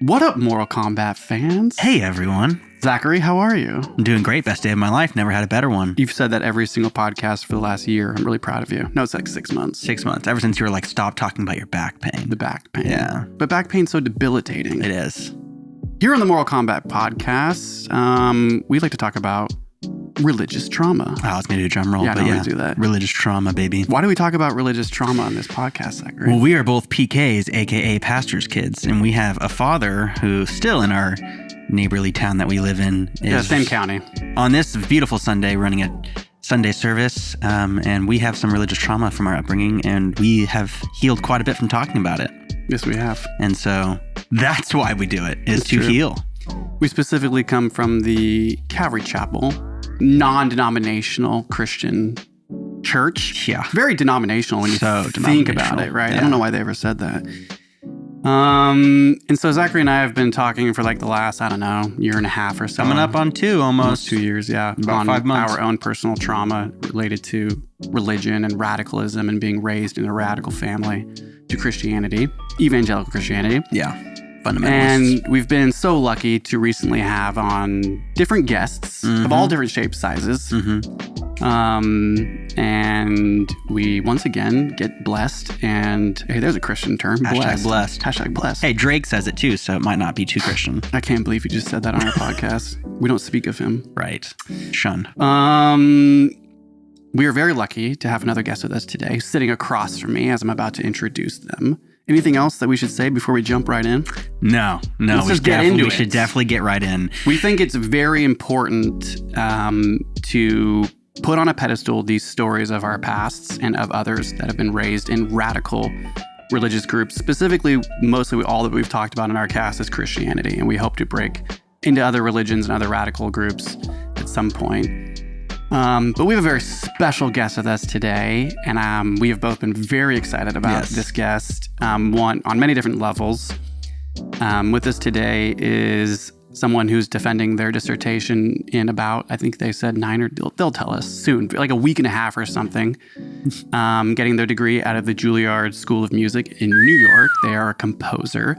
What up, Mortal Kombat fans? Hey, everyone. Zachary, how are you? I'm doing great. Best day of my life. Never had a better one. You've said that every single podcast for the last year. I'm really proud of you. No, it's like 6 months. 6 months. Ever since you were like, stop talking about your back pain. The back pain. Yeah. But back pain's so debilitating. It is. Here on the Mortal Kombat podcast, we like to talk about religious trauma. Oh, I was going to do a drum roll, Yeah, but no, yeah. we do that. Religious trauma, baby. Why do we talk about religious trauma on this podcast, Zachary? Well, we are both PKs, a.k.a. pastor's kids, and we have a father who still in our neighborly town that we live in is same county. on this beautiful Sunday running a Sunday service, and we have some religious trauma from our upbringing, and we have healed quite a bit from talking about it. Yes, we have. And so that's why we do it, is to true. heal. We specifically come from the Calvary Chapel, non-denominational Christian church. Yeah. Very denominational when you So think about it, denominational. right? I Yeah. don't know why they ever said that. And so Zachary and I have been talking for like the last, I don't know, year and a half or so. Coming up on two almost. 2 years, yeah. About on 5 months. our own personal trauma related to religion and radicalism and being raised in a radical family to Christianity, evangelical Christianity. Yeah. Fundamentalists. And we've been so lucky to recently have on different guests of all different shapes, sizes. And we once again get blessed. And hey, there's a Christian term. Hashtag blessed. Hashtag blessed. Hey, Drake says it too, so it might not be too Christian. I can't believe you just said that on our podcast. We don't speak of him. Right. Shun. We are very lucky to have another guest with us today, sitting across from me as I'm about to introduce them. Anything else that we should say before we jump right in? No. Let's just get into We it. should definitely get right in. We think it's very important to put on a pedestal these stories of our pasts and of others that have been raised in radical religious groups. Specifically, mostly all that we've talked about in our cast is Christianity, and we hope to break into other religions and other radical groups at some point. But we have a very special guest with us today, and we have both been very excited about this guest, on many different levels. With us today is someone who's defending their dissertation in about, I think they said 9 or they'll tell us soon, like a week and a half or something, getting their degree out of the Juilliard School of Music in New York. They are a composer.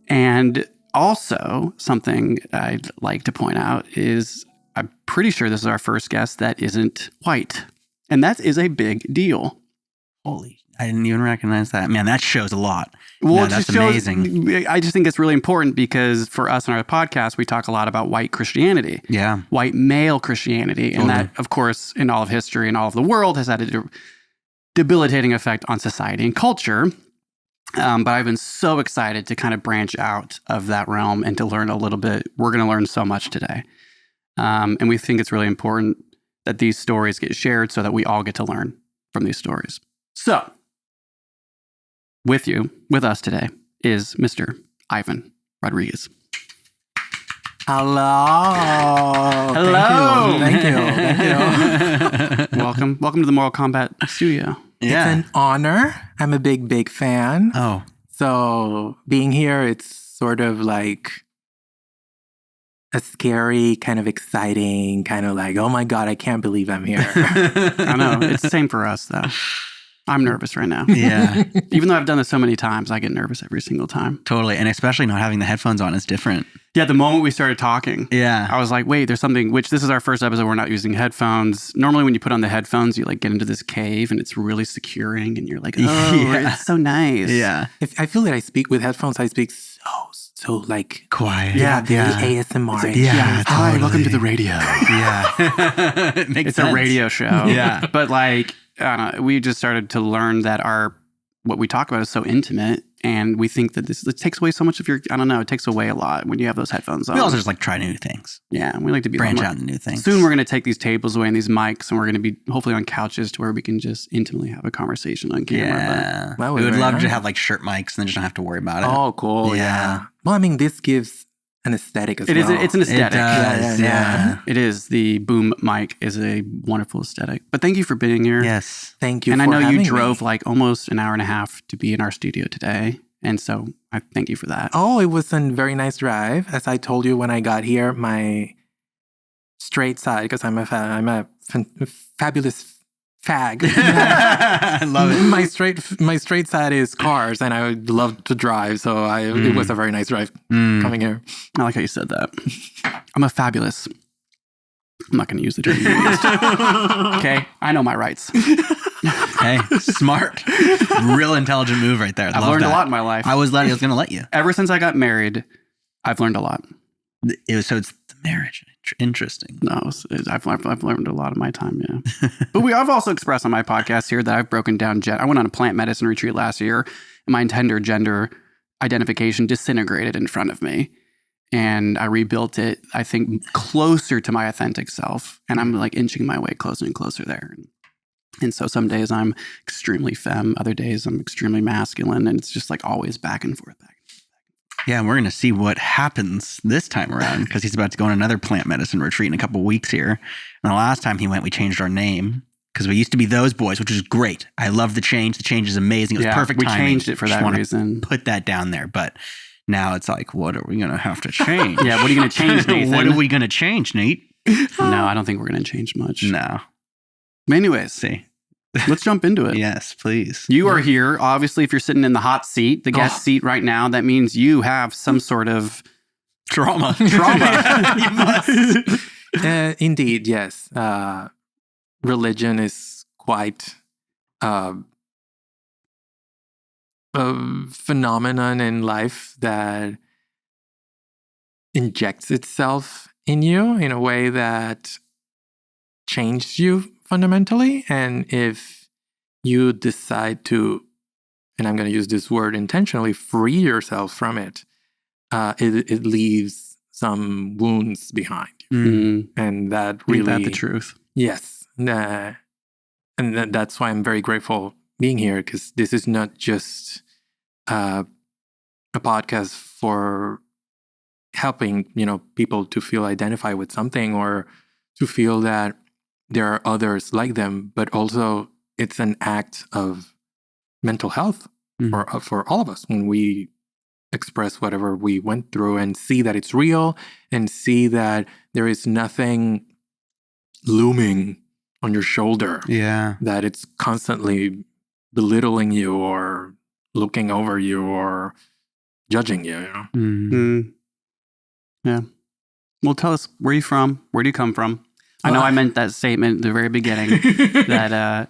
And also something I'd like to point out is I'm pretty sure this is our first guest that isn't white. And that is a big deal. Holy, I didn't even recognize that. Man, that shows a lot. Well, No, it that's just shows, amazing. I just think it's really important because for us on our podcast, we talk a lot about white Christianity, Yeah. white male Christianity. And that, of course, in all of history and all of the world has had a debilitating effect on society and culture. But I've been so excited to kind of branch out of that realm and to learn a little bit. We're going to learn so much today. And we think it's really important that these stories get shared so that we all get to learn from these stories. So, with us today is Mr. Ivan Rodriguez. Hello. Hello. Thank you. Welcome to the Mortal Kombat studio. Yeah. It's an honor. I'm a big fan. Oh, So being here, it's sort of like a scary, kind of exciting, kind of like, oh my God, I can't believe I'm here. I know. It's the same for us, though. I'm nervous right now. yeah, Even though I've done this so many times, I get nervous every single time. totally. And especially not having the headphones on is different. Yeah, the moment we started talking, Yeah. I was like, wait, there's something, which this is our first episode, we're not using headphones. Normally when you put on the headphones, you like get into this cave and it's really securing and you're like, oh, Yeah. it's so nice. Yeah. I feel that I speak with headphones, I speak so like, Quiet. Yeah. very ASMR. Yeah. Hi, totally. welcome to the radio. Yeah. It makes It's sense. a radio show. Yeah. But like, I don't know, we just started to learn that what we talk about is so intimate. And we think that it takes away so much of it takes away a lot when you have those headphones on. We also just like try new things. Yeah, we like to be Branch more- out into new things. Soon we're going to take these tables away and these mics, and we're going to be hopefully on couches to where we can just intimately have a conversation on camera. Yeah. That We would would be love nice. to have like shirt mics and then just don't have to worry about it. Oh, cool. Yeah. Yeah. Well, I mean, this gives an aesthetic as It's well. an It aesthetic. does. Yeah. It is. The boom mic is a wonderful aesthetic. But thank you for being here. Yes. Thank you And for I know having you me. drove like almost an hour and a half to be in our studio today. And so I thank you for that. Oh, it was a very nice drive. As I told you when I got here, my straight side, because I'm a fabulous fag. I love it. My straight side is cars, and I would love to drive. So it was a very nice drive coming here. I like how you said that. I'm a fabulous. I'm not going to use the term you used. Okay, I know my rights. Hey, smart. Real intelligent move right there. I've learned a lot in my life. I was going to let you. Ever since I got married, I've learned a lot. So it's the marriage. Interesting. No, I've learned a lot of my time, yeah. But I've also expressed on my podcast here that I've broken down. I went on a plant medicine retreat last year, and my entire gender identification disintegrated in front of me. And I rebuilt it, I think, closer to my authentic self. And I'm like inching my way closer and closer there. And so some days I'm extremely femme, other days I'm extremely masculine. And it's just like always back and forth. Yeah, and we're going to see what happens this time around because he's about to go on another plant medicine retreat in a couple of weeks here. And the last time he went, we changed our name because we used to be Those Boys, which is great. I love the change. The change is amazing. It was perfect timing. We changed it for that reason. Put that down there. But now it's like, what are we going to have to change? Yeah, what are you going to change, Nathan? What are we going to change, Nate? No, I don't think we're going to change much. No. But anyways, see. Let's jump into it. Yes, please. You are here. Obviously, if you're sitting in the hot seat, the guest seat right now, that means you have some sort of trauma. You must. Indeed, yes. Religion is quite a phenomenon in life that injects itself in you in a way that changes you fundamentally. And if you decide to, and I'm going to use this word intentionally, free yourself from it, it leaves some wounds behind you. And that really... Ain't that the truth? Yes. And that's why I'm very grateful being here, because this is not just a podcast for helping, people to feel identified with something or to feel that there are others like them, but also it's an act of mental health for all of us when we express whatever we went through and see that it's real and see that there is nothing looming on your shoulder. Yeah. That it's constantly belittling you or looking over you or judging you, Yeah. Well, tell us, where are you from? Where do you come from? I know I meant that statement at the very beginning that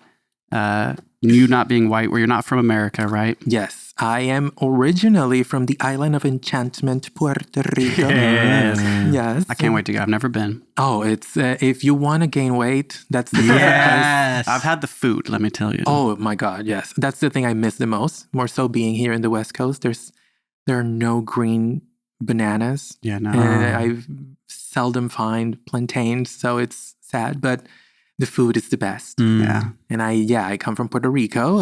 you not being white, where you're not from America, right? Yes. I am originally from the island of enchantment, Puerto Rico. Yes. I can't wait to go. I've never been. Oh, it's if you want to gain weight, that's the perfect Yes. I've had the food, let me tell you. Oh my God, yes. That's the thing I miss the most. More so being here in the West Coast. There are no green bananas. Yeah, no. And I seldom find plantains, so it's sad, but the food is the best. Yeah. And I come from Puerto Rico.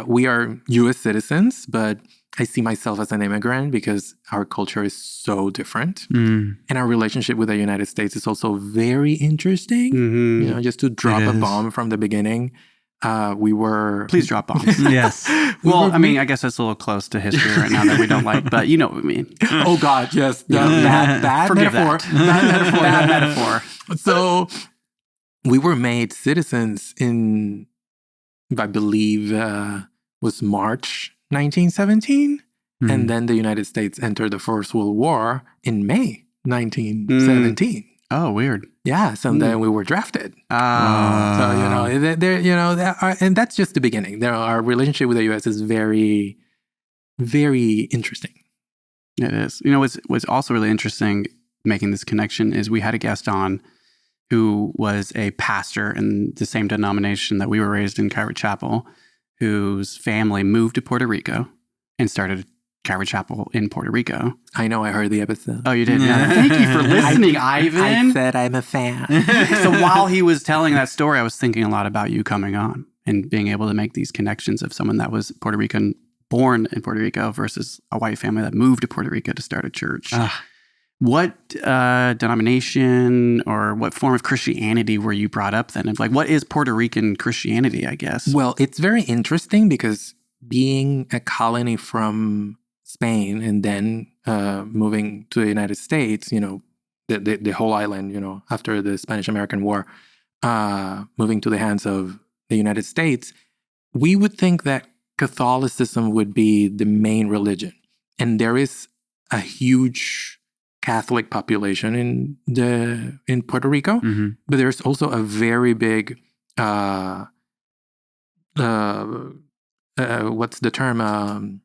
We are U.S. citizens, but I see myself as an immigrant because our culture is so different. And our relationship with the United States is also very interesting. Just to drop a bomb from the beginning. We were... Please drop bombs. Yes. Well, I mean, I guess that's a little close to history right now that we don't like, but you know what I mean. Oh God, yes. Bad Forgive metaphor. that. Bad metaphor. So we were made citizens in, I believe, was March 1917. And then the United States entered the First World War in May 1917. Oh, weird. Yeah, so then we were drafted. So and that's just the beginning. Our relationship with the U.S. is very, very interesting. It is. What's also really interesting making this connection is we had a guest on who was a pastor in the same denomination that we were raised in, Calvary Chapel, whose family moved to Puerto Rico and started Calvary Chapel in Puerto Rico. I know, I heard the episode. Oh, you did? Yeah. Thank you for listening, Ivan. I said I'm a fan. So while he was telling that story, I was thinking a lot about you coming on and being able to make these connections of someone that was Puerto Rican, born in Puerto Rico versus a white family that moved to Puerto Rico to start a church. What denomination or what form of Christianity were you brought up then? Like, what is Puerto Rican Christianity, I guess? Well, it's very interesting because being a colony from Spain and then moving to the United States, the whole island, after the Spanish-American War, moving to the hands of the United States, we would think that Catholicism would be the main religion. And there is a huge Catholic population in Puerto Rico, but there's also a very big what's the term?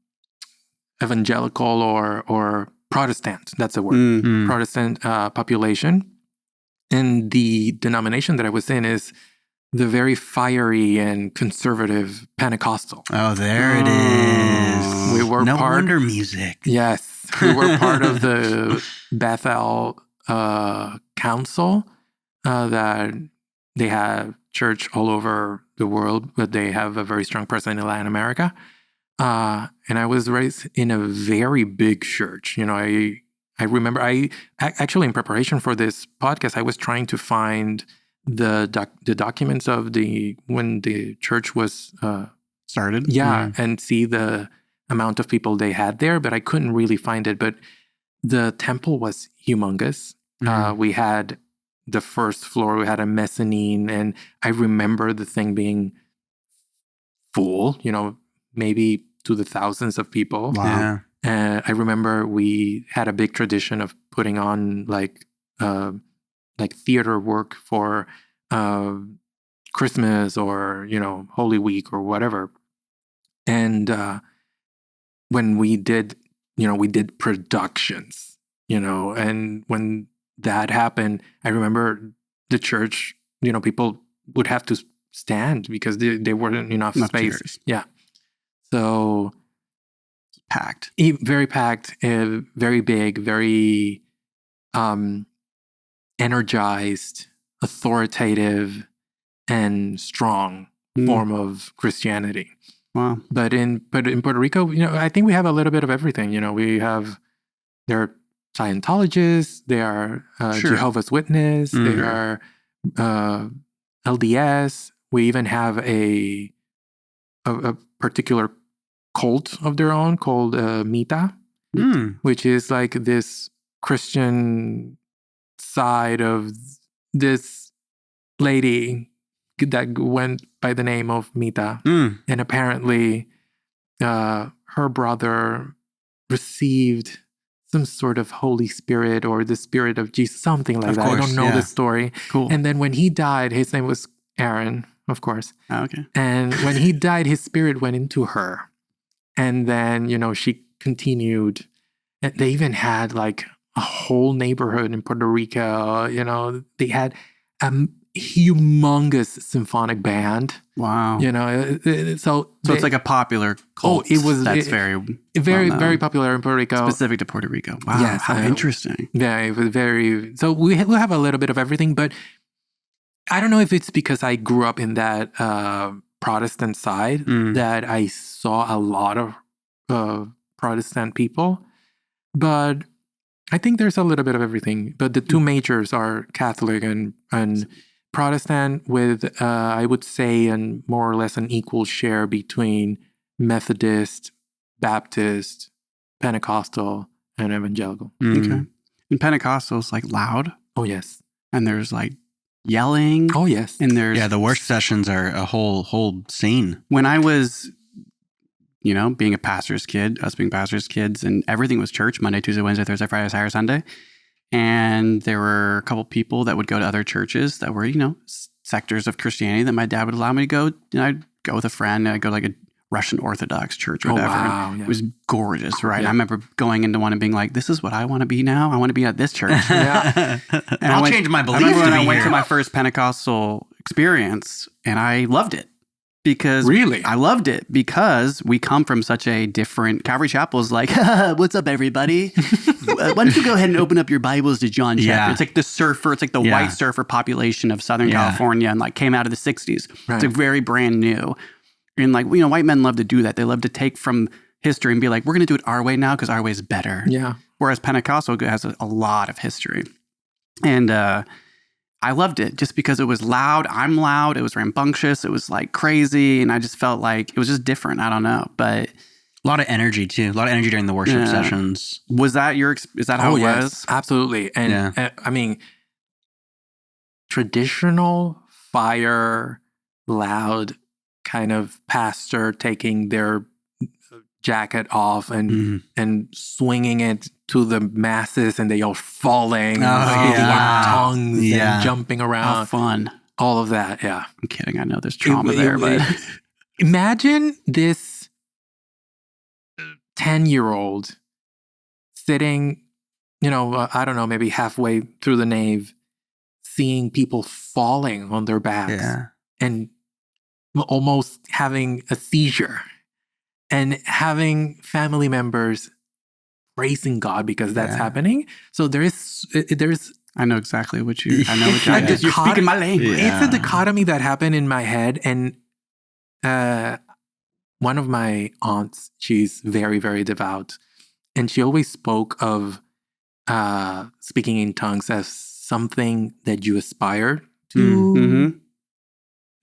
Evangelical or Protestant. That's the word. Protestant population. And the denomination that I was in is the very fiery and conservative Pentecostal. Oh, there it is. We were no wonder music. Yes. We were part of the Bethel Council that they have church all over the world, but they have a very strong presence in Latin America. And I was raised in a very big church. You know, I remember I actually, in preparation for this podcast, I was trying to find the documents of when the church was started. Yeah, and see the amount of people they had there, but I couldn't really find it. But the temple was humongous. We had the first floor, we had a mezzanine, and I remember the thing being full, you know, maybe to the thousands of people. Wow. I remember we had a big tradition of putting on like theater work for Christmas or, you know, Holy Week or whatever. And when we did productions, you know, and when that happened, I remember the church, you know, people would have to stand because there weren't enough space. Chairs. Yeah. So packed. Very packed, very big, very energized, authoritative, and strong form of Christianity. Wow. But in Puerto Rico, you know, I think we have a little bit of everything. You know, there are Scientologists, there are Jehovah's Witness, there are LDS. We even have a particular cult of their own called Mita, which is like this Christian side of this lady that went by the name of Mita. And apparently her brother received some sort of Holy Spirit or the Spirit of Jesus, something like that. I don't know the story. Cool. And then when he died, his name was Aaron, of course. Oh, okay. And when he died, his spirit went into her. And then, you know, she continued. And they even had like a whole neighborhood in Puerto Rico. You know, they had a humongous symphonic band. Wow. You know, so it's like a popular cult. Oh, it was very popular in Puerto Rico. Specific to Puerto Rico. Wow. Yes, how interesting. Yeah, it was very. So we have a little bit of everything, but I don't know if it's because I grew up in that Protestant side that I saw a lot of Protestant people, but I think there's a little bit of everything. But the two majors are Catholic and Protestant, with I would say more or less an equal share between Methodist, Baptist, Pentecostal, and evangelical. Okay. And Pentecostal's like loud. Oh yes. And there's like yelling. Oh yes. And there's the worship sessions are a whole scene. When I was, you know, being a pastor's kid, us being pastors' kids, and everything was church, Monday, Tuesday, Wednesday, Thursday, Friday, Saturday, Sunday. And there were a couple people that would go to other churches that were, you know, sectors of Christianity that my dad would allow me to go. You know, I'd go with a friend, and I'd go to like a Russian Orthodox church or whatever. Wow, yeah. It was gorgeous, right? Yeah. I remember going into one and being like, this is what I want to be now. I want to be at this church. And I'll change my beliefs. I remember when to be I went here. to my first Pentecostal experience, and I loved it. Because really, I loved it because we come from such a different. Calvary Chapel is like, what's up, everybody? Why don't you go ahead and open up your Bibles to John chapter? Yeah. It's like the surfer. It's like the white surfer population of Southern California, and like came out of the '60s. Right. It's like very brand new, and like, you know, white men love to do that. They love to take from history and be like, we're going to do it our way now because our way is better. Yeah. Whereas Pentecostal has a lot of history, and I loved it just because it was loud. I'm loud. It was rambunctious. It was like crazy. And I just felt like it was just different. I don't know. But a lot of energy too. A lot of energy during the worship sessions. Was that is that how it was? Absolutely. And I mean, traditional fire, loud kind of pastor taking their jacket off and swinging it to the masses, and they all falling, speaking in tongues and jumping around. How fun. All of that, yeah. I'm kidding. I know there's trauma there, but imagine this 10-year-old sitting, I don't know, maybe halfway through the nave, seeing people falling on their backs and almost having a seizure, and having family members praising God because that's happening. So there's I know exactly what you're speaking my language. It's a dichotomy that happened in my head. And one of my aunts, she's very, very devout, and she always spoke of speaking in tongues as something that you aspire to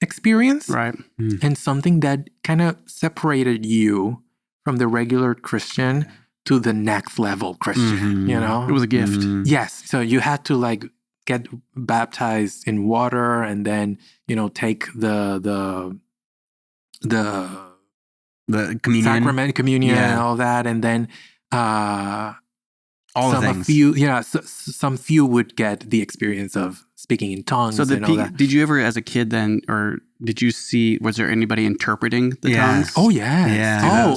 experience, right? And something that kind of separated you from the regular Christian to the next level Christian. It was a gift. Yes. So you had to get baptized in water, and then take the communion, sacrament, communion, and all that, and then all the things. Some few would get the experience of speaking in tongues. So and all that. Did you ever, as a kid, then, or did you see? Was there anybody interpreting the tongues? Oh yes. Yeah.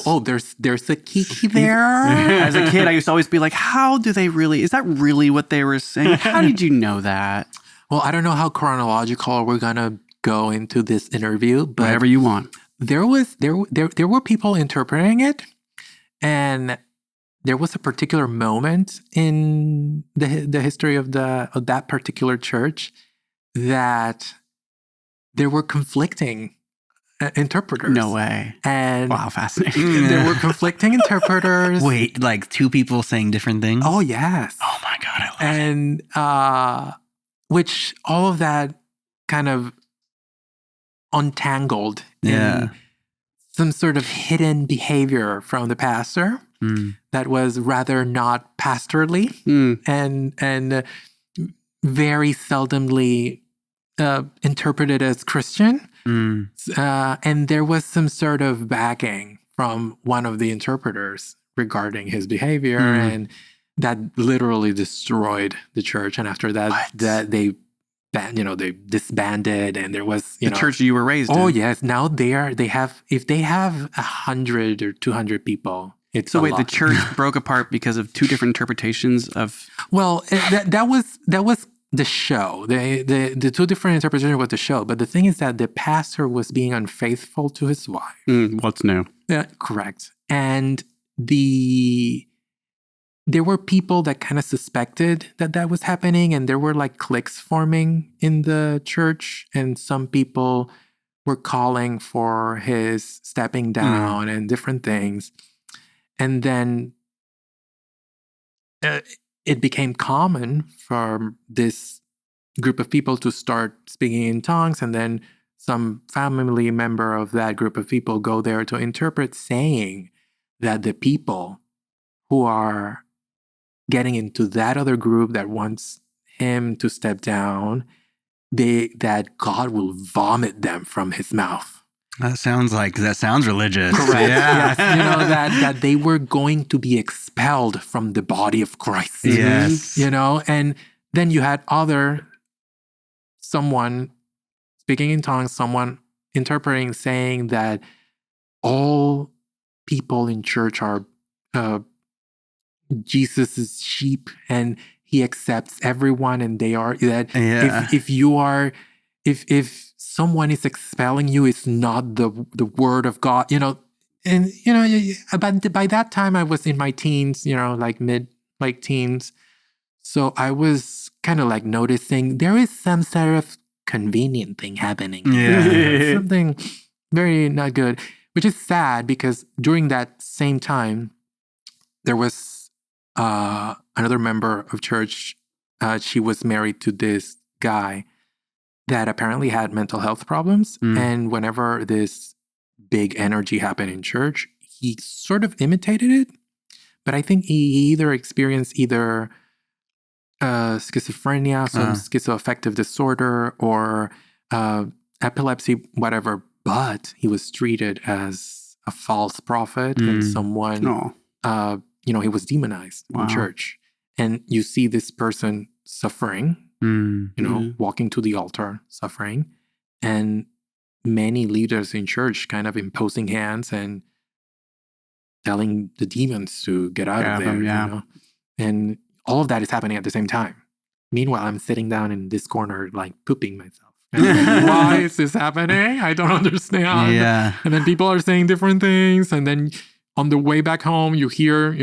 There's a kiki there. As a kid, I used to always be like, "How do they really? Is that really what they were saying? How did you know that?" Well, I don't know how chronological we're gonna go into this interview, but whatever you want. There were people interpreting it, and there was a particular moment in the history of that particular church that there were conflicting interpreters. No way. And wow, fascinating. There were conflicting interpreters. Wait, like two people saying different things? Oh yes. Oh my God, I love it. Which all of that kind of untangled in some sort of hidden behavior from the pastor that was rather not pastorally and very seldomly interpreted as Christian. And there was some sort of backing from one of the interpreters regarding his behavior, and that literally destroyed the church. And after that, they disbanded, and there was the church you were raised in. Oh yes, now they have 100 or 200 people. It's so wait, the church broke apart because of two different interpretations of. Well, that was the show. The two different interpretations was the show. But the thing is that the pastor was being unfaithful to his wife. What's new? Yeah, correct. And there were people that kind of suspected that was happening, and there were like cliques forming in the church, and some people were calling for his stepping down and different things. And then it became common for this group of people to start speaking in tongues, and then some family member of that group of people go there to interpret, saying that the people who are getting into that other group that wants him to step down, that God will vomit them from his mouth. That sounds religious. Correct. Yes. That they were going to be expelled from the body of Christ. Yes. And then you had someone speaking in tongues, someone interpreting, saying that all people in church are Jesus's sheep, and he accepts everyone, and they are that. If someone is expelling you, it's not the word of God, And by that time I was in my teens, like mid-late teens, so I was kind of like noticing there is some sort of convenient thing happening. Something very not good, which is sad because during that same time there was another member of church. She was married to this guy that apparently had mental health problems. And whenever this big energy happened in church, he sort of imitated it. But I think he either experienced schizophrenia, some schizoaffective disorder, or epilepsy, whatever, but he was treated as a false prophet and someone, Oh, he was demonized Wow. in church. And you see this person suffering, walking to the altar, suffering, and many leaders in church kind of imposing hands and telling the demons to get out of there, And all of that is happening at the same time. Meanwhile, I'm sitting down in this corner, like pooping myself. And I'm like, why is this happening? I don't understand. Yeah. And then people are saying different things. And then on the way back home, you hear,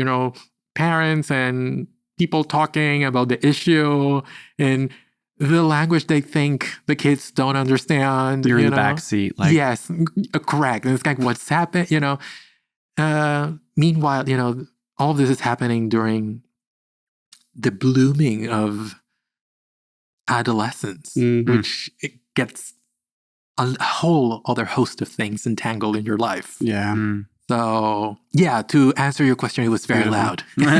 parents and people talking about the issue and the language they think the kids don't understand. You're in the back seat. Like, yes, correct. And it's like, what's happened? Meanwhile, all of this is happening during the blooming of adolescence, which it gets a whole other host of things entangled in your life. Yeah. So, to answer your question, it was very loud. Very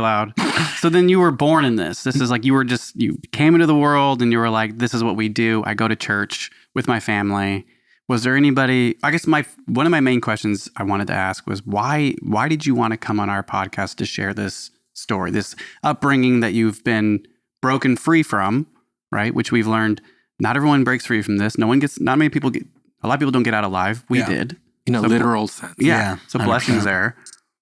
loud. So then you were born in this. This is like you came into the world and you were like, this is what we do. I go to church with my family. Was there anybody, I guess one of my main questions I wanted to ask was why did you want to come on our podcast to share this story, this upbringing that you've been broken free from, right? Which we've learned, not everyone breaks free from this. A lot of people don't get out alive. We did. In a literal sense. Yeah. So 100%. Blessings there.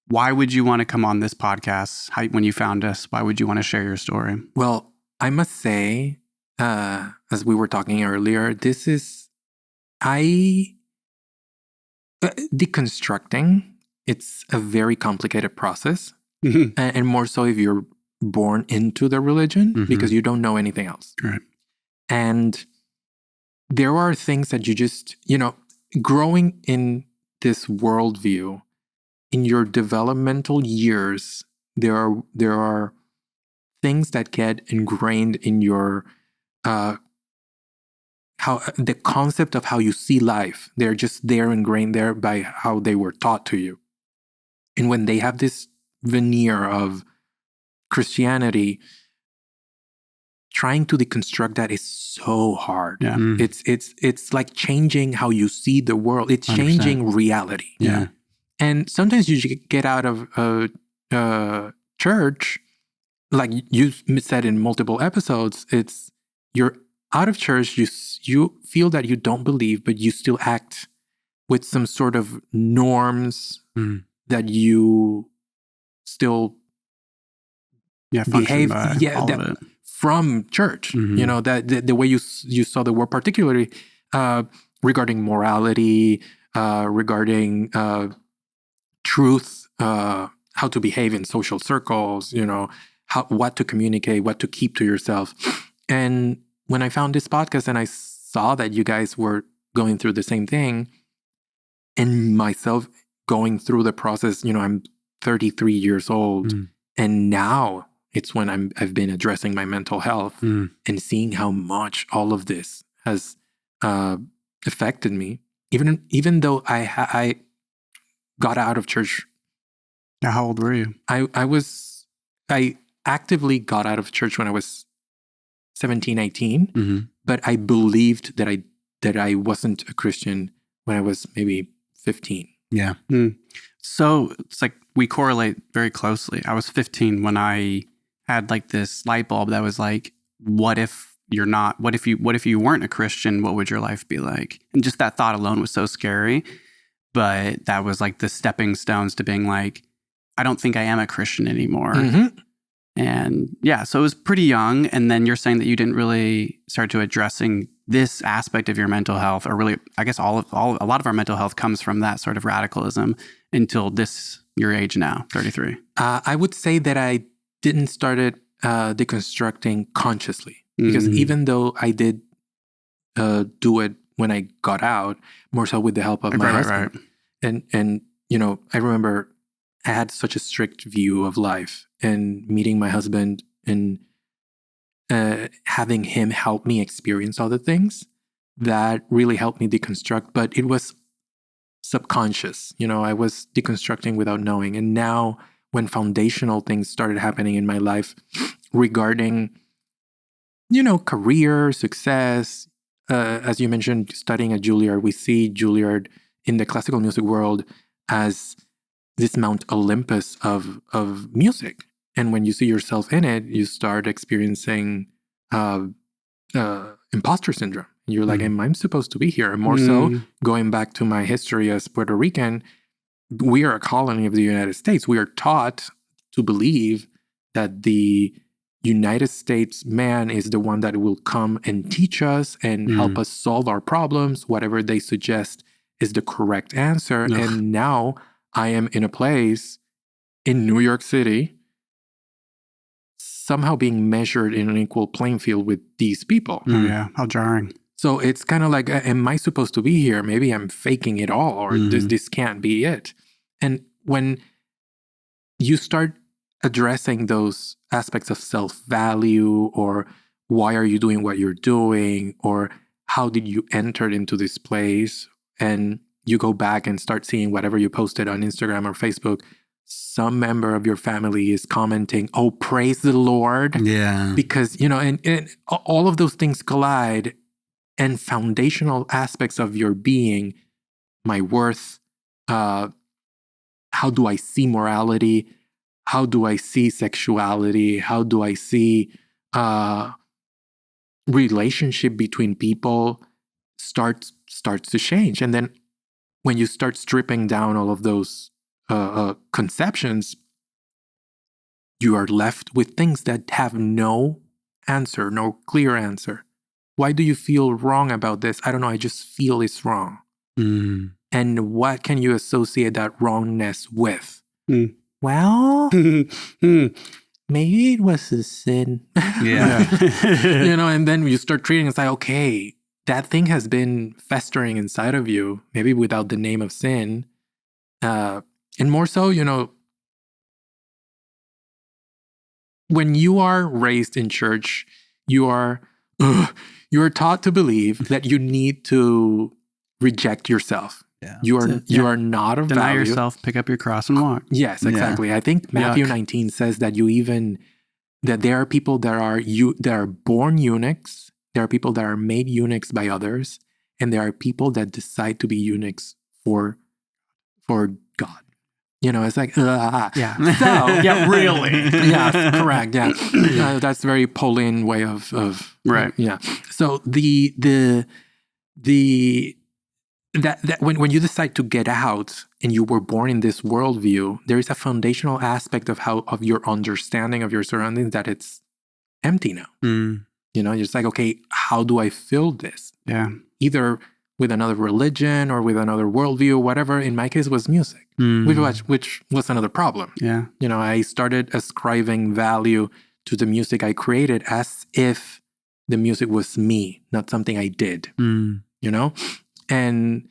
Why would you want to come on this podcast? When you found us, why would you want to share your story? Well, I must say, as we were talking earlier, deconstructing, it's a very complicated process. And more so if you're born into the religion because you don't know anything else. Right. And there are things that you just, growing in this worldview, in your developmental years, there are things that get ingrained in your how the concept of how you see life. They're just there ingrained there by how they were taught to you. And when they have this veneer of Christianity, trying to deconstruct that is so hard. Yeah. It's like changing how you see the world. It's 100%. changing reality. Yeah. And sometimes you get out of church, like you said in multiple episodes, you're out of church, you feel that you don't believe, but you still act with some sort of norms that you still behave all of it. from church. That the way you saw the word, particularly regarding morality, regarding truth, how to behave in social circles, what to communicate, what to keep to yourself. And when I found this podcast and I saw that you guys were going through the same thing, and myself going through the process, I'm 33 years old, and now it's when I've been addressing my mental health and seeing how much all of this has affected me. Even though I got out of church. How old were you? I actively got out of church when I was 17, 18, but I believed that I wasn't a Christian when I was maybe 15. Yeah. So it's like we correlate very closely. I was 15 when I had like this light bulb that was like, what if you weren't a Christian? What would your life be like? And just that thought alone was so scary. But that was like the stepping stones to being like, I don't think I am a Christian anymore. And yeah, so it was pretty young. And then you're saying that you didn't really start to addressing this aspect of your mental health, or really, I guess a lot of our mental health comes from that sort of radicalism until your age now, 33. I would say that I didn't start deconstructing consciously, because even though I did do it when I got out, more so with the help of my husband. Right. And I remember I had such a strict view of life, and meeting my husband and having him help me experience all the things that really helped me deconstruct. But it was subconscious. I was deconstructing without knowing. And now when foundational things started happening in my life regarding, career, success, as you mentioned, studying at Juilliard, we see Juilliard in the classical music world as this Mount Olympus of music. And when you see yourself in it, you start experiencing imposter syndrome. You're like, am I supposed to be here? And more so, going back to my history as Puerto Rican, we are a colony of the United States. We are taught to believe that the United States man is the one that will come and teach us and help us solve our problems. Whatever they suggest is the correct answer. Ugh. And now I am in a place in New York City, somehow being measured in an equal playing field with these people. Oh, yeah, how jarring. So it's kind of like, am I supposed to be here? Maybe I'm faking it all, or this can't be it. And when you start addressing those aspects of self-value, or why are you doing what you're doing, or how did you enter into this place, and you go back and start seeing whatever you posted on Instagram or Facebook, some member of your family is commenting, oh, praise the Lord. Yeah. Because, and all of those things collide, and foundational aspects of your being, my worth, how do I see morality? How do I see sexuality? How do I see relationship between people starts to change. And then when you start stripping down all of those conceptions, you are left with things that have no answer, no clear answer. Why do you feel wrong about this? I don't know. I just feel it's wrong. And what can you associate that wrongness with? Well, maybe it was a sin. Yeah. And then you start treating it, it's like, okay, that thing has been festering inside of you, maybe without the name of sin. And more so, when you are raised in church, you are taught to believe that you need to reject yourself. Yeah. You are not of Deny value. yourself, pick up your cross and walk. Yes, exactly. Yeah. I think Matthew 19 says that that there are people that are born eunuchs. There are people that are made eunuchs by others, and there are people that decide to be eunuchs for God. It's like, Yeah. So, Yeah, really. Yeah, correct. Yeah. That's a very Pauline way of right. Yeah. So that when you decide to get out and you were born in this worldview, there is a foundational aspect of your understanding of your surroundings that it's empty now. You're just like, okay, how do I fill this? Yeah. Either with another religion or with another worldview, whatever. In my case, was music, which was another problem. Yeah. I started ascribing value to the music I created as if the music was me, not something I did. And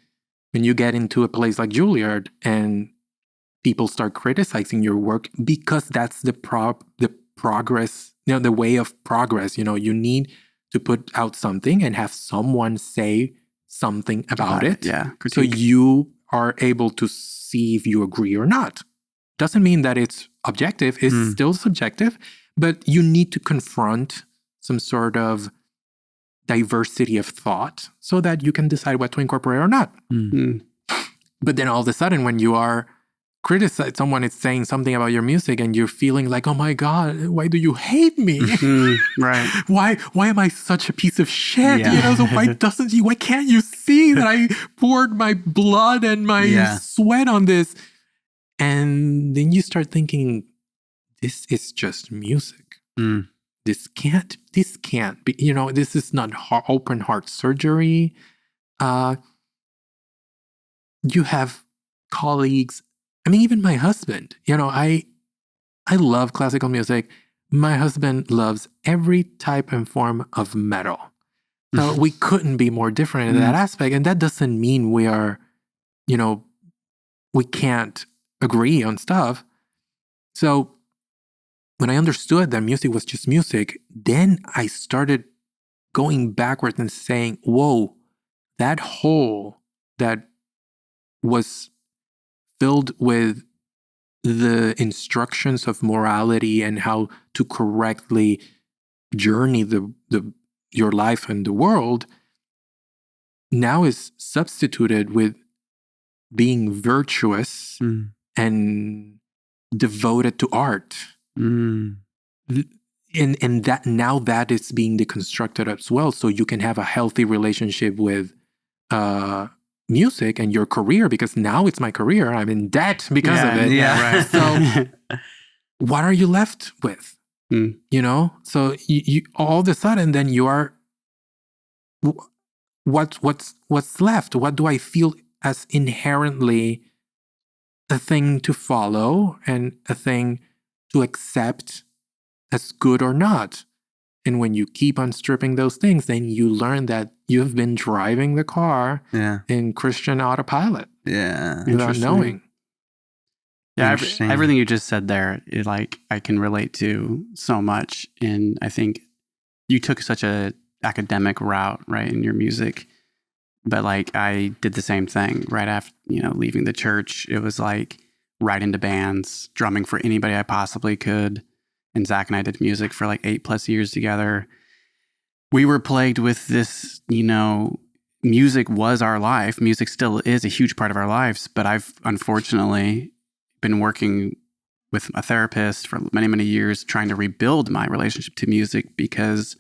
when you get into a place like Juilliard and people start criticizing your work, because that's the progress, the way of progress, you need to put out something and have someone say something about it. Yeah. So you are able to see if you agree or not. Doesn't mean that it's objective. It's still subjective, but you need to confront some sort of diversity of thought so that you can decide what to incorporate or not. But then all of a sudden, when you are criticized, someone is saying something about your music and you're feeling like, oh my God, why do you hate me? Right. Why am I such a piece of shit? Yeah. So why can't you see that I poured my blood and my sweat on this? And then you start thinking, this is just music. This can't be, this is not open heart surgery. You have colleagues. I mean, even my husband, I love classical music. My husband loves every type and form of metal. So we couldn't be more different in that aspect. And that doesn't mean we are, we can't agree on stuff. So when I understood that music was just music, then I started going backwards and saying, whoa, that hole that was filled with the instructions of morality and how to correctly journey your life and the world, now is substituted with being virtuous and devoted to art. And that now that is being deconstructed as well, so you can have a healthy relationship with music and your career, because now it's my career. I'm in debt because of it. Right. So what are you left with? You know, so you all of a sudden then you are, what's left? What do I feel as inherently a thing to follow and a thing to accept as good or not? And when you keep on stripping those things, then you learn that you've been driving the car in Christian autopilot without knowing. Yeah, everything you just said there, I can relate to so much. And I think you took such a academic route, right, in your music. But I did the same thing right after, leaving the church. It was right into bands, drumming for anybody I possibly could. And Zach and I did music for 8+ years together. We were plagued with this, music was our life. Music still is a huge part of our lives. But I've unfortunately been working with a therapist for many, many years trying to rebuild my relationship to music, because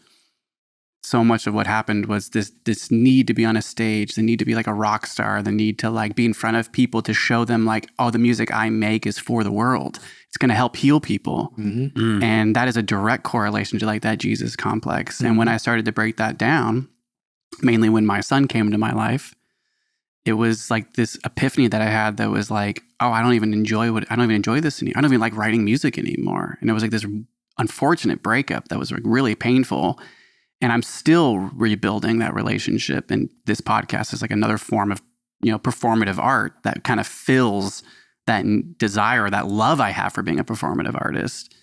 so much of what happened was this need to be on a stage, the need to be like a rock star, the need to be in front of people to show them the music I make is for the world. It's going to help heal people. And that is a direct correlation to that Jesus complex. And when I started to break that down, mainly when my son came into my life, it was this epiphany that I had that was I don't even enjoy this anymore. I don't even like writing music anymore. And it was this unfortunate breakup that was really painful. And I'm still rebuilding that relationship. And this podcast is another form of, performative art that kind of fills that desire, that love I have for being a performative artist.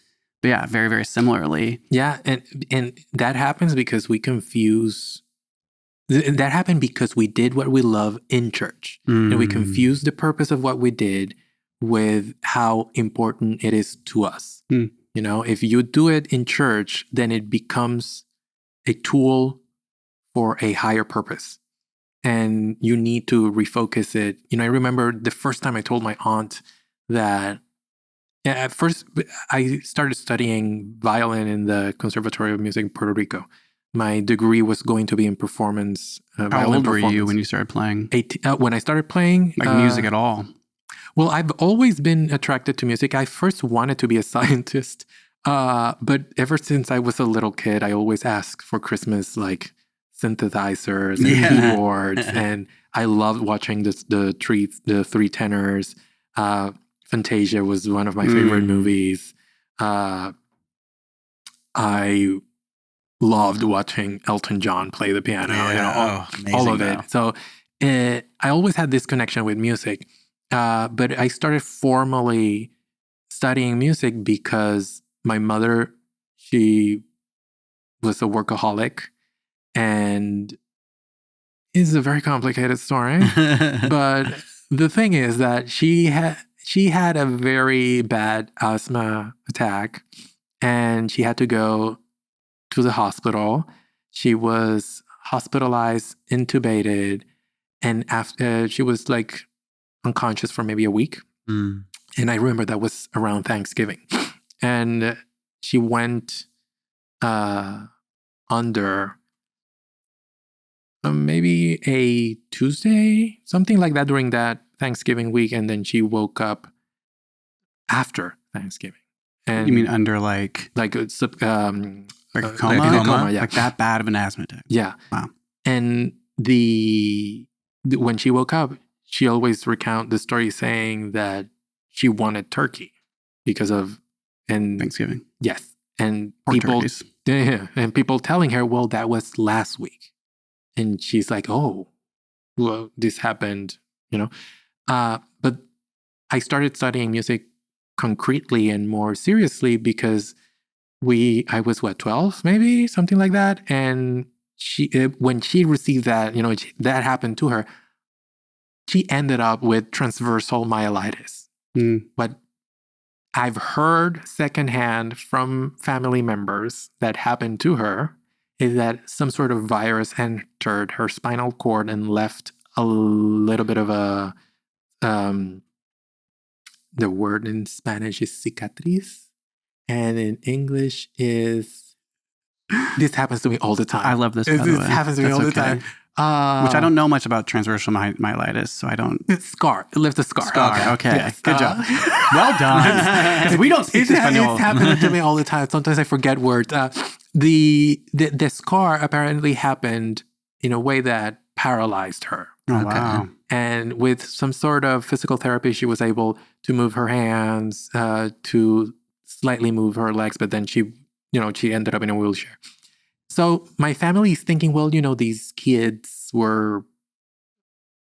But yeah, very, very similarly. Yeah. And that happens because we confuse. That happened because we did what we love in church. And we confused the purpose of what we did with how important it is to us. If you do it in church, then it becomes a tool for a higher purpose, and you need to refocus it. I remember the first time I told my aunt that at first I started studying violin in the Conservatory of Music in Puerto Rico. My degree was going to be in performance. How old were you when you started playing? When I started playing music at all? Well, I've always been attracted to music. I first wanted to be a scientist. But ever since I was a little kid, I always asked for Christmas synthesizers and keyboards, and I loved watching the three tenors. Fantasia was one of my favorite movies. I loved watching Elton John play the piano. All of it. So I always had this connection with music, but I started formally studying music because my mother, she was a workaholic, and it's a very complicated story. But the thing is that she had a very bad asthma attack, and she had to go to the hospital. She was hospitalized, intubated, and after she was unconscious for maybe a week. And I remember that was around Thanksgiving. And she went under maybe a Tuesday, something like that, during that Thanksgiving week. And then she woke up after Thanksgiving. And you mean under a coma? Coma, yeah. That bad of an asthma attack? Yeah. Wow. And when she woke up, she always recount the story saying that she wanted turkey because of Thanksgiving. Yes. And turkeys. And people telling her, well, that was last week. And she's like, oh, well, this happened, But I started studying music concretely and more seriously because I was 12, maybe something like that. And when she received that, that happened to her, she ended up with transversal myelitis. But I've heard secondhand from family members that happened to her, is that some sort of virus entered her spinal cord and left a little bit of a, the word in Spanish is cicatriz, and in English is, this happens to me all the time. I love this, by the This way. happens to me That's all the okay. time. Which I don't know much about transversal myelitis, so I don't. It's scar. It left a scar. Scar. Okay. Yes. Good job. Well done. Because we don't speak Espanol. It's happening to me all the time. Sometimes I forget words. The scar apparently happened in a way that paralyzed her. Oh, wow. And with some sort of physical therapy, she was able to move her hands, to slightly move her legs, but then she ended up in a wheelchair. So my family is thinking, well, these kids were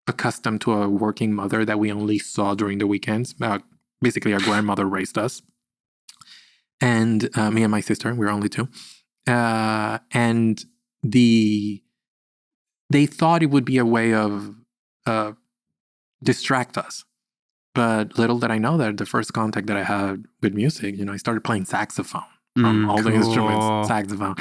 accustomed to a working mother that we only saw during the weekends. Basically, our grandmother raised us. And me and my sister, we were only two. And they thought it would be a way of distract us. But little did I know that the first contact that I had with music, I started playing saxophone from all the instruments, saxophone.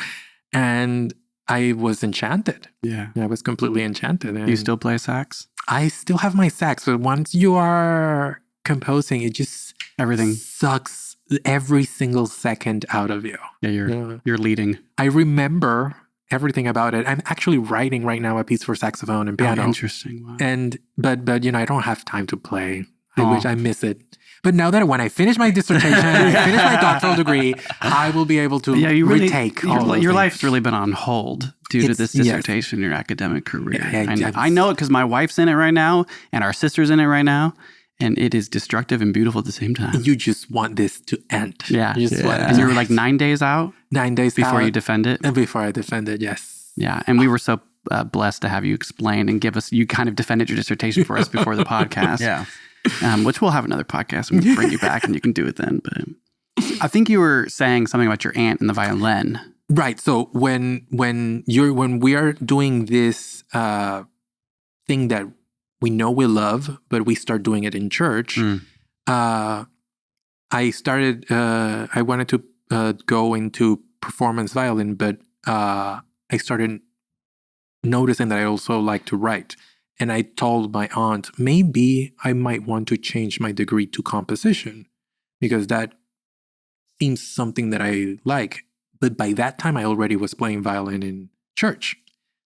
And I was enchanted. Yeah. I was completely enchanted. And You still play sax? I still have my sax, but once you are composing, it just Everything. sucks every single second out of you. Yeah, you're leading. I remember everything about it. I'm actually writing right now a piece for saxophone and piano. Oh, interesting. Wow. And but I don't have time to play. I miss it. But now that when I finish my dissertation, I finish my doctoral degree, I will be able to retake all your life's really been on hold due to this dissertation, your academic career. I know it because my wife's in it right now, and our sister's in it right now, and it is destructive and beautiful at the same time. You just want this to end. Yeah. And you're like 9 days out? 9 days before out. You defend it? Before I defend it, yes. Yeah, and we were so blessed to have you explain and you kind of defended your dissertation for us before the podcast. Yeah. Which we'll have another podcast and we'll bring you back and you can do it then. But I think you were saying something about your aunt and the violin. Right. So when we are doing this thing that we know we love, but we start doing it in church, I wanted to go into performance violin, but I started noticing that I also like to write. And I told my aunt, maybe I might want to change my degree to composition because that seems something that I like. But by that time, I already was playing violin in church.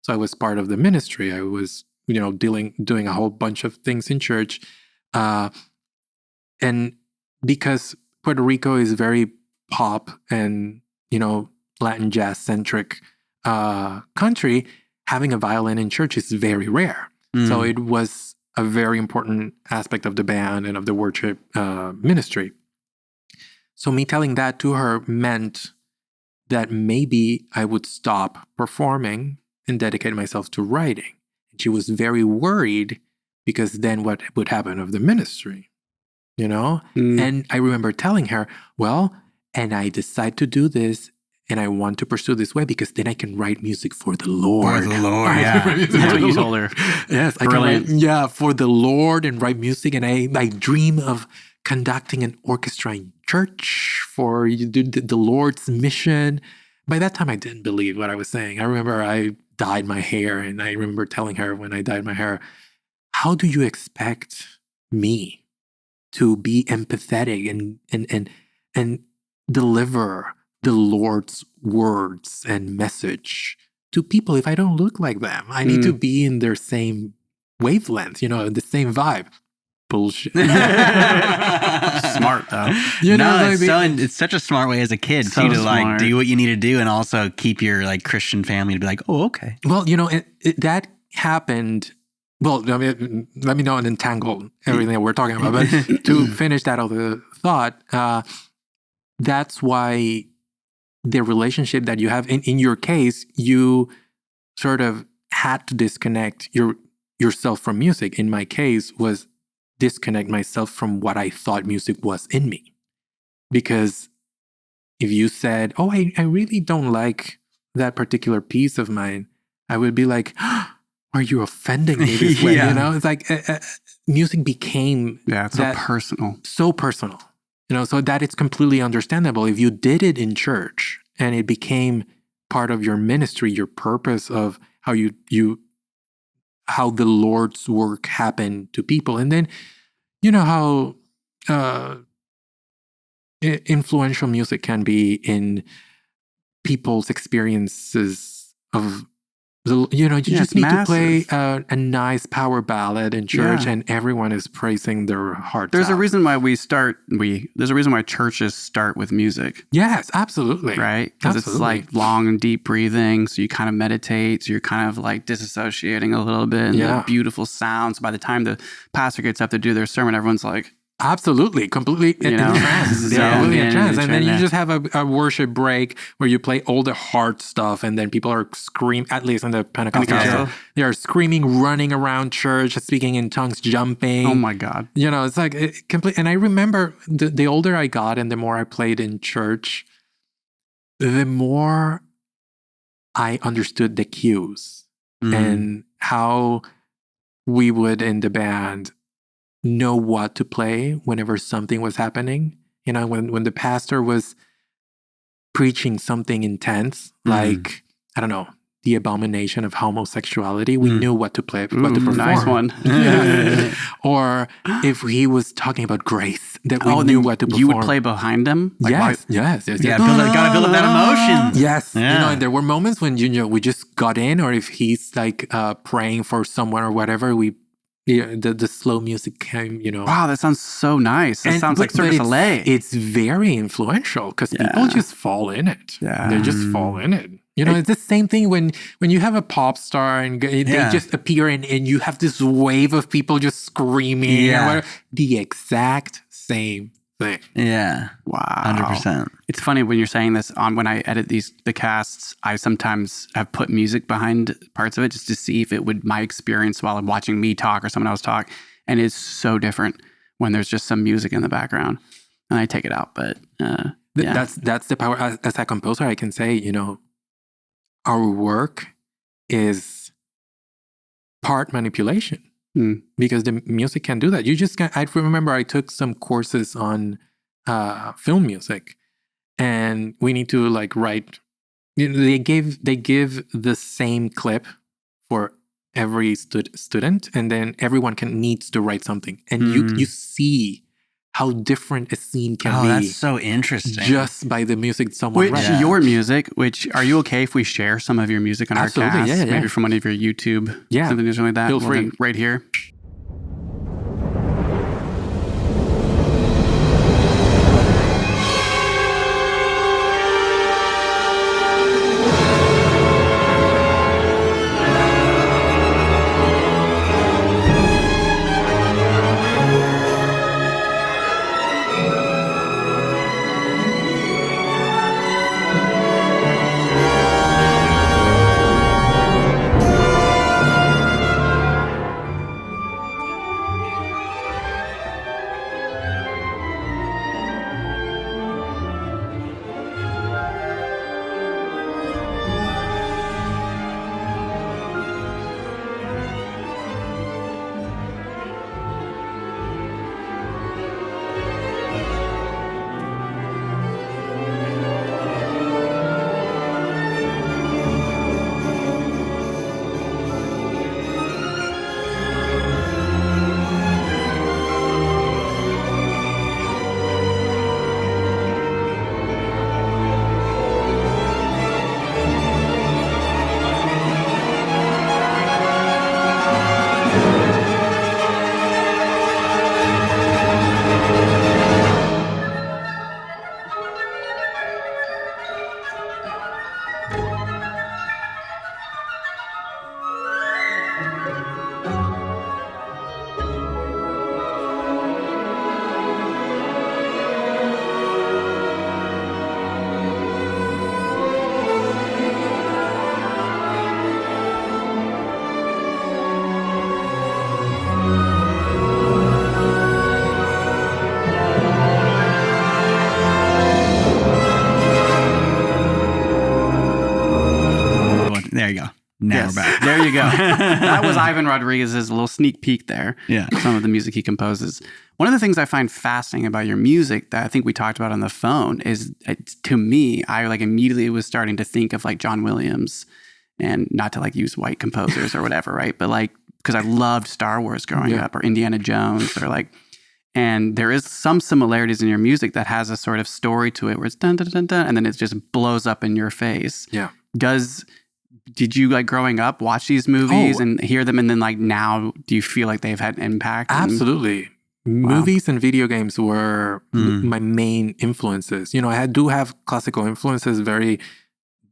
So I was part of the ministry. I was, doing a whole bunch of things in church. And because Puerto Rico is very pop and, Latin jazz centric country, having a violin in church is very rare. So it was a very important aspect of the band and of the worship ministry. So me telling that to her meant that maybe I would stop performing and dedicate myself to writing. And she was very worried because then what would happen of the ministry, And I remember telling her, well, and I decide to do this and I want to pursue this way because then I can write music for the Lord. For the Lord, yeah. That's what you told her. Yes, Brilliant. I can write, for the Lord and write music. And I dream of conducting an orchestra in church for the Lord's mission. By that time, I didn't believe what I was saying. I remember I dyed my hair and I remember telling her when I dyed my hair, how do you expect me to be empathetic and deliver the Lord's words and message to people if I don't look like them? I need to be in their same wavelength, the same vibe. Bullshit. Smart though. It's such a smart way as a kid So too, to smart. do what you need to do and also keep your Christian family to be like, oh, okay. Well, that happened. Well, let me know and entangle everything that we're talking about. But to finish that other thought, that's why the relationship that you have, in your case, you sort of had to disconnect yourself from music. In my case, was disconnect myself from what I thought music was in me. Because if you said, oh, I really don't like that particular piece of mine, I would be like, are you offending me this way? Yeah. It's like music became It's so personal. So personal. So that it's completely understandable. If you did it in church and it became part of your ministry, your purpose of how how the Lord's work happened to people. And then, you know how influential music can be in people's experiences of you just need to play a nice power ballad in church, and everyone is praising their hearts There's out. a reason why there's a reason why churches start with music. Yes, absolutely. Right? Because it's like long, deep breathing. So you kind of meditate. So you're kind of like disassociating a little bit. And the beautiful sounds. By the time the pastor gets up to do their sermon, everyone's like, absolutely, completely in trance. They're completely in trance. And then you just have a worship break where you play all the hard stuff, and then people are screaming, at least in the Pentecostal church, they are screaming, running around church, speaking in tongues, jumping. Oh my God. You know, it's like complete. And I remember the older I got and the more I played in church, the more I understood the cues and how we would in the band know what to play whenever something was happening. You know, when the pastor was preaching something intense, like, I don't know, the abomination of homosexuality, we knew what to play, what to perform. Nice one. Or if he was talking about grace, that we knew what to perform. You would play behind him? Like, yes. Yeah, gotta build up that emotion. Yes. Yeah. You know, and there were moments when, we just got in, or if he's like praying for someone or whatever, the slow music came, Wow, that sounds so nice. That sounds like Cirque du Soleil. It's very influential because people just fall in it. Yeah. They just fall in it. You know, it's the same thing when you have a pop star and they just appear and you have this wave of people just screaming. Or whatever. The exact same thing. Yeah. Wow. 100%. It's funny when you're saying this when I edit the casts, I sometimes have put music behind parts of it just to see if it would, my experience while I'm watching me talk or someone else talk. And it's so different when there's just some music in the background and I take it out. But that's the power. As a composer, I can say, our work is part manipulation. Because the music can do that. You just I remember I took some courses on film music, and we need to like write. They give the same clip for every student, and then everyone needs to write something, and you see how different a scene can be. Oh, that's so interesting. Just by the music someone writes. Your music, are you okay if we share some of your music on our cast? Yeah. Maybe from one of your YouTube, something like that. Feel free. Right here. There you go. Now we're back. There you go. That was Ivan Rodriguez's little sneak peek there. Yeah. Some of the music he composes. One of the things I find fascinating about your music that I think we talked about on the phone is, to me, I like immediately was starting to think of like John Williams, and not to like use white composers or whatever, right? But like, because I loved Star Wars growing up, or Indiana Jones, or like, and there is some similarities in your music that has a sort of story to it where it's dun dun dun dun, and then it just blows up in your face. Yeah. Did you like growing up watch these movies and hear them, and then like now do you feel like they've had an impact? Absolutely. Movies and video games were my main influences. You know, I do have classical influences, very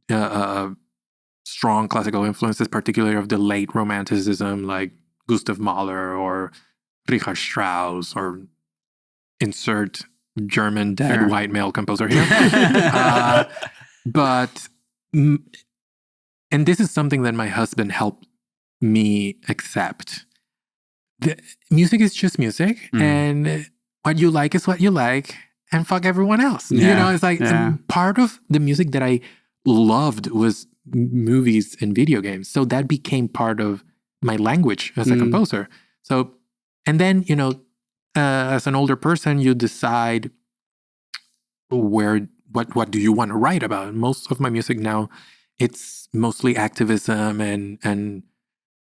strong classical influences, particularly of the late Romanticism, like Gustav Mahler or Richard Strauss, or insert German dead white male composer here. And this is something that my husband helped me accept. The music is just music, and what you like is what you like, and fuck everyone else. You know, it's like part of the music that I loved was movies and video games. So that became part of my language as a composer. So, and then, you know, as an older person, you decide what do you want to write about. Most of my music now, it's mostly activism and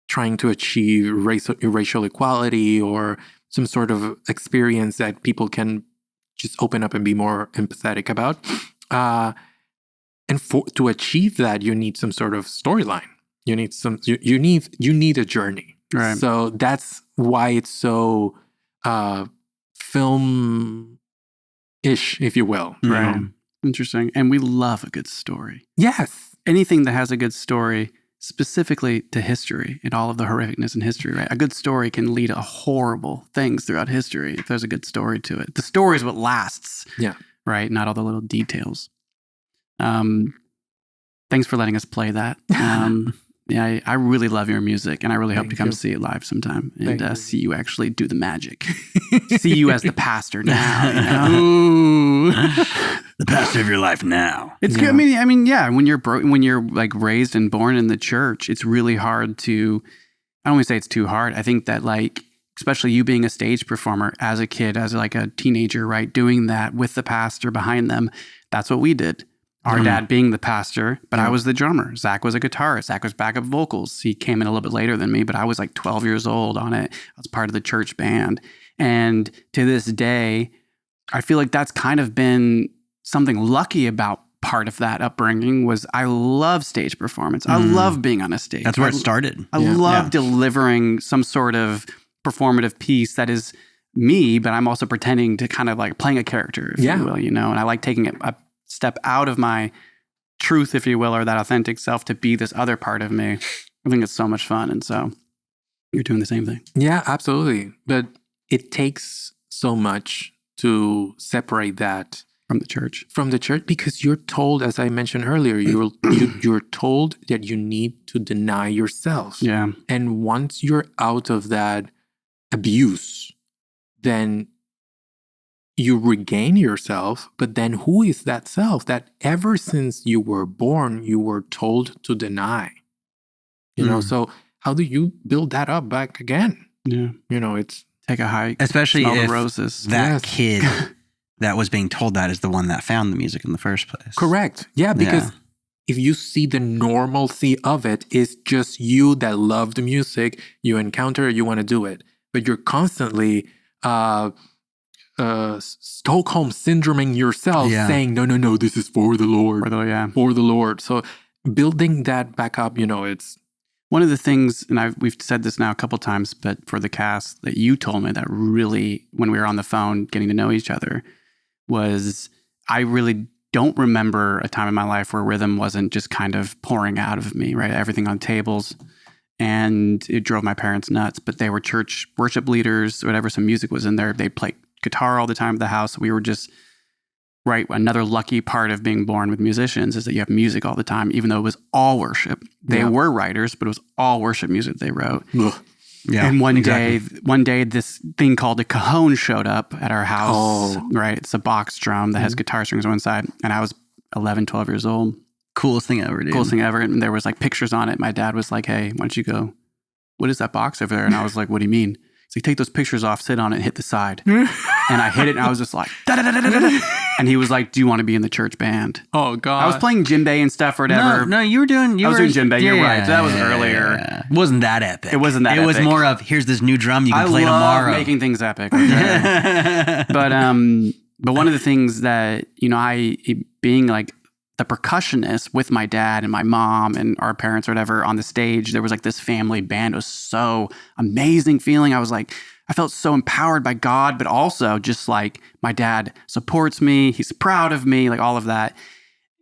trying to achieve racial equality, or some sort of experience that people can just open up and be more empathetic about. And to achieve that, you need some sort of storyline. You need a journey. Right. So that's why it's so film-ish, if you will. Right. Interesting. And we love a good story. Yes. Anything that has a good story, specifically to history and all of the horrificness in history, right? A good story can lead to horrible things throughout history if there's a good story to it. The story is what lasts. Yeah. Right? Not all the little details. Thanks for letting us play that. I really love your music, and I really hope to come see it live sometime and see you actually do the magic. See you as the pastor now. You know? Ooh. The pastor of your life now. It's good. I mean, yeah. When you're like raised and born in the church, it's really hard to. I don't want to say it's too hard. I think that like, especially you being a stage performer as a kid, as like a teenager, right, doing that with the pastor behind them. That's what we did. Our dad being the pastor, but I was the drummer. Zach was a guitarist. Zach was backup vocals. He came in a little bit later than me, but I was like 12 years old on it. I was part of the church band. And to this day, I feel like that's kind of been something lucky about part of that upbringing was I love stage performance. I love being on a stage. That's where it started. I love delivering some sort of performative piece that is me, but I'm also pretending to kind of like playing a character, if you will, you know, and I like taking it a step out of my truth, if you will, or that authentic self to be this other part of me. I think it's so much fun. And so you're doing the same thing. Yeah, absolutely. But it takes so much to separate that from the church. Because you're told, as I mentioned earlier, you're told that you need to deny yourself. Yeah. And once you're out of that abuse, then you regain yourself, but then who is that self that ever since you were born, you were told to deny? You know, so how do you build that up back again? Yeah. You know, it's... Take a hike. Especially smell if the roses. That kid that was being told that is the one that found the music in the first place. Correct. Yeah, because if you see the normalcy of it, it's just you that love the music, you encounter it, you want to do it. But you're constantly... Stockholm syndroming yourself, saying, no, this is for the Lord. For the Lord. So building that back up, you know, it's... One of the things, and we've said this now a couple times, but for the cast that you told me that really, when we were on the phone getting to know each other, was I really don't remember a time in my life where rhythm wasn't just kind of pouring out of me, right? Everything on tables. And it drove my parents nuts, but they were church worship leaders, whatever, some music was in there. They played guitar all the time at the house. We were just, right, another lucky part of being born with musicians is that you have music all the time, even though it was all worship. They were writers, but it was all worship music they wrote. Ugh. Yeah, and one day, this thing called a cajon showed up at our house, right? It's a box drum that has guitar strings on one side. And I was 11, 12 years old. Coolest thing ever, dude. Coolest thing ever. And there was like pictures on it. My dad was like, hey, why don't you go, what is that box over there? And I was like, what do you mean? He's like, take those pictures off, sit on it, and hit the side. And I hit it and I was just like, da-da-da-da-da-da. And he was like, do you want to be in the church band? Oh, God. I was playing djembe and stuff or whatever. No, you were doing... I was doing djembe, you're right. So that was earlier. Yeah. It wasn't that epic. It wasn't that epic. It was epic. more of, here's this new drum you can play love tomorrow. making things epic. Okay? But one of the things that, being like the percussionist with my dad and my mom and our parents or whatever on the stage, there was like this family band. It was so amazing feeling. I was like, I felt so empowered by God, but also just like my dad supports me. He's proud of me, like all of that.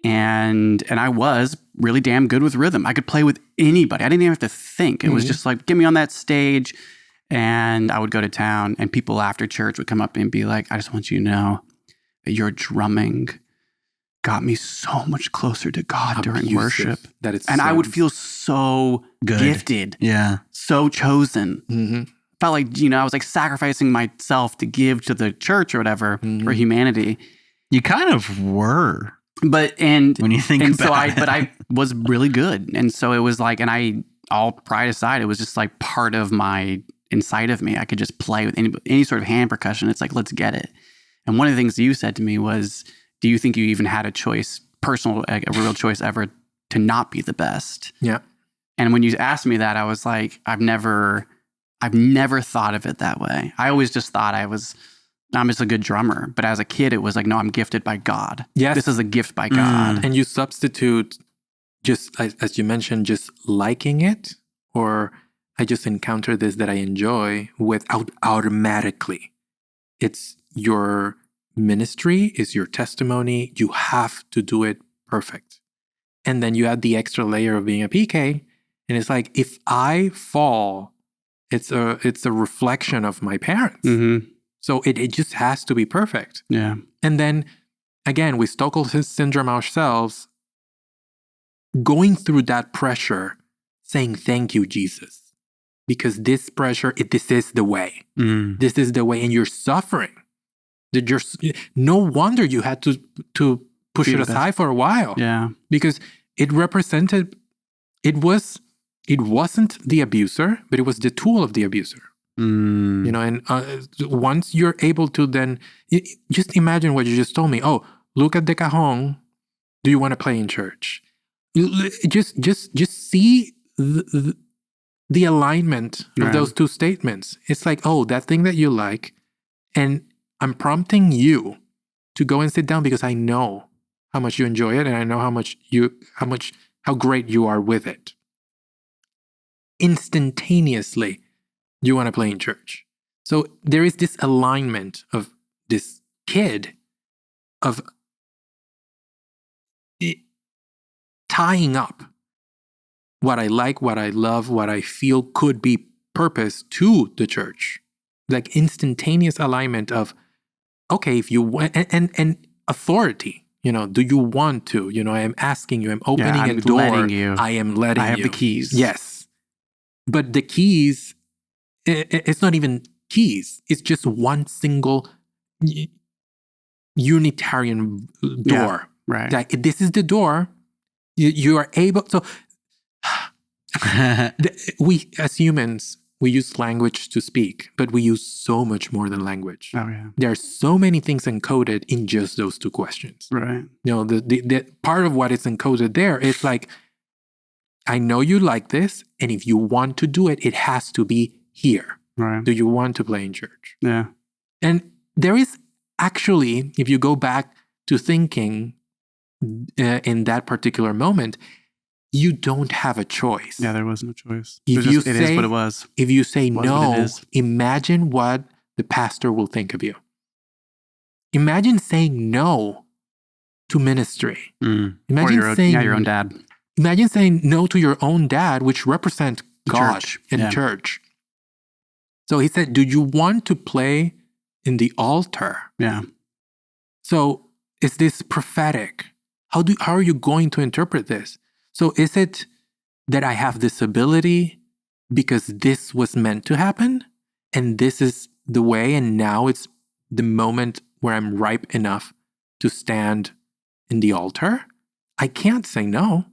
And I was really damn good with rhythm. I could play with anybody. I didn't even have to think. It was just like, get me on that stage. And I would go to town and people after church would come up and be like, I just want you to know that your drumming got me so much closer to God during worship. And I would feel so good. Gifted. Yeah. So chosen. Mm-hmm. Felt like, I was like sacrificing myself to give to the church or whatever for humanity. You kind of were. But, when you think about it. But I was really good. And so it was like, and all pride aside, it was just like part of inside of me. I could just play with any sort of hand percussion. It's like, let's get it. And one of the things you said to me was, do you think you even had a choice, a real choice ever to not be the best? Yeah. And when you asked me that, I was like, I've never thought of it that way. I always just thought I'm just a good drummer. But as a kid, it was like, no, I'm gifted by God. Yes. This is a gift by God. And you substitute just, as you mentioned, just liking it, or I just encounter this that I enjoy without automatically. It's your ministry, is your testimony. You have to do it perfect. And then you add the extra layer of being a PK. And it's like, if I fall, it's a reflection of my parents. Mm-hmm. So it just has to be perfect. Yeah. And then, again, with Stockholm syndrome ourselves, going through that pressure, saying, thank you, Jesus. Because this pressure, this is the way. This is the way. And you're suffering. No wonder you had to push it aside for a while. Yeah. Because it wasn't the abuser, but it was the tool of the abuser. And once you're able to then, just imagine what you just told me. Oh, look at the cajon. Do you want to play in church? Just see the alignment of those two statements. It's like, oh, that thing that you like, and I'm prompting you to go and sit down because I know how much you enjoy it, and I know how great you are with it. Instantaneously, you want to play in church. So there is this alignment of this kid of tying up what I like, what I love, what I feel could be purpose to the church. Like instantaneous alignment of, okay, if you want, and authority, do you want to? I am asking you, I'm opening a door. Letting you. I am letting you. I have the keys. Yes. But the keys, it's not even keys. It's just one single unitarian door. Yeah, right. Like, this is the door. You are able. So we, as humans, we use language to speak, but we use so much more than language. Oh, yeah. There are so many things encoded in just those two questions. Right. The part of what is encoded there is like, I know you like this, and if you want to do it, it has to be here. Right. Do you want to play in church? Yeah. And there is actually, if you go back to thinking in that particular moment, you don't have a choice. Yeah, there was no choice. It is what it was. If you say no, is. imagine what the pastor will think of you. Imagine saying no to ministry. Imagine saying your own dad. Imagine saying no to your own dad, which represents God church. and church. So he said, do you want to play in the altar? Yeah. So is this prophetic? How are you going to interpret this? So is it that I have this ability because this was meant to happen? And this is the way, and now it's the moment where I'm ripe enough to stand in the altar? I can't say no.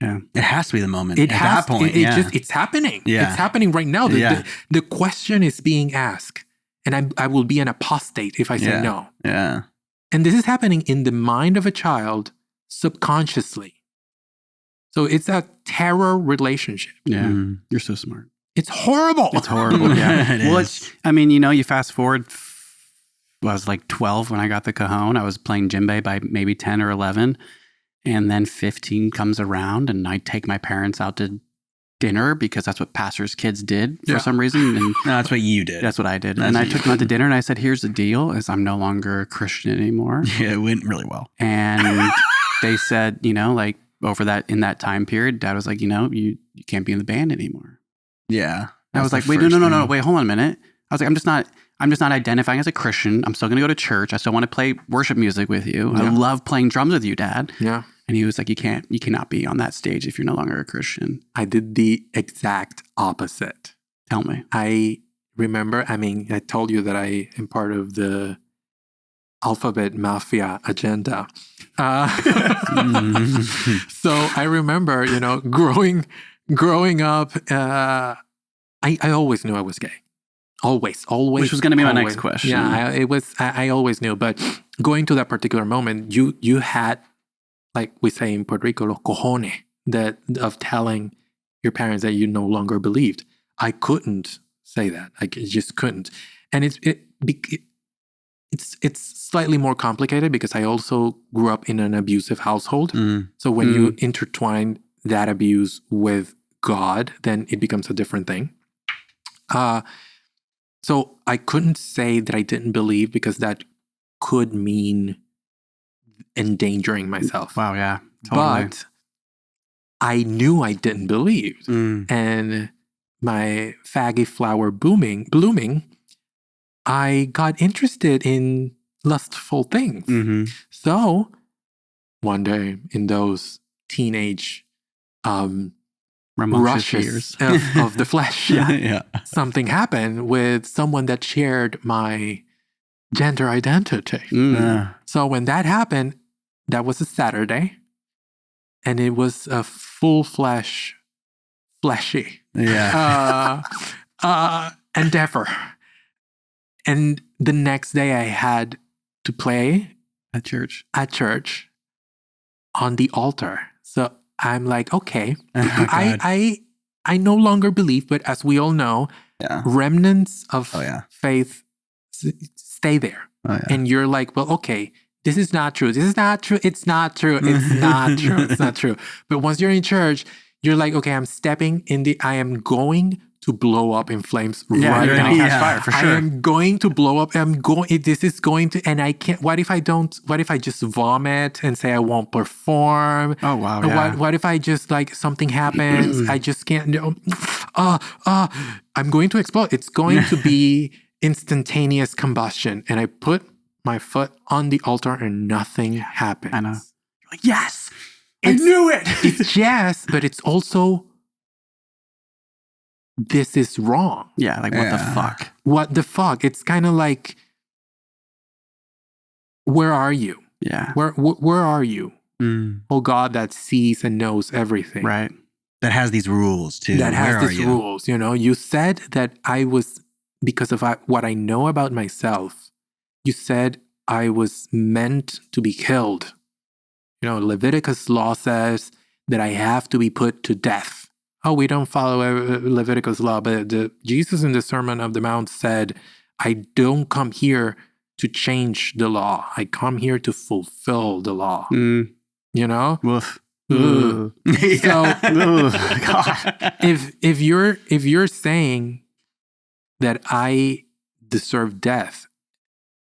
Yeah. It has to be the moment. At that point. It's happening. Yeah. It's happening right now. The question is being asked. And I will be an apostate if I say no. Yeah. And this is happening in the mind of a child subconsciously. So it's a terror relationship. Yeah. You're so smart. It's horrible. It's horrible. Yeah. It well, is. you fast forward. I was like 12 when I got the cajon. I was playing djembe by maybe 10 or 11. And then 15 comes around and I take my parents out to dinner because that's what pastors' kids did for some reason. And No, that's what you did. that's what I did. And I took them out to dinner and I said, here's the deal, is I'm no longer a Christian anymore. Yeah, it went really well. And they said, like over in that time period, Dad was like, you can't be in the band anymore. Yeah. I was like, wait, no, wait, hold on a minute. I was like, I'm just not identifying as a Christian. I'm still going to go to church. I still want to play worship music with you. Yeah. I love playing drums with you, Dad. Yeah. And he was like, you cannot be on that stage if you're no longer a Christian. I did the exact opposite. Tell me. I remember, I told you that I am part of the alphabet mafia agenda. So I remember, growing up, I always knew I was gay. Always. Which was going to be my next question. Yeah, I always knew. But going to that particular moment, you had, like we say in Puerto Rico, los cojones of telling your parents that you no longer believed. I couldn't say that. I just couldn't. And it's slightly more complicated because I also grew up in an abusive household. So when you intertwine that abuse with God, then it becomes a different thing. So I couldn't say that I didn't believe because that could mean endangering myself. Wow, yeah. Totally. But I knew I didn't believe. And my faggy flower blooming, I got interested in lustful things. So one day in those teenage rushes of the flesh, something happened with someone that shared my gender identity. So when that happened, that was a Saturday, and it was a full fleshy endeavor. And the next day I had to play at church on the altar. So I'm like, okay, I no longer believe, but as we all know, remnants of faith stay there. And you're like, well, okay, this is not true. This is not true. It's not true. It's not true. It's not true. But once you're in church, you're like, okay, I am going to blow up in flames right now. Catch fire for sure. I am going to blow up. This is going to, and I can't, what if I just vomit and say I won't perform? Oh, wow. Yeah. What if I just something happens? I just can't, I'm going to explode. It's going to be instantaneous combustion. And I put my foot on the altar and nothing happens. I know. You're like, yes, I knew it. It's yes, but it's also, this is wrong. Yeah, like what the fuck? What the fuck? It's kind of like, where are you? Yeah. Where are you? Oh God, that sees and knows everything. Right. That has these rules too. That has these rules. You said that I was, because of what I know about myself, you said I was meant to be killed. Leviticus law says that I have to be put to death. Oh, we don't follow Leviticus law, but Jesus in the Sermon of the Mount said, I don't come here to change the law. I come here to fulfill the law. Woof. So God. if you're saying that I deserve death,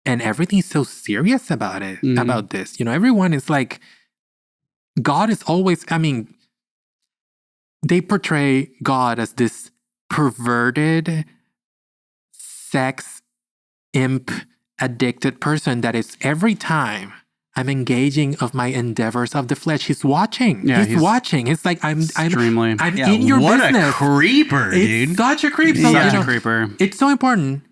and everything's so serious about it, about this, everyone is like, God is always, they portray God as this perverted, sex imp, addicted person that is, every time I'm engaging of my endeavors of the flesh, he's watching. Yeah, he's watching. It's like I'm extremely. I'm in your business. What a creeper, dude! It's such a creep. Such a creeper. It's so important.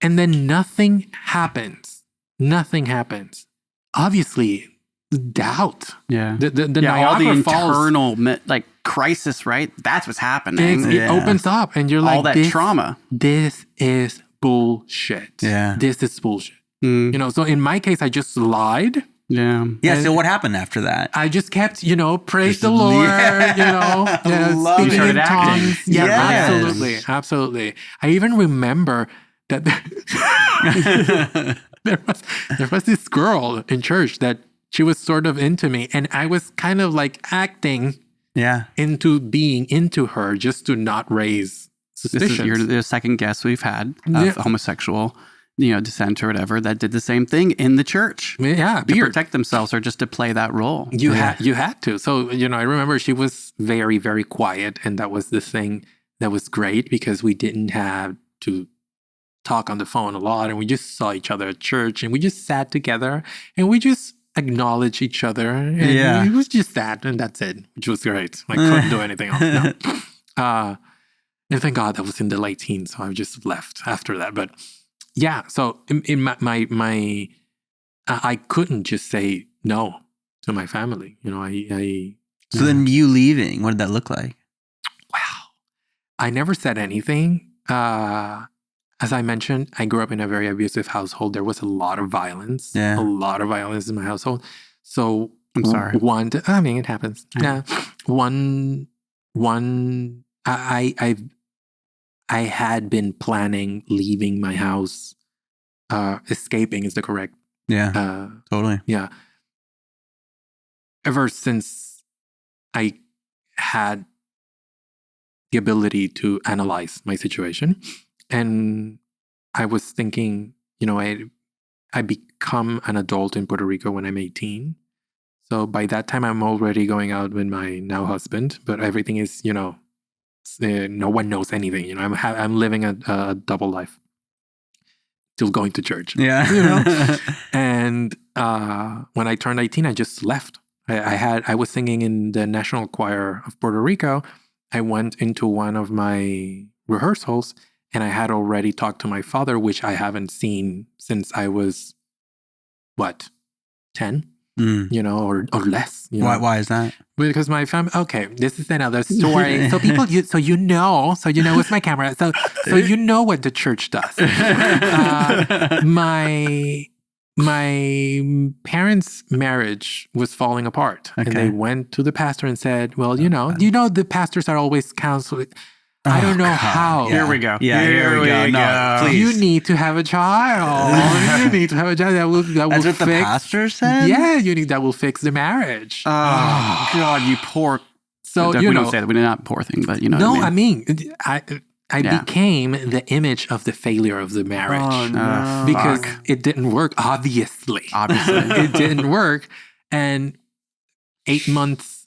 And then nothing happens. Nothing happens. Obviously, doubt. Yeah. The all the Niagara Falls, internal like crisis, right? That's what's happening. it opens up, and you're all like, that trauma. This is bullshit. Yeah. This is bullshit. Mm. You know, so in my case, I just lied. Yeah. Yeah. So what happened after that? I just kept, praise the Lord, Love speaking it. in Acting. tongues. Yeah, Yes. absolutely. I even remember that there was this girl in church that she was sort of into me, and I was kind of like acting into being into her just to not raise suspicions. This is the second guest we've had of homosexual, dissent or whatever that did the same thing in the church. Yeah, To protect themselves or just to play that role. You had to. So, I remember she was very, very quiet. And that was the thing that was great because we didn't have to talk on the phone a lot. And we just saw each other at church and we just sat together and we just acknowledged each other. And it was just that. And that's it, which was great. I couldn't do anything else. No. And thank God that was in the late teens. So I just left after that. But yeah, so in my I couldn't just say no to my family. So then you leaving, what did that look like? Wow. I never said anything. As I mentioned, I grew up in a very abusive household. There was a lot of violence. Yeah. A lot of violence in my household. So I'm sorry. It happens. Yeah. I had been planning leaving my house. Escaping is the correct. Totally. Yeah. Ever since I had the ability to analyze my situation, and I was thinking, I become an adult in Puerto Rico when I'm 18. So by that time, I'm already going out with my now husband, but everything is, no one knows anything. I'm living a double life. Still going to church. Yeah. And when I turned 18, I just left. I was singing in the National Choir of Puerto Rico. I went into one of my rehearsals and I had already talked to my father, which I haven't seen since I was, 10? Or less. Why is that? Because my family. Okay, this is another story. So people, what's my camera? So what the church does. My parents' marriage was falling apart, and they went to the pastor and said, "Well, the pastors are always counseling." I don't know how. Here we go. Yeah, here we go. No, please. You need to have a child. You need to have a child that will That's what the pastor said? Yeah, that will fix the marriage. Oh, God, you poor. So, we don't say that. We're not poor thing, but No, what I mean. I became the image of the failure of the marriage. Oh, no. Because it didn't work, obviously. It didn't work. And 8 months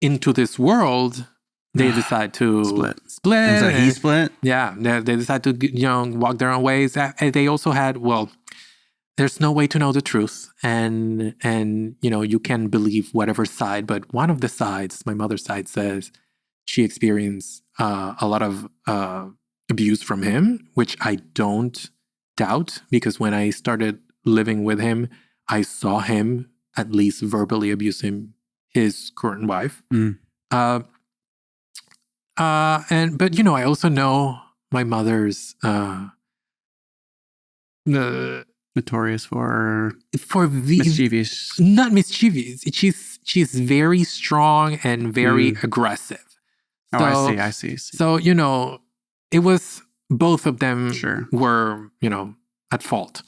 into this world, they decide to split. And so he split? Yeah, they decide to walk their own ways. They also had, there's no way to know the truth, and you can believe whatever side, but one of the sides, my mother's side, says she experienced a lot of abuse from him, which I don't doubt, because when I started living with him, I saw him at least verbally abusing his current wife. But I also know my mother's Notorious for mischievous. Not mischievous. She's very strong and very aggressive. So, I see. So it was both of them were at fault.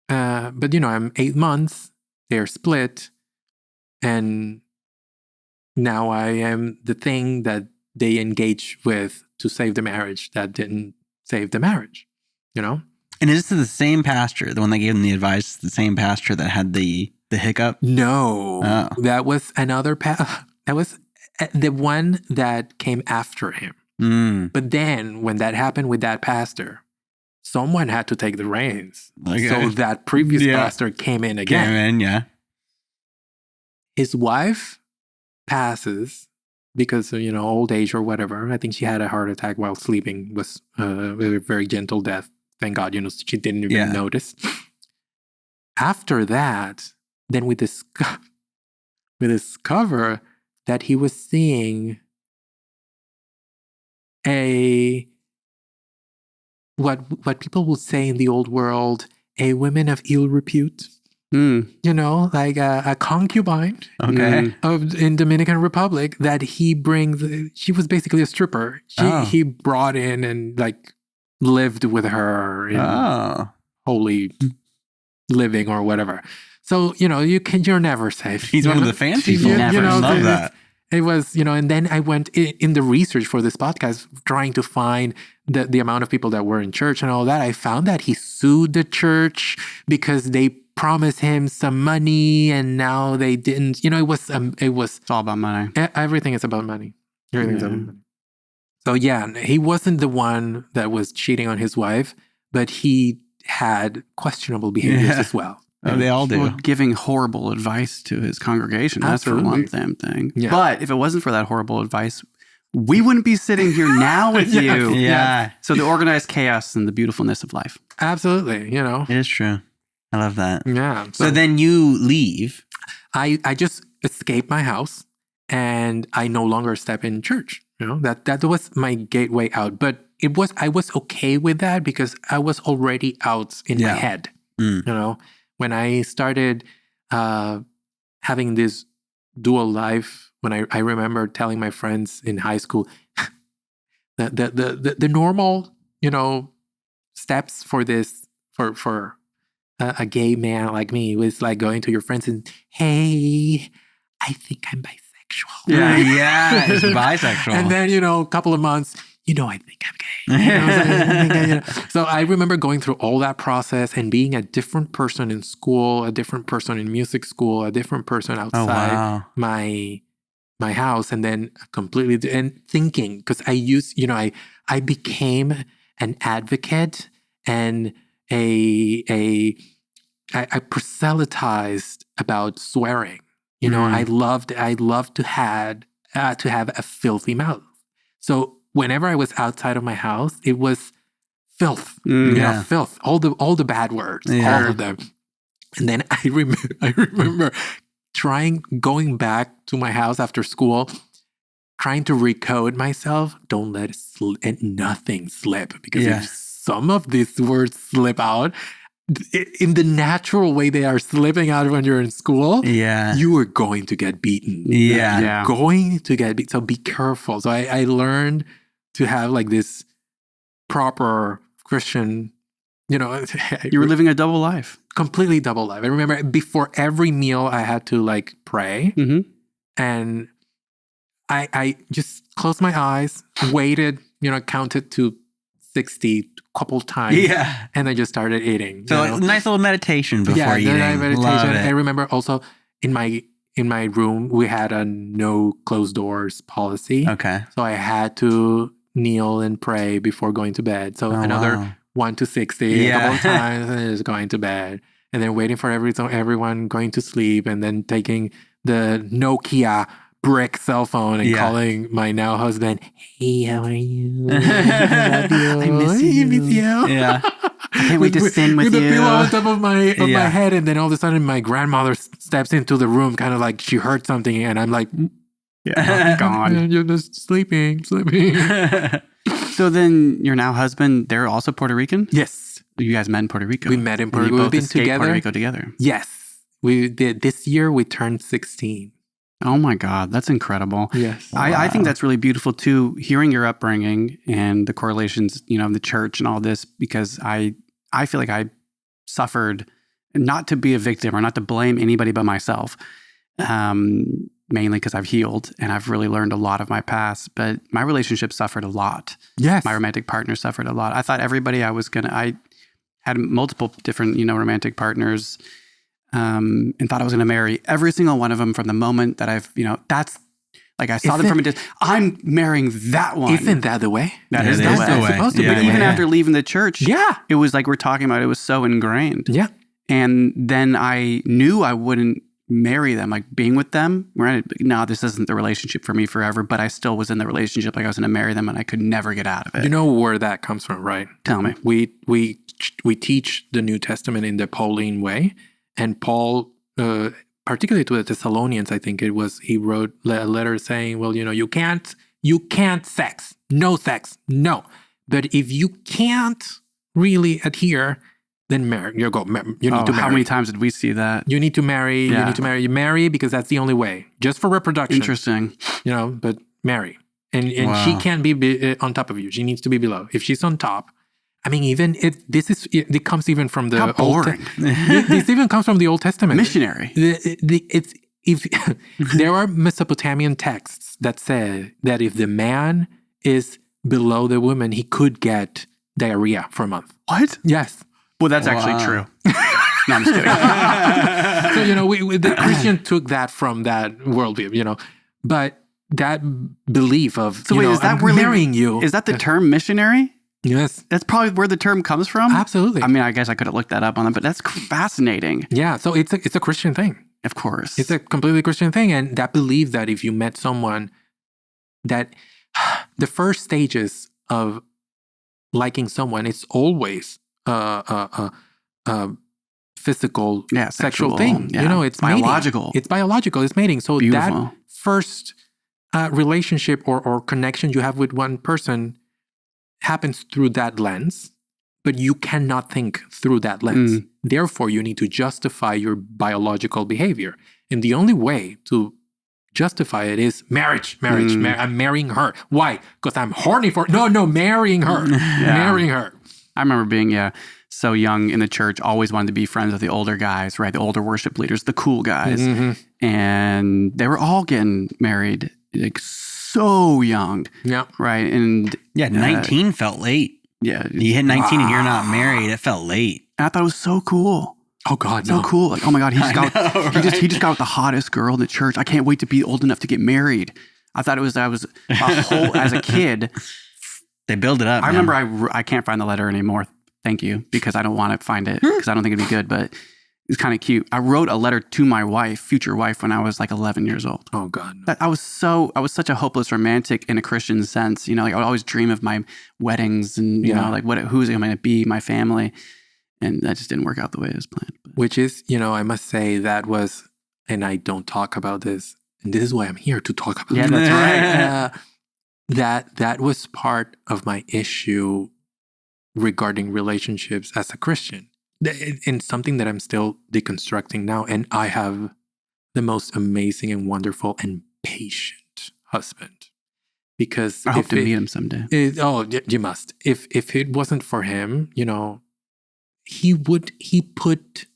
But I'm 8 months. They're split, and now I am the thing that they engage with to save the marriage that didn't save the marriage, And is this the same pastor, the one that gave them the advice, the same pastor that had the hiccup? No, that was another that was the one that came after him. But then when that happened with that pastor, someone had to take the reins. Okay. So that previous pastor came in again. His wife passes because of, old age or whatever. I think she had a heart attack while sleeping. Was a very gentle death. Thank God, she didn't even notice. After that, then we discover that he was seeing what people will say in the old world, a woman of ill repute. Like a concubine in Dominican Republic that he brings. She was basically a stripper. He brought in and like lived with her in holy living or whatever. So, you're never safe. He's one of the fancy people. Love that. It was, and then I went in the research for this podcast trying to find the amount of people that were in church and all that. I found that he sued the church because they promised him some money and now they didn't. It's all about money. Everything is about money. Everything's about money. So yeah, he wasn't the one that was cheating on his wife, but he had questionable behaviors as well. They all do. Well, giving horrible advice to his congregation. That's for one thing. Yeah. But if it wasn't for that horrible advice, we wouldn't be sitting here now with you. Yeah. So the organized chaos and the beautifulness of life. Absolutely. It is true. I love that. Yeah. So then you leave. I just escaped my house and I no longer step in church. That was my gateway out. But I was okay with that because I was already out in my head. When I started having this dual life, when I remember telling my friends in high school, the normal, steps for this, for a gay man like me was like going to your friends and, hey, I think I'm bisexual. Yeah, it's bisexual. And then, a couple of months, I think I'm gay. So I remember going through all that process and being a different person in school, a different person in music school, a different person outside my house, and then completely and thinking because I became an advocate and I proselytized about swearing. I loved to have a filthy mouth. So whenever I was outside of my house, it was filth, filth, all the bad words, all of them. And then I remember going back to my house after school, trying to recode myself. Don't let nothing slip, because if some of these words slip out in the natural way they are slipping out when you're in school, you are going to get beaten. You're going to get beaten. So be careful. So I learned to have like this proper Christian, you were living a double life. Completely double life. I remember before every meal I had to like pray, and I just closed my eyes, waited, counted to 60 a couple times, and I just started eating. So a nice little meditation before eating. Meditation. Love it. I remember also in my room we had a no closed doors policy. Okay. So I had to kneel and pray before going to bed. So another 1 to 60 a couple of times and just going to bed, and then waiting for everyone going to sleep, and then taking the Nokia brick cell phone and calling my now husband, hey, how are you? I love you. I miss you. Yeah. I can't wait to sin with you. With the pillow on top of my head, and then all of a sudden my grandmother steps into the room, kind of like she heard something, and I'm like, gone. You're just sleeping. So then your now husband, they're also Puerto Rican? Yes. You guys met in Puerto Rico. We met in Puerto Rico. We've been together. Puerto Rico together. Yes. We did. This year we turned 16. Oh my God, that's incredible. Yes. I think that's really beautiful too, hearing your upbringing and the correlations, the church and all this, because I feel like I suffered, not to be a victim or not to blame anybody but myself, mainly because I've healed and I've really learned a lot of my past, but my relationship suffered a lot. Yes. My romantic partner suffered a lot. I thought everybody I had multiple different, romantic partners, and thought I was going to marry every single one of them from the moment that I've, that's like I saw them from a distance. I'm marrying that one. Isn't that the way? That is the way. It's supposed to be. But even after leaving the church, it was like we're talking about. It was so ingrained. Yeah. And then I knew I wouldn't marry them, like being with them. No, this isn't the relationship for me forever. But I still was in the relationship, like I was going to marry them, and I could never get out of it. You know where that comes from, right? Tell me. We teach the New Testament in the Pauline way. And Paul particularly to the Thessalonians, I think he wrote a letter saying, well, you can't sex, no sex, no. But if you can't really adhere, then marry. You need to marry. How many times did we see that? You need to marry. Yeah. You need to marry. You marry because that's the only way, just for reproduction. Interesting. But marry. And Wow. she can't be on top of you. She needs to be below. If she's on top, I mean, even it comes even from the How Old boring. This even comes from the Old Testament. Missionary. If there are Mesopotamian texts that say that if the man is below the woman, he could get diarrhea for a month. What? Yes. Well, that's actually true. No, I'm just kidding. So, the Christian took that from that worldview, but that belief of, So wait, is that really marrying you? Is that the term missionary? Yes. That's probably where the term comes from? Absolutely. I mean, I guess I could have looked that up on them, but that's fascinating. Yeah. So it's a Christian thing. Of course. It's a completely Christian thing. And that belief that if you met someone that the first stages of liking someone, it's always a physical, sexual thing. Yeah. It's biological. Mating. It's biological. It's mating. So Beautiful. that first relationship or connection you have with one person happens through that lens, but you cannot think through that lens. Therefore, you need to justify your biological behavior. And the only way to justify it is marriage. I'm marrying her. Why? Because I'm horny for No, marrying her. Marrying her. I remember being, so young in the church, always wanted to be friends with the older guys, right? The older worship leaders, the cool guys. Mm-hmm. And they were all getting married like so young. Yeah. Right. And 19 felt late. Yeah. You hit 19 and you're not married. It felt late. I thought it was so cool. Oh God, So no. cool. Like, oh my God, he just got with the hottest girl in the church. I can't wait to be old enough to get married. I thought as a kid. They build it up. I remember I can't find the letter anymore. Thank you, because I don't want to find it because I don't think it'd be good, but it's kind of cute. I wrote a letter to my future wife, when I was like 11 years old. Oh God, no. I was such a hopeless romantic in a Christian sense. Like I would always dream of my weddings and, who's going to be my family. And that just didn't work out the way it was planned. But. Which is, I must say that was, and I don't talk about this, and this is why I'm here to talk about it. Yeah, that's right. That was part of my issue regarding relationships as a Christian. And something that I'm still deconstructing now. And I have the most amazing and wonderful and patient husband. Because I hope to meet him someday. You must. If it wasn't for him, he put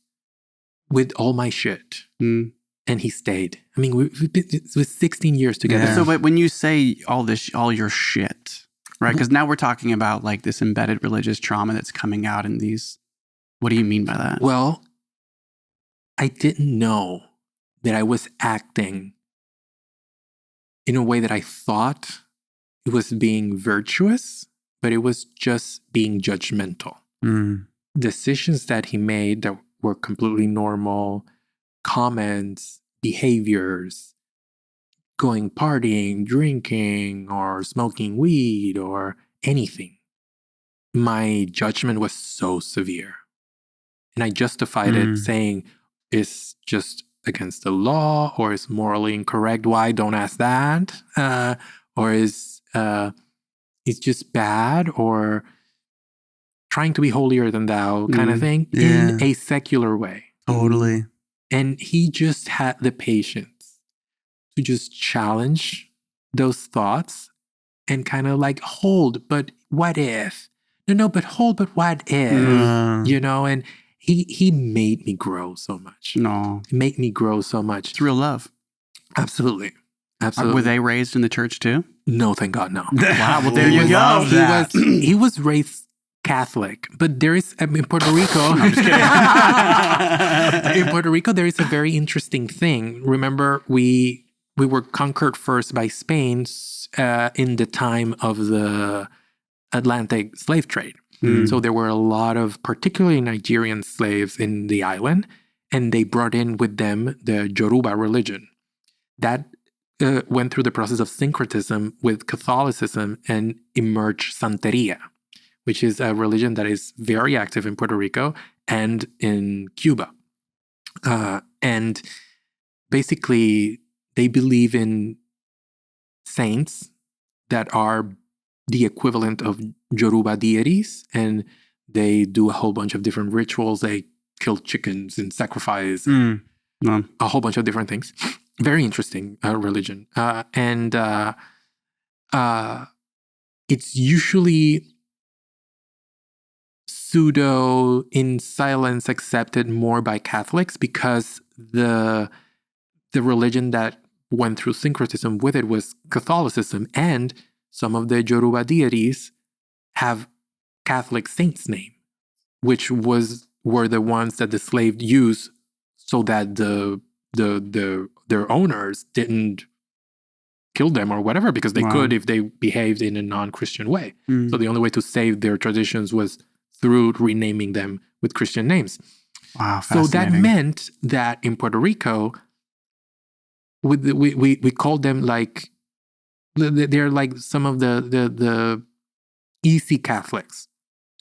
with all my shit. And he stayed. I mean, it was 16 years together. Yeah. So but when you say all your shit, right? Because now we're talking about like this embedded religious trauma that's coming out in these. What do you mean by that? Well, I didn't know that I was acting in a way that I thought it was being virtuous, but it was just being judgmental. Decisions that he made that were completely normal, comments, behaviors, going partying, drinking, or smoking weed, or anything. My judgment was so severe. And I justified it saying it's just against the law, or it's morally incorrect. Why? Don't ask that. Or is it's just bad, or trying to be holier than thou kind of thing in a secular way. Totally. And he just had the patience to just challenge those thoughts and kind of like hold, but what if? No, but hold, but what if? And he made me grow so much. No. He made me grow so much. It's real love. Absolutely. Absolutely. Were they raised in the church too? No, thank God, no. Wow, well there you go. He was raised Catholic, but there is in Puerto Rico. I'm just kidding. In Puerto Rico, there is a very interesting thing. Remember, we were conquered first by Spain in the time of the Atlantic slave trade. So there were a lot of particularly Nigerian slaves in the island, and they brought in with them the Yoruba religion. That went through the process of syncretism with Catholicism and emerged Santeria, which is a religion that is very active in Puerto Rico and in Cuba. And basically they believe in saints that are the equivalent of Yoruba deities, and they do a whole bunch of different rituals. They kill chickens and sacrifice a whole bunch of different things. Very interesting religion. And it's usually pseudo in silence accepted more by Catholics, because the religion that went through syncretism with it was Catholicism, and some of the Yoruba deities have Catholic saints' name, which were the ones that the slave used so that their owners didn't kill them or whatever, because they could if they behaved in a non-Christian way. So the only way to save their traditions was through renaming them with Christian names. Wow, so that meant that in Puerto Rico, we called them like, they're like some of the easy Catholics.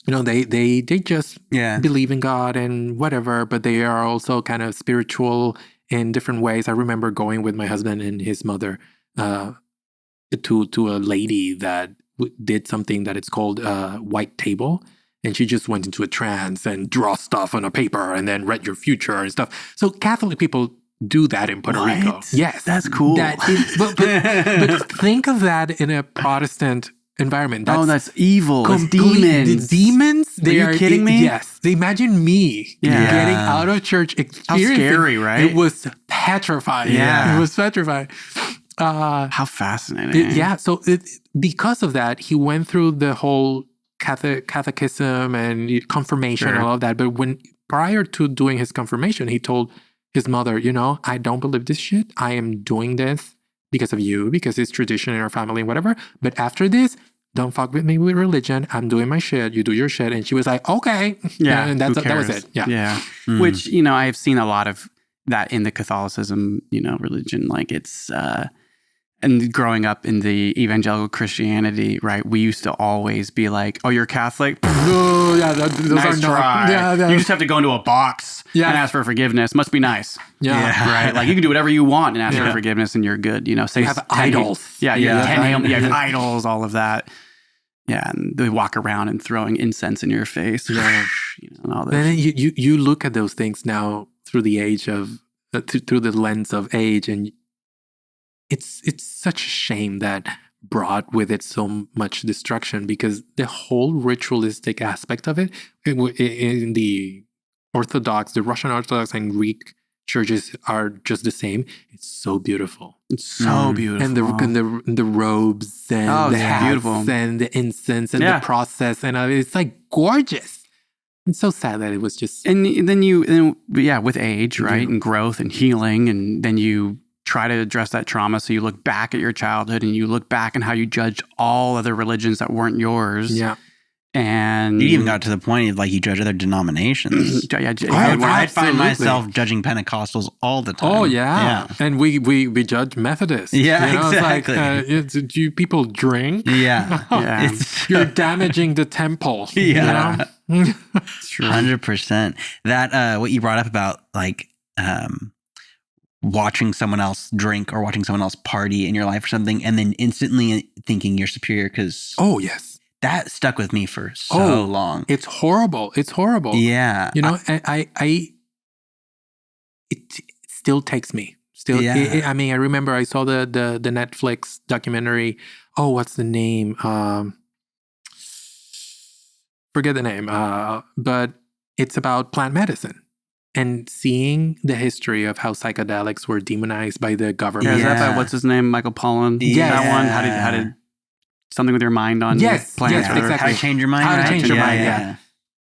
You know, they just believe in God and whatever, but they are also kind of spiritual in different ways. I remember going with my husband and his mother to a lady that did something that it's called white table. And she just went into a trance and draw stuff on a paper and then read your future and stuff. So Catholic people do that in Puerto Rico. Yes. That's cool. But think of that in a Protestant environment. That's evil. It's demons. The demons. Are you kidding me? Yes. Imagine me getting out of church. How scary, right? It was petrifying. Yeah. It was petrifying. How fascinating. So because of that, he went through the whole catechism and confirmation and all of that. But prior to doing his confirmation, he told his mother, I don't believe this shit. I am doing this because of you, because it's tradition in our family and whatever. But after this, don't fuck with me with religion. I'm doing my shit. You do your shit. And she was like, okay. Yeah. And that was it. Yeah. Yeah. Which, I've seen a lot of that in the Catholicism, religion. Like it's, and growing up in the evangelical Christianity, right, we used to always be like, oh, you're Catholic? Oh, yeah, those nice are try. Yeah. You just have to go into a box and ask for forgiveness. Must be nice. Yeah. Right? Like you can do whatever you want and ask for forgiveness and you're good. Say you have idols. Yeah. Idols, all of that. Yeah, and they walk around and throwing incense in your face. Yeah. And all this. Then you look at those things now through the age of, through the lens of age, and it's such a shame that brought with it so much destruction, because the whole ritualistic aspect of it in the Russian Orthodox and Greek churches are just the same. It's so beautiful. It's so beautiful. And the robes and the hats beautiful. And the incense and the process, and it's like gorgeous. It's so sad that it was just. And then with age, right, and growth and healing, and then you try to address that trauma. So you look back at your childhood and you look back on how you judged all other religions that weren't yours. Yeah. And you even got to the point of like you judge other denominations. I'd find myself judging Pentecostals all the time. Oh yeah. And we judge Methodists. Yeah, exactly. It's like, do people drink? Yeah. You're damaging the temple. Yeah. 100%. That what you brought up about like watching someone else drink or watching someone else party in your life or something, and then instantly thinking you're superior because that stuck with me for so long. It's horrible. Yeah. It still takes me. I remember I saw the Netflix documentary. Oh, what's the name? Forget the name. But it's about plant medicine. And seeing the history of how psychedelics were demonized by the government. Is that by, what's his name? Michael Pollan? Yeah. That one? How did something with your mind on plants? Exactly. How to change your mind. How to change your mind, yeah.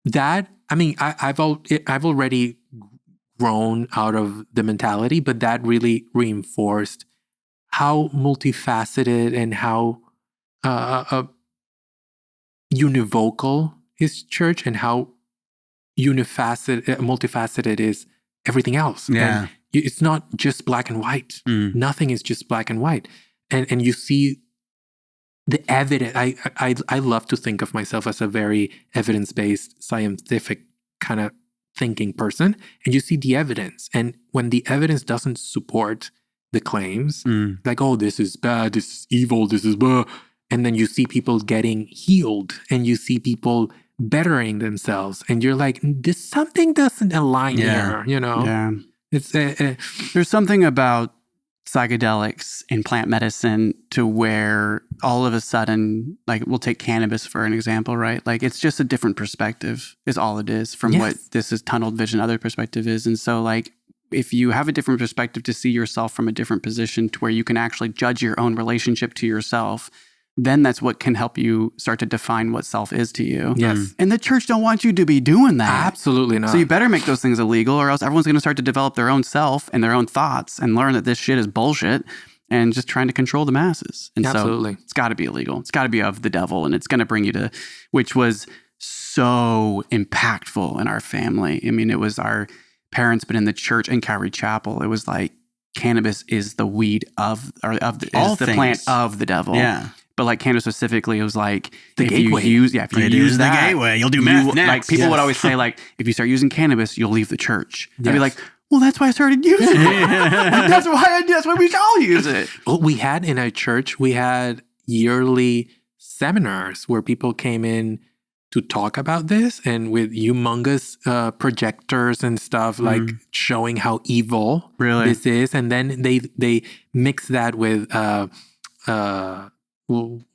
That, I've already grown out of the mentality, but that really reinforced how multifaceted and how univocal is church, and how multifaceted is everything else. Yeah. And it's not just black and white. Nothing is just black and white. And you see the evidence. I love to think of myself as a very evidence-based, scientific kind of thinking person, and you see the evidence. And when the evidence doesn't support the claims, like, oh, this is bad, this is evil, this is blah. And then you see people getting healed and you see people bettering themselves. And you're like, this something doesn't align here, you know? Yeah. It's There's something about psychedelics in plant medicine to where all of a sudden, like, we'll take cannabis for an example, right? Like, it's just a different perspective is all it is from what this is tunneled vision, other perspective is. And so, like, if you have a different perspective to see yourself from a different position to where you can actually judge your own relationship to yourself, then that's what can help you start to define what self is to you. Yes. And the church don't want you to be doing that. Absolutely not. So you better make those things illegal, or else everyone's going to start to develop their own self and their own thoughts and learn that this shit is bullshit and just trying to control the masses. And Absolutely. so it's got to be illegal. It's got to be of the devil, and it's going to bring you to, which was so impactful in our family. I mean, it was our parents, but in the church in Calvary Chapel, it was like cannabis is the weed of the plant of the devil. Yeah. But like cannabis specifically, it was like The if gateway. you use that, the gateway. You'll do meth next. Like people Yes. would always say, like, if you start using cannabis, you'll leave the church. I'd be Yes. like, well, that's why I started using it. That's why we should all use it. Well, we had in our church, we had yearly seminars where people came in to talk about this, and with humongous projectors and stuff, like showing how evil Really? this is. And then they mix that with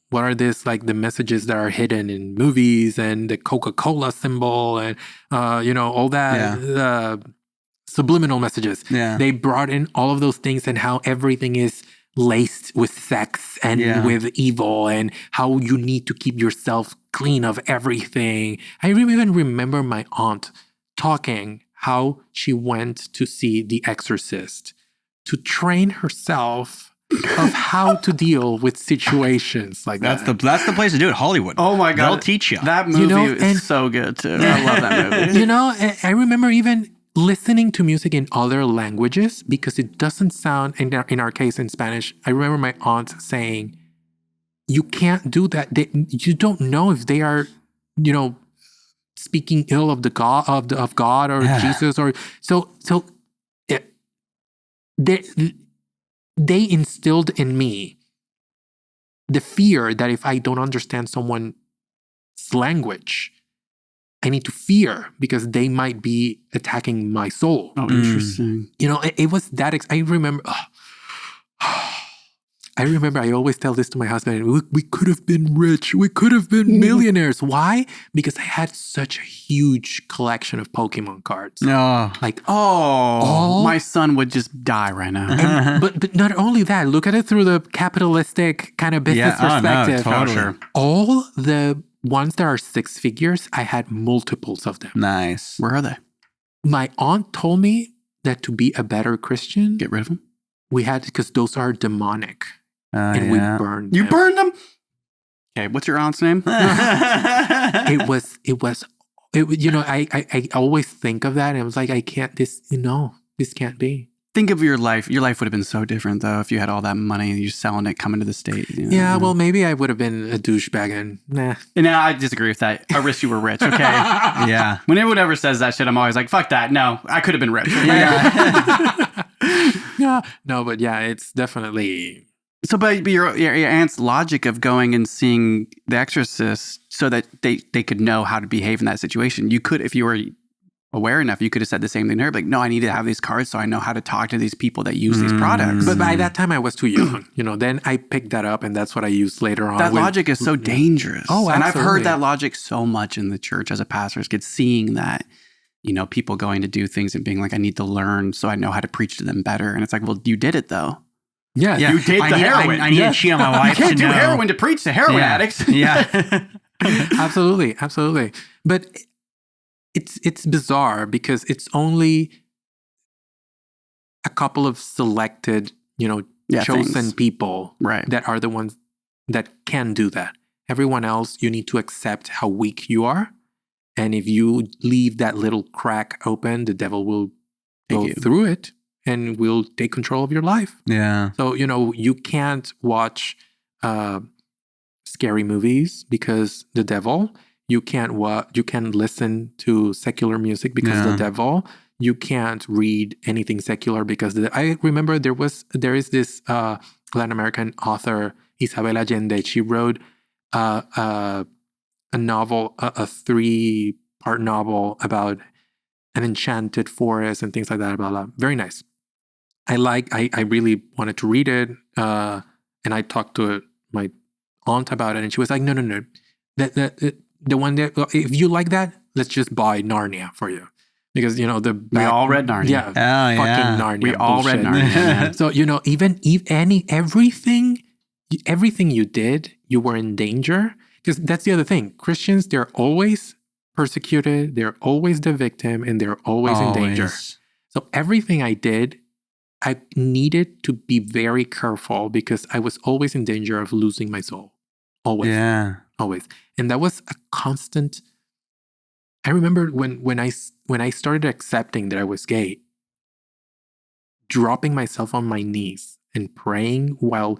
what are this, like the messages that are hidden in movies and the Coca-Cola symbol and all that subliminal messages. Yeah. They brought in all of those things and how everything is laced with sex and with evil, and how you need to keep yourself clean of everything. I even remember my aunt talking how she went to see The Exorcist to train herself of how to deal with situations like that. That's the place to do it. Hollywood. Oh my God. They'll teach you. That movie and- is so good too. I love that movie. I remember even listening to music in other languages because it doesn't sound, in our case in Spanish, I remember my aunt saying, you can't do that. You don't know if they are, speaking ill of the God of God or Jesus or so. They instilled in me the fear that if I don't understand someone's language, I need to fear because they might be attacking my soul. Oh, interesting. It was that. I remember. I always tell this to my husband. We could have been rich. We could have been millionaires. Why? Because I had such a huge collection of Pokemon cards. No. Like, my son would just die right now. and, but not only that. Look at it through the capitalistic kind of business perspective. Totally. Sure. All the ones that are six figures, I had multiples of them. Nice. Where are they? My aunt told me that to be a better Christian, Get rid of them. we had, because those are demonic, and we burned. You them. burned them? Okay, what's your aunt's name? It was. I always think of that, and I was like, I can't. This can't be. Think of your life. Your life would have been so different, though, if you had all that money and you're selling it, coming to the States. Yeah, well, maybe I would have been a douchebag, and nah. No, I disagree with that. I wish you were rich, okay? Yeah. When anyone ever says that shit, I'm always like, fuck that. No, I could have been rich. Yeah, no, but yeah, it's definitely. So, but your aunt's logic of going and seeing The Exorcist so that they could know how to behave in that situation, you could, if you were aware enough, you could have said the same thing to her. Like, no, I need to have these cards so I know how to talk to these people that use these products. But by that time, I was too young. Then I picked that up, and that's what I used later on. That logic is so dangerous. Oh, and I've heard absolutely. that logic so much in the church as a pastor's kid, seeing that, people going to do things and being like, I need to learn so I know how to preach to them better. And it's like, well, you did it though. Yeah, You did the heroin. I need to cheat on my wife You can't to do know. heroin to preach to heroin addicts. Yeah. absolutely. But it's bizarre because it's only a couple of selected, chosen things. people Right. that are the ones that can do that. Everyone else, you need to accept how weak you are. And if you leave that little crack open, the devil will go through it and will take control of your life. Yeah. So, you can't watch scary movies because the devil. You can't listen to secular music because of the devil. You can't read anything secular because I remember there is this Latin American author, Isabel Allende. She wrote a novel, a 3-part novel about an enchanted forest and things like that. Blah blah. Very nice. I really wanted to read it, and I talked to my aunt about it, and she was like, "No. The one that, if you like that, let's just buy Narnia for you." Because, we all read Narnia. Yeah. Fucking Narnia. We all read Narnia. So, everything you did, you were in danger. Because that's the other thing. Christians, they're always persecuted, they're always the victim, and they're always in danger. So everything I did, I needed to be very careful because I was always in danger of losing my soul. Always. Yeah. Always. And that was a constant. I remember when I started accepting that I was gay, dropping myself on my knees and praying while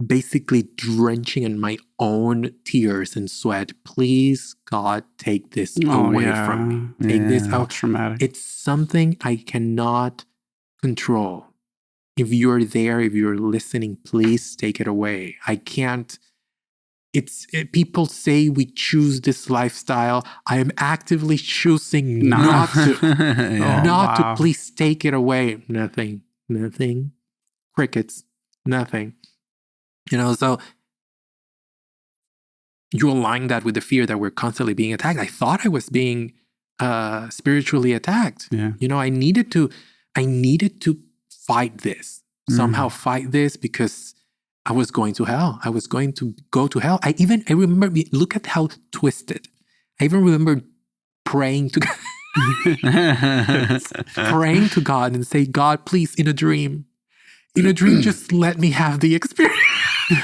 basically drenching in my own tears and sweat. Please, God, take this away from me. Take this out. Traumatic. It's something I cannot control. If you're there, if you're listening, please take it away. I can't. People say we choose this lifestyle. I am actively choosing not to. To please take it away. Nothing. Crickets. Nothing. So you align that with the fear that we're constantly being attacked. I thought I was being spiritually attacked. Yeah. I needed to fight this. Somehow fight this because I was going to hell. I was going to go to hell. I remember, look at how twisted. I even remember praying to God, praying to God and say, God, please, in a dream, just let me have the experience.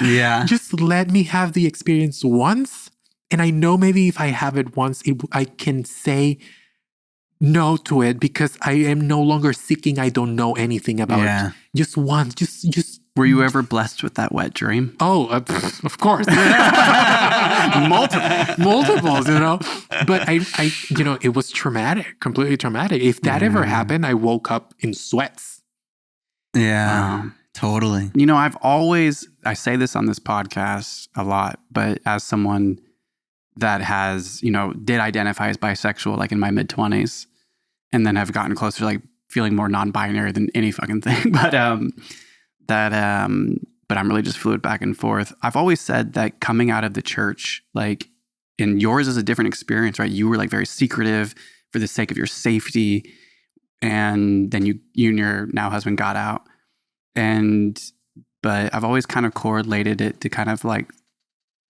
Yeah. Just let me have the experience once. And I know maybe if I have it once, I can say no to it because I am no longer seeking. I don't know anything about it. Just once, just. Were you ever blessed with that wet dream? Oh, of course. Multiples, But I it was traumatic, completely traumatic. If that ever happened, I woke up in sweats. Yeah, totally. I say this on this podcast a lot, but as someone that has, did identify as bisexual, like in my mid-20s, and then have gotten closer to like feeling more non-binary than any fucking thing. But I'm really just fluid back and forth. I've always said that coming out of the church, like, and yours is a different experience, right? You were like very secretive for the sake of your safety. And then you and your now husband got out. But I've always kind of correlated it to kind of like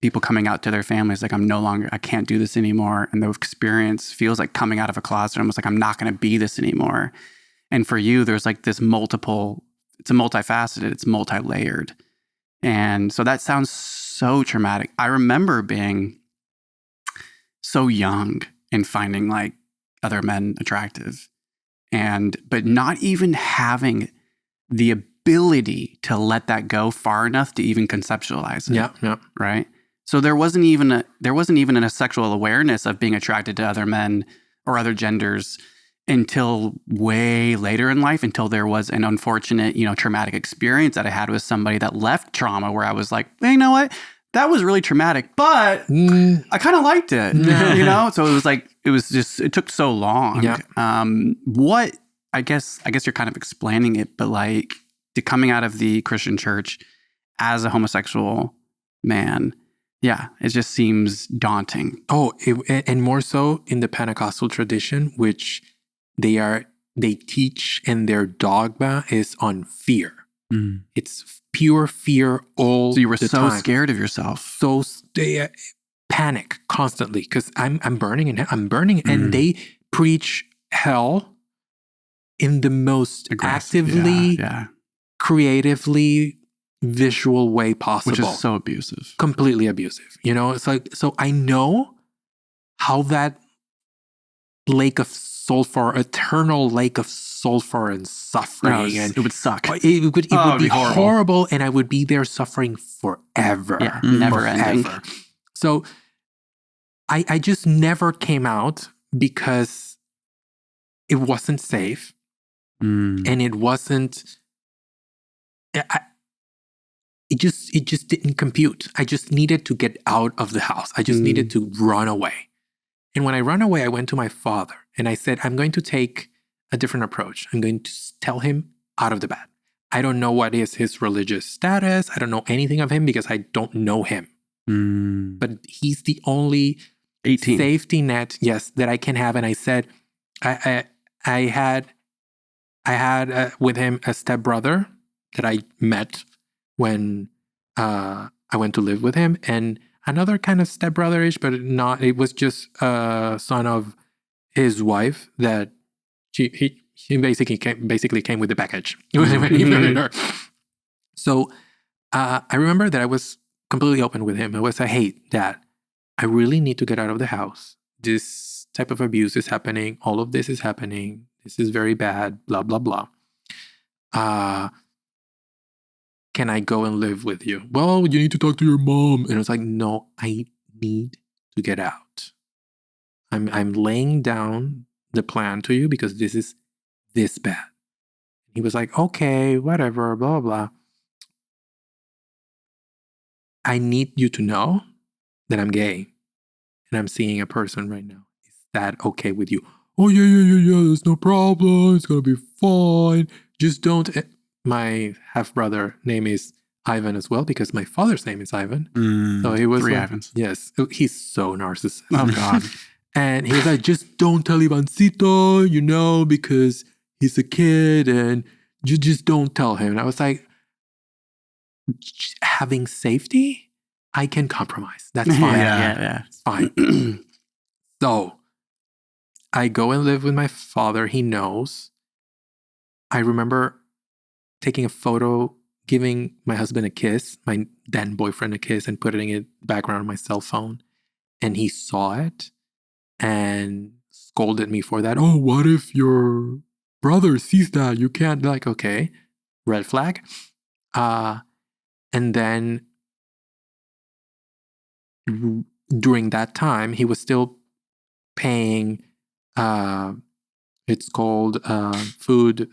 people coming out to their families, like, I can't do this anymore. And the experience feels like coming out of a closet, almost like I'm not going to be this anymore. And for you, there's like this it's a multifaceted, it's multi-layered. And so that sounds so traumatic. I remember being so young and finding like other men attractive but not even having the ability to let that go far enough to even conceptualize it. Yeah. Right. So there wasn't even a sexual awareness of being attracted to other men or other genders until way later in life, until there was an unfortunate, traumatic experience that I had with somebody that left trauma where I was like, hey, you know what? That was really traumatic, but I kind of liked it, So it took so long. Yeah. I guess you're kind of explaining it, but like coming out of the Christian church as a homosexual man, yeah, it just seems daunting. Oh, and more so in the Pentecostal tradition, which they teach, and their dogma is on fear. It's pure fear all the time. So you were so scared of yourself. So they panic constantly because I'm burning and they preach hell in the most actively, creatively visual way possible. Which is so abusive. Completely abusive. It's like, so I know how that lake of sulfur, eternal lake of sulfur and suffering. And it would suck. It would be horrible, and I would be there suffering forever. Yeah, never ending. So I just never came out because it wasn't safe and it wasn't. It just didn't compute. I just needed to get out of the house. I just needed to run away. And when I ran away, I went to my father and I said, I'm going to take a different approach. I'm going to tell him out of the bat. I don't know what is his religious status. I don't know anything of him because I don't know him. But he's the only 18. safety net, yes, that I can have. And I said, I had with him a stepbrother that I met when I went to live with him, and another kind of stepbrother-ish, but not. It was just a son of his wife that he basically came with the package. He married her. So I remember that I was completely open with him. I was like, "Hey, Dad, I really need to get out of the house. This type of abuse is happening. All of this is happening. This is very bad. Blah blah blah. Can I go and live with you? Well, you need to talk to your mom." And I was like, "No, I need to get out. I'm laying down the plan to you because this is this bad." He was like, "Okay, whatever, blah, blah, blah. I need you to know that I'm gay and I'm seeing a person right now. Is that okay with you?" "Oh, yeah, there's no problem. It's going to be fine. Just don't..." My half-brother name is Ivan as well because my father's name is Ivan. So he was 3 like, Ivans. yes, he's so narcissistic. Oh, God. And he was like, "Just don't tell Ivancito, because he's a kid and you just don't tell him." And I was like, having safety, I can compromise. That's fine. Yeah. It's fine. So I go and live with my father. He knows. I remember taking a photo, giving my husband a kiss, my then boyfriend a kiss, and putting it background on my cell phone. And he saw it and scolded me for that. "Oh, what if your brother sees that? You can't..." Like, okay, red flag. And then during that time, he was still paying, it's called food,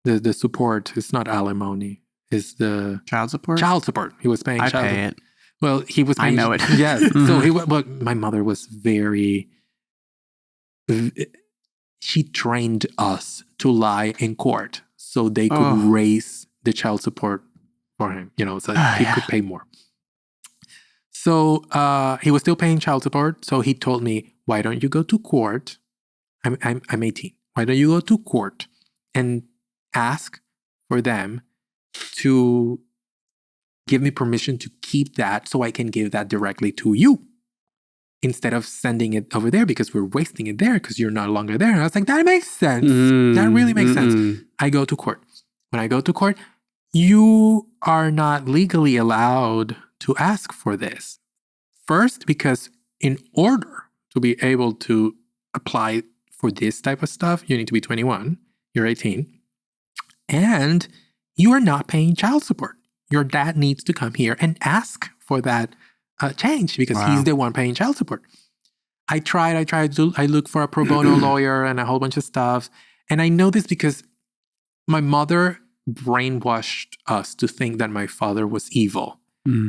the support. It's not alimony. It's the Child support? child support. He was paying I child pay support. it. Well, he was paying, I know it. Yes. So but my mother was very... She trained us to lie in court so they could raise the child support for him, so he could pay more. So he was still paying child support. So he told me, "Why don't you go to court? I'm 18. Why don't you go to court and ask for them to give me permission to keep that so I can give that directly to you instead of sending it over there because we're wasting it there because you're no longer there." And I was like, that makes sense. That really makes sense. I go to court. When I go to court, you are not legally allowed to ask for this. First, because in order to be able to apply for this type of stuff, you need to be 21. You're 18. And you are not paying child support. Your dad needs to come here and ask for that change because he's the one paying child support. I looked for a pro bono lawyer and a whole bunch of stuff. And I know this because my mother brainwashed us to think that my father was evil.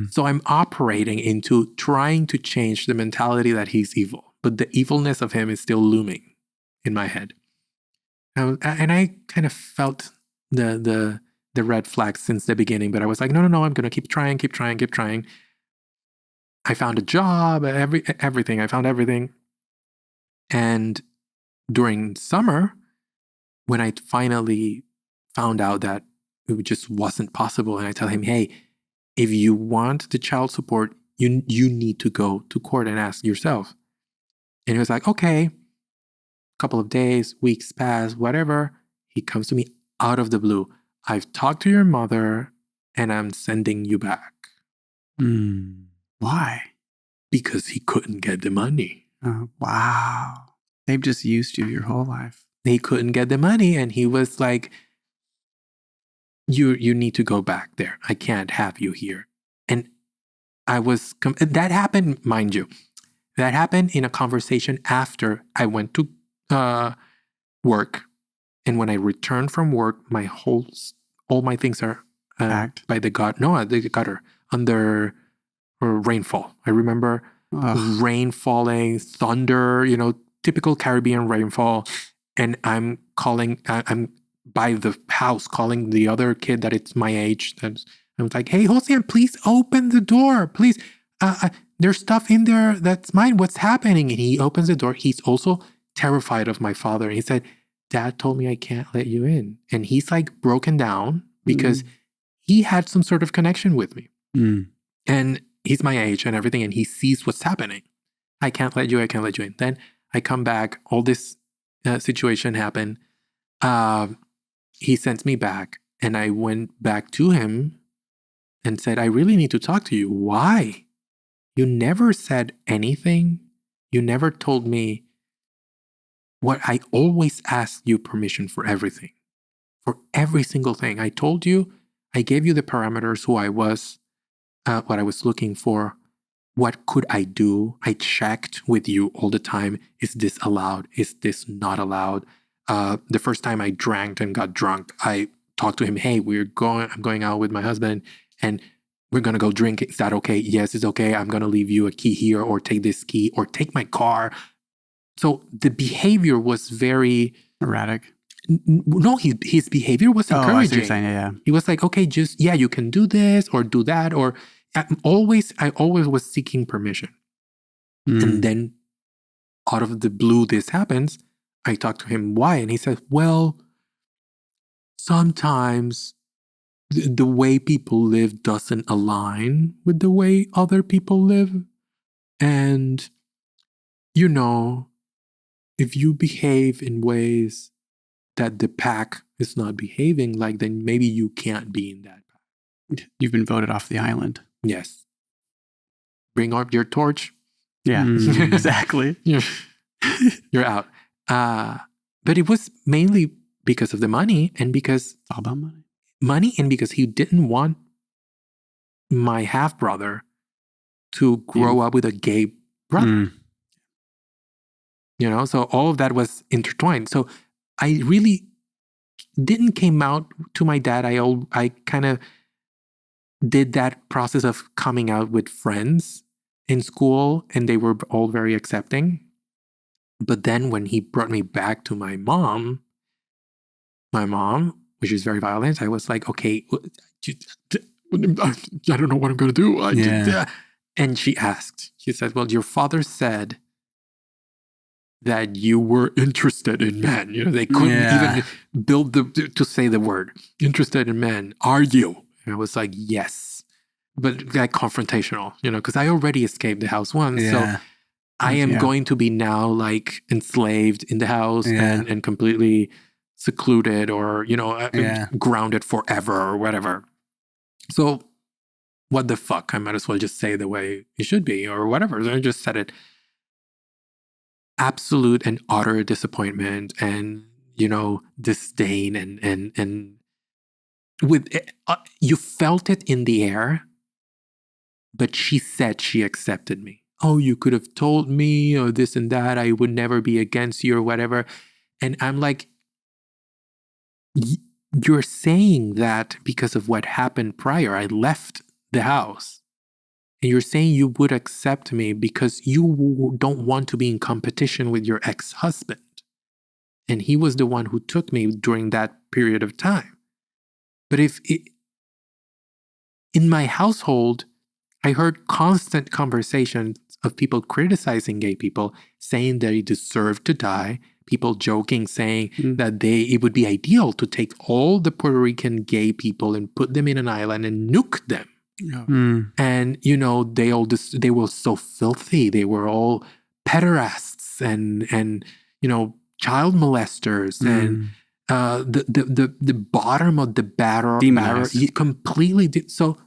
So I'm operating into trying to change the mentality that he's evil, but the evilness of him is still looming in my head. And I kind of felt the red flags since the beginning, but I was like, no, I'm going to keep trying. I found a job, everything. I found everything. And during summer, when I finally found out that it just wasn't possible, and I tell him, "Hey, if you want the child support, you need to go to court and ask yourself." And he was like, "Okay." A couple of days, weeks pass, whatever. He comes to me out of the blue. "I've talked to your mother and I'm sending you back." Why? Because he couldn't get the money. Oh, wow. They've just used you your whole life. He couldn't get the money and he was like, you need to go back there. I can't have you here. And I was... that happened, mind you. That happened in a conversation after I went to work. And when I returned from work, all my things are Packed. by the gutter under rainfall. I remember rain falling, thunder, typical Caribbean rainfall. And I'm by the house calling the other kid that it's my age. I'm like, hey, Jose, please open the door. Please. There's stuff in there that's mine. What's happening? And he opens the door. He's also terrified of my father. And he said, Dad told me I can't let you in. And he's like broken down because he had some sort of connection with me. And he's my age and everything. And he sees what's happening. I can't let you in. Then I come back. All this situation happened. He sends me back. And I went back to him and said, I really need to talk to you. Why? You never said anything. You never told me what I always asked you permission for everything, for every single thing. I told you, I gave you the parameters, who I was, what I was looking for. What could I do? I checked with you all the time. Is this allowed? Is this not allowed? The first time I drank and got drunk, I talked to him. Hey, I'm going out with my husband and we're going to go drink. Is that okay? Yes, it's okay. I'm going to leave you a key here, or take this key, or take my car. So the behavior was very erratic. No, his behavior was encouraging. I see what you're saying. Yeah. He was like, okay, you can do this or do that. Or I always was seeking permission. And then out of the blue, this happens. I talked to him, why? And he said, well, sometimes the way people live doesn't align with the way other people live. And, if you behave in ways that the pack is not behaving like, then maybe you can't be in that pack. You've been voted off the island. Yes. Bring up your torch. Yeah, exactly. You're out. But it was mainly because of the money, and because It's all about money. And because he didn't want my half-brother to grow up with a gay brother. So all of that was intertwined. So I really didn't came out to my dad. I kind of did that process of coming out with friends in school, and they were all very accepting. But then when he brought me back to my mom, which is very violent, I was like, okay, I don't know what I'm going to do. And she said, well, your father said that you were interested in men. They couldn't even build to say the word interested in men. Are you? And I was like, yes, but like confrontational, because I already escaped the house once. So I am going to be now like enslaved in the house and completely secluded, or, grounded forever or whatever. So what the fuck? I might as well just say the way it should be or whatever. So I just said it. Absolute and utter disappointment and, disdain and with you felt it in the air, but she said she accepted me. Oh, you could have told me or this and that. I would never be against you or whatever. And I'm like, you're saying that because of what happened prior. I left the house. And you're saying you would accept me because you don't want to be in competition with your ex-husband. And he was the one who took me during that period of time. But in my household, I heard constant conversations of people criticizing gay people, saying they deserve to die, people joking, saying that it would be ideal to take all the Puerto Rican gay people and put them in an island and nuke them. And, they were so filthy. They were all pederasts and child molesters and the bottom of the barrel completely. So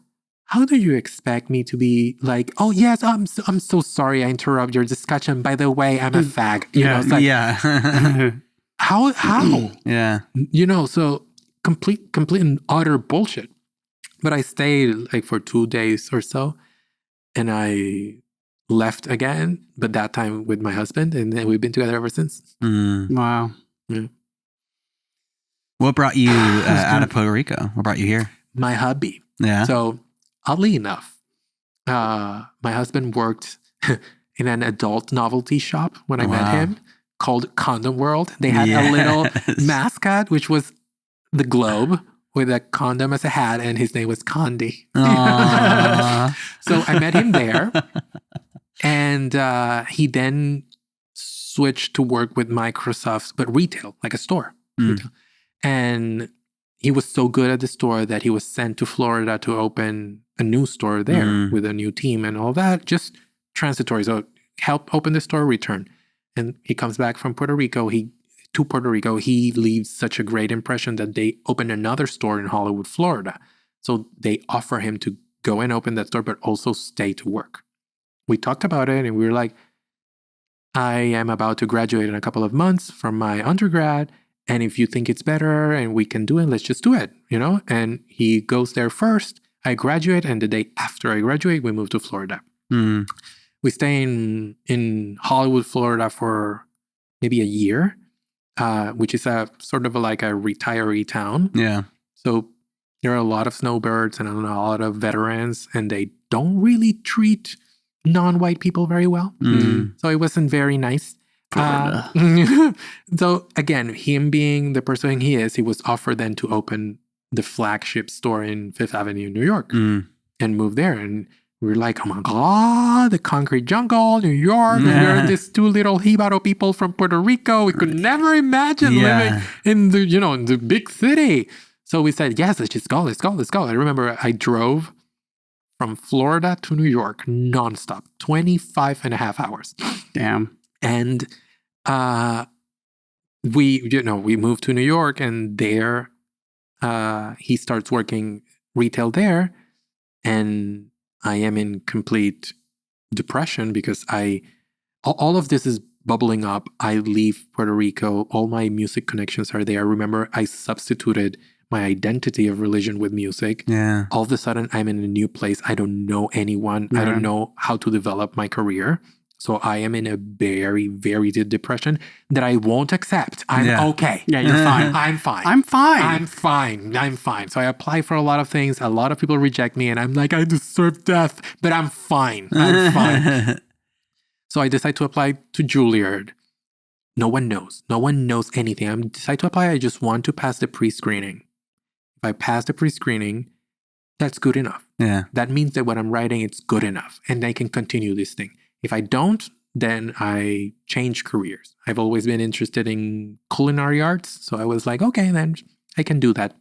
how do you expect me to be like, oh, yes, I'm so sorry I interrupt your discussion. By the way, I'm a fag. How? So complete and utter bullshit. But I stayed like for 2 days or so, and I left again, but that time with my husband, and then we've been together ever since. Wow. Yeah. What brought you out of Puerto Rico? What brought you here? My hubby. Yeah. So oddly enough, my husband worked in an adult novelty shop when I met him called Condom World. They had a little mascot, which was the globe with a condom as a hat, and his name was Condi. So I met him there. And he then switched to work with Microsoft, but retail, like a store. Retail. And he was so good at the store that he was sent to Florida to open a new store there with a new team and all that, just transitory. So help open the store, return. And he comes back from Puerto Rico. To Puerto Rico, he leaves such a great impression that they open another store in Hollywood, Florida. So they offer him to go and open that store, but also stay to work. We talked about it and we were like, I am about to graduate in a couple of months from my undergrad. And if you think it's better and we can do it, let's just do it, And he goes there first. I graduate. And the day after I graduate, we move to Florida. We stay in Hollywood, Florida for maybe a year, which is a sort of like a retiree town. Yeah. So there are a lot of snowbirds and a lot of veterans, and they don't really treat non-white people very well. So it wasn't very nice. So again, him being the person he is, he was offered then to open the flagship store in Fifth Avenue, New York, and move there. And we were like, oh my God, the concrete jungle, New York. And we're these two little Jibaro people from Puerto Rico. We could never imagine living in the big city. So we said, yes, let's just go, let's go, let's go. I remember I drove from Florida to New York nonstop, 25 and a half hours. Damn. And we moved to New York, and there he starts working retail there. And I am in complete depression because all of this is bubbling up. I leave Puerto Rico. All my music connections are there. Remember, I substituted my identity of religion with music. Yeah. All of a sudden, I'm in a new place. I don't know anyone. I don't know how to develop my career. So I am in a very, very deep depression that I won't accept. I'm okay. Yeah, you're fine. I'm fine. I'm fine. I'm fine. I'm fine. So I apply for a lot of things. A lot of people reject me, and I'm like, I deserve death, but I'm fine. I'm fine. So I decide to apply to Juilliard. No one knows. No one knows anything. I decide to apply. I just want to pass the pre-screening. If I pass the pre-screening, that's good enough. Yeah. That means that what I'm writing, it's good enough, and I can continue this thing. If I don't, then I change careers. I've always been interested in culinary arts. So I was like, okay, then I can do that.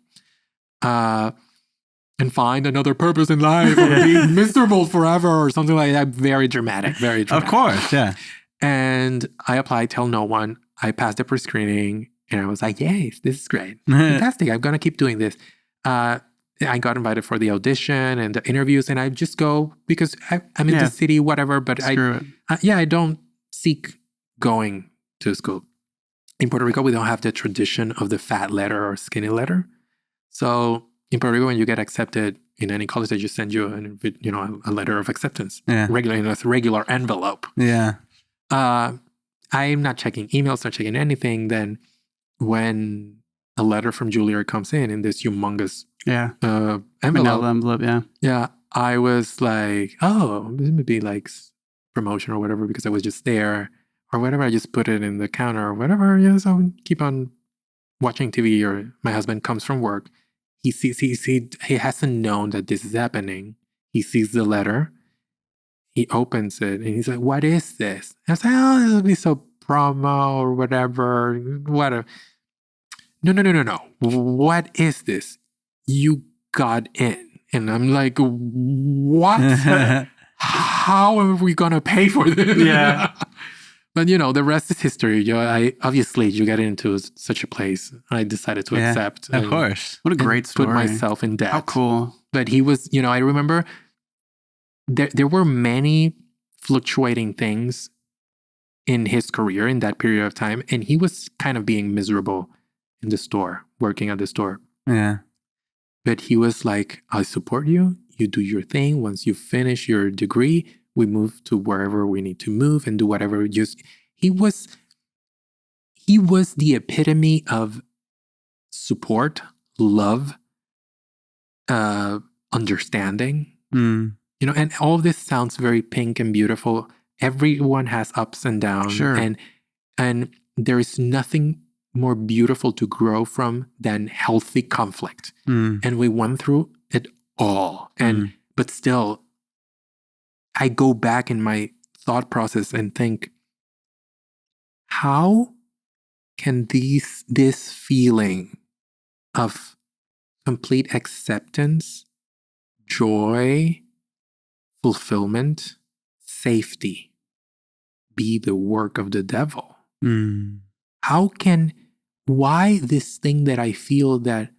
And find another purpose in life, or be miserable forever or something like that. Very dramatic, very dramatic. Of course, yeah. And I applied, tell no one. I passed the pre-screening, and I was like, yes, this is great. Fantastic. I'm going to keep doing this. I got invited for the audition and the interviews, and I just go because I'm in the city, whatever. But I don't seek going to school. In Puerto Rico, we don't have the tradition of the fat letter or skinny letter. So in Puerto Rico, when you get accepted in any college, they just send you a letter of acceptance, regular envelope. Yeah. I'm not checking emails, not checking anything. Then when a letter from Juilliard comes in this humongous envelope. Yeah. I was like, oh, this would be like promotion or whatever, because I was just there or whatever. I just put it in the counter or whatever. Yeah, so I keep on watching TV, or my husband comes from work. He hasn't known that this is happening. He sees the letter. He opens it and he's like, what is this? And I was like, oh, this will be so promo or whatever. Whatever. No. What is this? You got in. And I'm like, what? How are we going to pay for this? Yeah. But, the rest is history. You get into such a place. I decided to accept. Of course. What a great story. Put myself in debt. How cool. But he was, I remember there were many fluctuating things in his career in that period of time. And he was kind of being miserable in the store, working at the store. Yeah. But he was like, I support you. You do your thing. Once you finish your degree, we move to wherever we need to move and do whatever. He was the epitome of support, love, understanding. Mm. You know, and all of this sounds very pink and beautiful. Everyone has ups and downs, Sure. and there is nothing more beautiful to grow from than healthy conflict. Mm. And we went through it all. But still, I go back in my thought process and think, how can this feeling of complete acceptance, joy, fulfillment, safety be the work of the devil? Mm. Why this thing that I feel that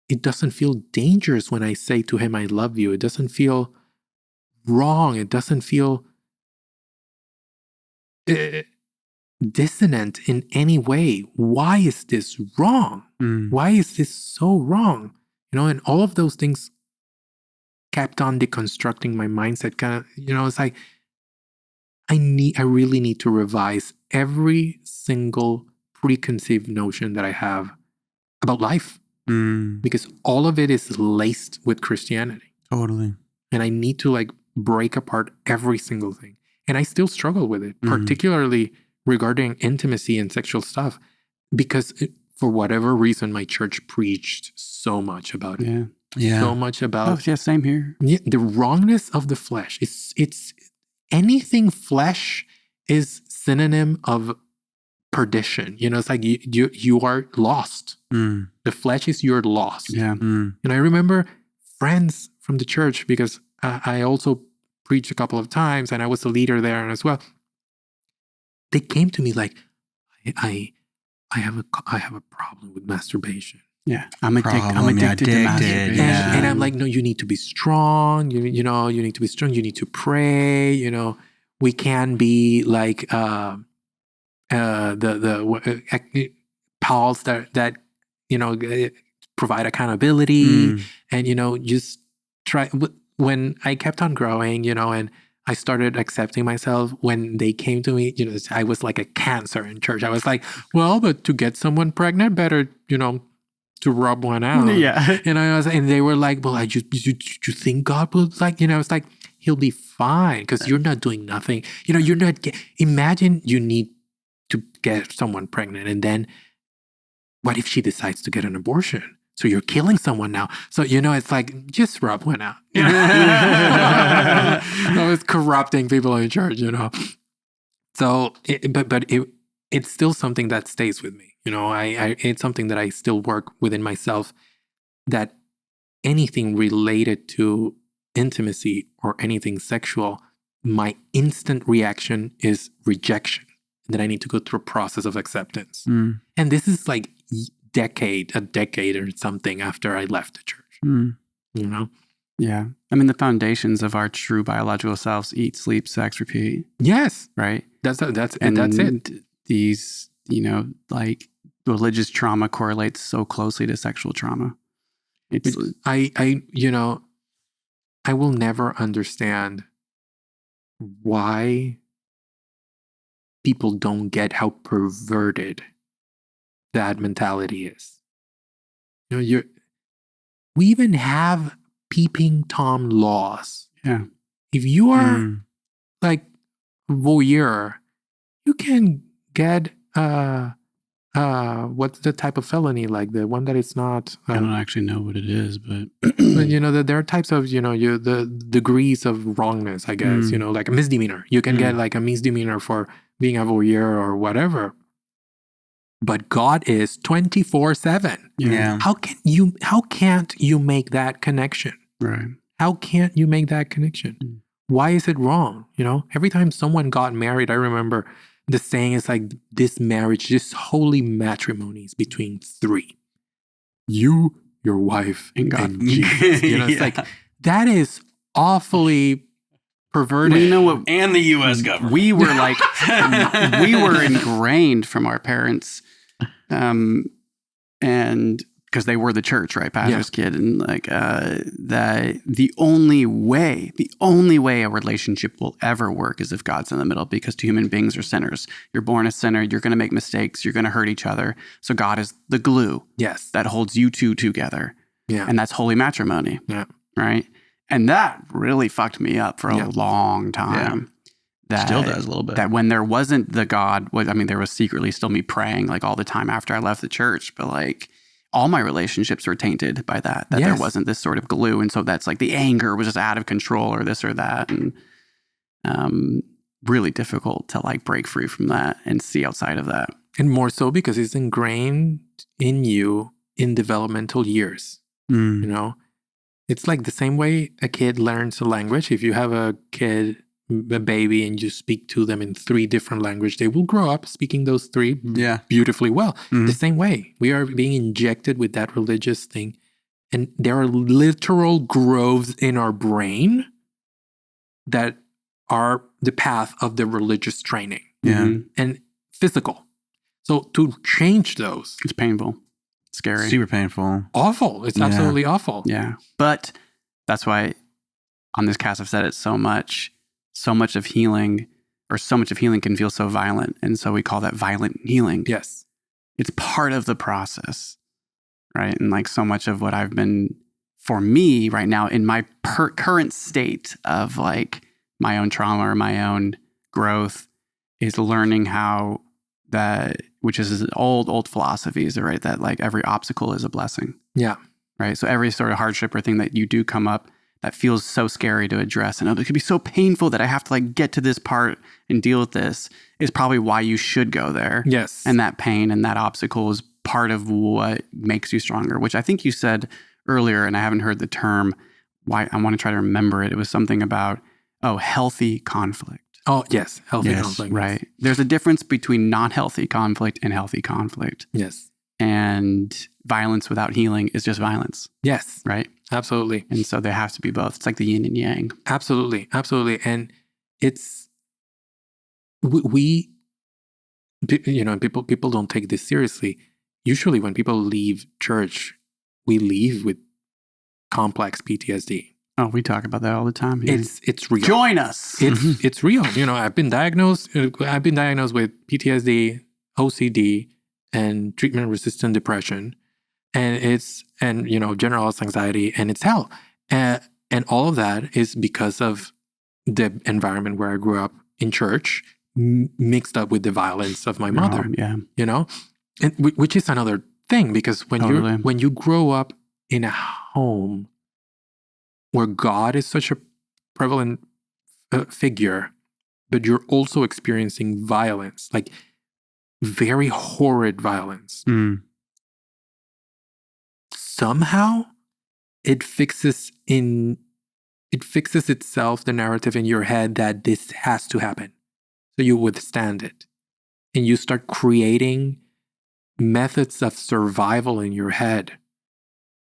it doesn't feel dangerous when I say to him, I love you. It doesn't feel wrong. It doesn't feel dissonant in any way. Why is this wrong? Mm. Why is this so wrong? You know, and all of those things kept on deconstructing my mindset. Kind of, you know, it's like, I really need to revise every single preconceived notion that I have about life, because all of it is laced with Christianity. Totally. And I need to like break apart every single thing. And I still struggle with it, particularly regarding intimacy and sexual stuff, because for whatever reason, my church preached so much about it. Yeah. So much about same here. the wrongness of the flesh. It's anything flesh is synonym of perdition. You know, it's like you are lost. The flesh is your lost. Yeah. And I remember friends from the church, because I also preached a couple of times and I was the leader there as well. They came to me like, I have a problem with masturbation. Yeah, I'm addicted to masturbation. And I'm like, no, you need to be strong. You need to be strong. You need to pray. You know, we can be like the pals that you know provide accountability, and you know just try. When I kept on growing, you know, and I started accepting myself, when they came to me, you know, I was like a cancer in church. I was like, well, but to get someone pregnant, better, you know, to rub one out. Yeah. And they were like, well, you think God will, like, you know, it's like, he'll be fine because you're not doing nothing. You know, you're not, imagine you need to get someone pregnant, and then what if she decides to get an abortion? So you're killing someone now. So, you know, it's like, just rub one out. You know? I was corrupting people in church, you know. So, it's still something that stays with me. You know, it's something that I still work within myself, that anything related to intimacy or anything sexual, my instant reaction is rejection. And then I need to go through a process of acceptance. And this is like a decade or something after I left the church. You know? Yeah. I mean, the foundations of our true biological selves: eat, sleep, sex, repeat. Yes. Right? That's it. These, you know, like religious trauma correlates so closely to sexual trauma. You know, I will never understand why people don't get how perverted that mentality is. You know, we even have peeping Tom laws. Yeah. If you are like voyeur, you can get what's the type of felony, like the one that it's not. I don't actually know what it is, but but you know that there are types of, you know, the degrees of wrongness, I guess. You know, like a misdemeanor. You can get like a misdemeanor for being a voyeur or whatever. But God is 24/7. Yeah. How can't you make that connection? Right. How can't you make that connection? Why is it wrong? You know, every time someone got married, I remember the saying is like, this marriage, this holy matrimony is between three. You, your wife, and God. And Jesus. You know, it's like, that is awfully perverted. Well, you know what? And the U.S. government. We were like, we were ingrained from our parents. And because they were the church, right? Pastor's kid. And like that the only way a relationship will ever work is if God's in the middle, because human beings are sinners. You're born a sinner. You're going to make mistakes. You're going to hurt each other. So God is the glue that holds you two together. Yeah. And that's holy matrimony. Yeah. Right. And that really fucked me up for a long time. That still does a little bit. That when there wasn't the God, there was secretly still me praying like all the time after I left the church, but like all my relationships were tainted by that there wasn't this sort of glue. And so that's like the anger was just out of control or this or that. And really difficult to like break free from that and see outside of that. And more so because it's ingrained in you in developmental years. You know, it's like the same way a kid learns a language. If you have a baby and you speak to them in 3 different languages, they will grow up speaking those 3 beautifully well. The same way we are being injected with that religious thing, and there are literal grooves in our brain that are the path of the religious training and physical. So to change those, it's painful, scary, super painful, awful. It's absolutely awful. Yeah, but that's why on this cast I've said it so much. So much of healing can feel so violent. And so we call that violent healing. Yes. It's part of the process, right? And like so much of what I've been, for me right now in my current state of like my own trauma or my own growth, is learning how that, which is old philosophies, right? That like every obstacle is a blessing. Yeah. Right. So every sort of hardship or thing that you do come up that feels so scary to address, and it could be so painful that I have to like get to this part and deal with this, is probably why you should go there. Yes. And that pain and that obstacle is part of what makes you stronger, which I think you said earlier, and I haven't heard the term. Why I want to try to remember it. It was something about, healthy conflict. Oh, yes. Healthy conflict. Right. There's a difference between not healthy conflict and healthy conflict. Yes. And violence without healing is just violence. Yes. Right. Absolutely. And so there has to be both. It's like the yin and yang. Absolutely. Absolutely. And it's, we people don't take this seriously. Usually when people leave church, we leave with complex PTSD. Oh, we talk about that all the time here. It's real. Join us. It's real. I've been diagnosed with PTSD, OCD, and treatment-resistant depression. And generalized anxiety, and it's hell. And all of that is because of the environment where I grew up in church, mixed up with the violence of my mother. And which is another thing, because when you grow up in a home where God is such a prevalent figure, but you're also experiencing violence, like very horrid violence. Somehow it fixes itself, the narrative in your head that this has to happen. So you withstand it. And you start creating methods of survival in your head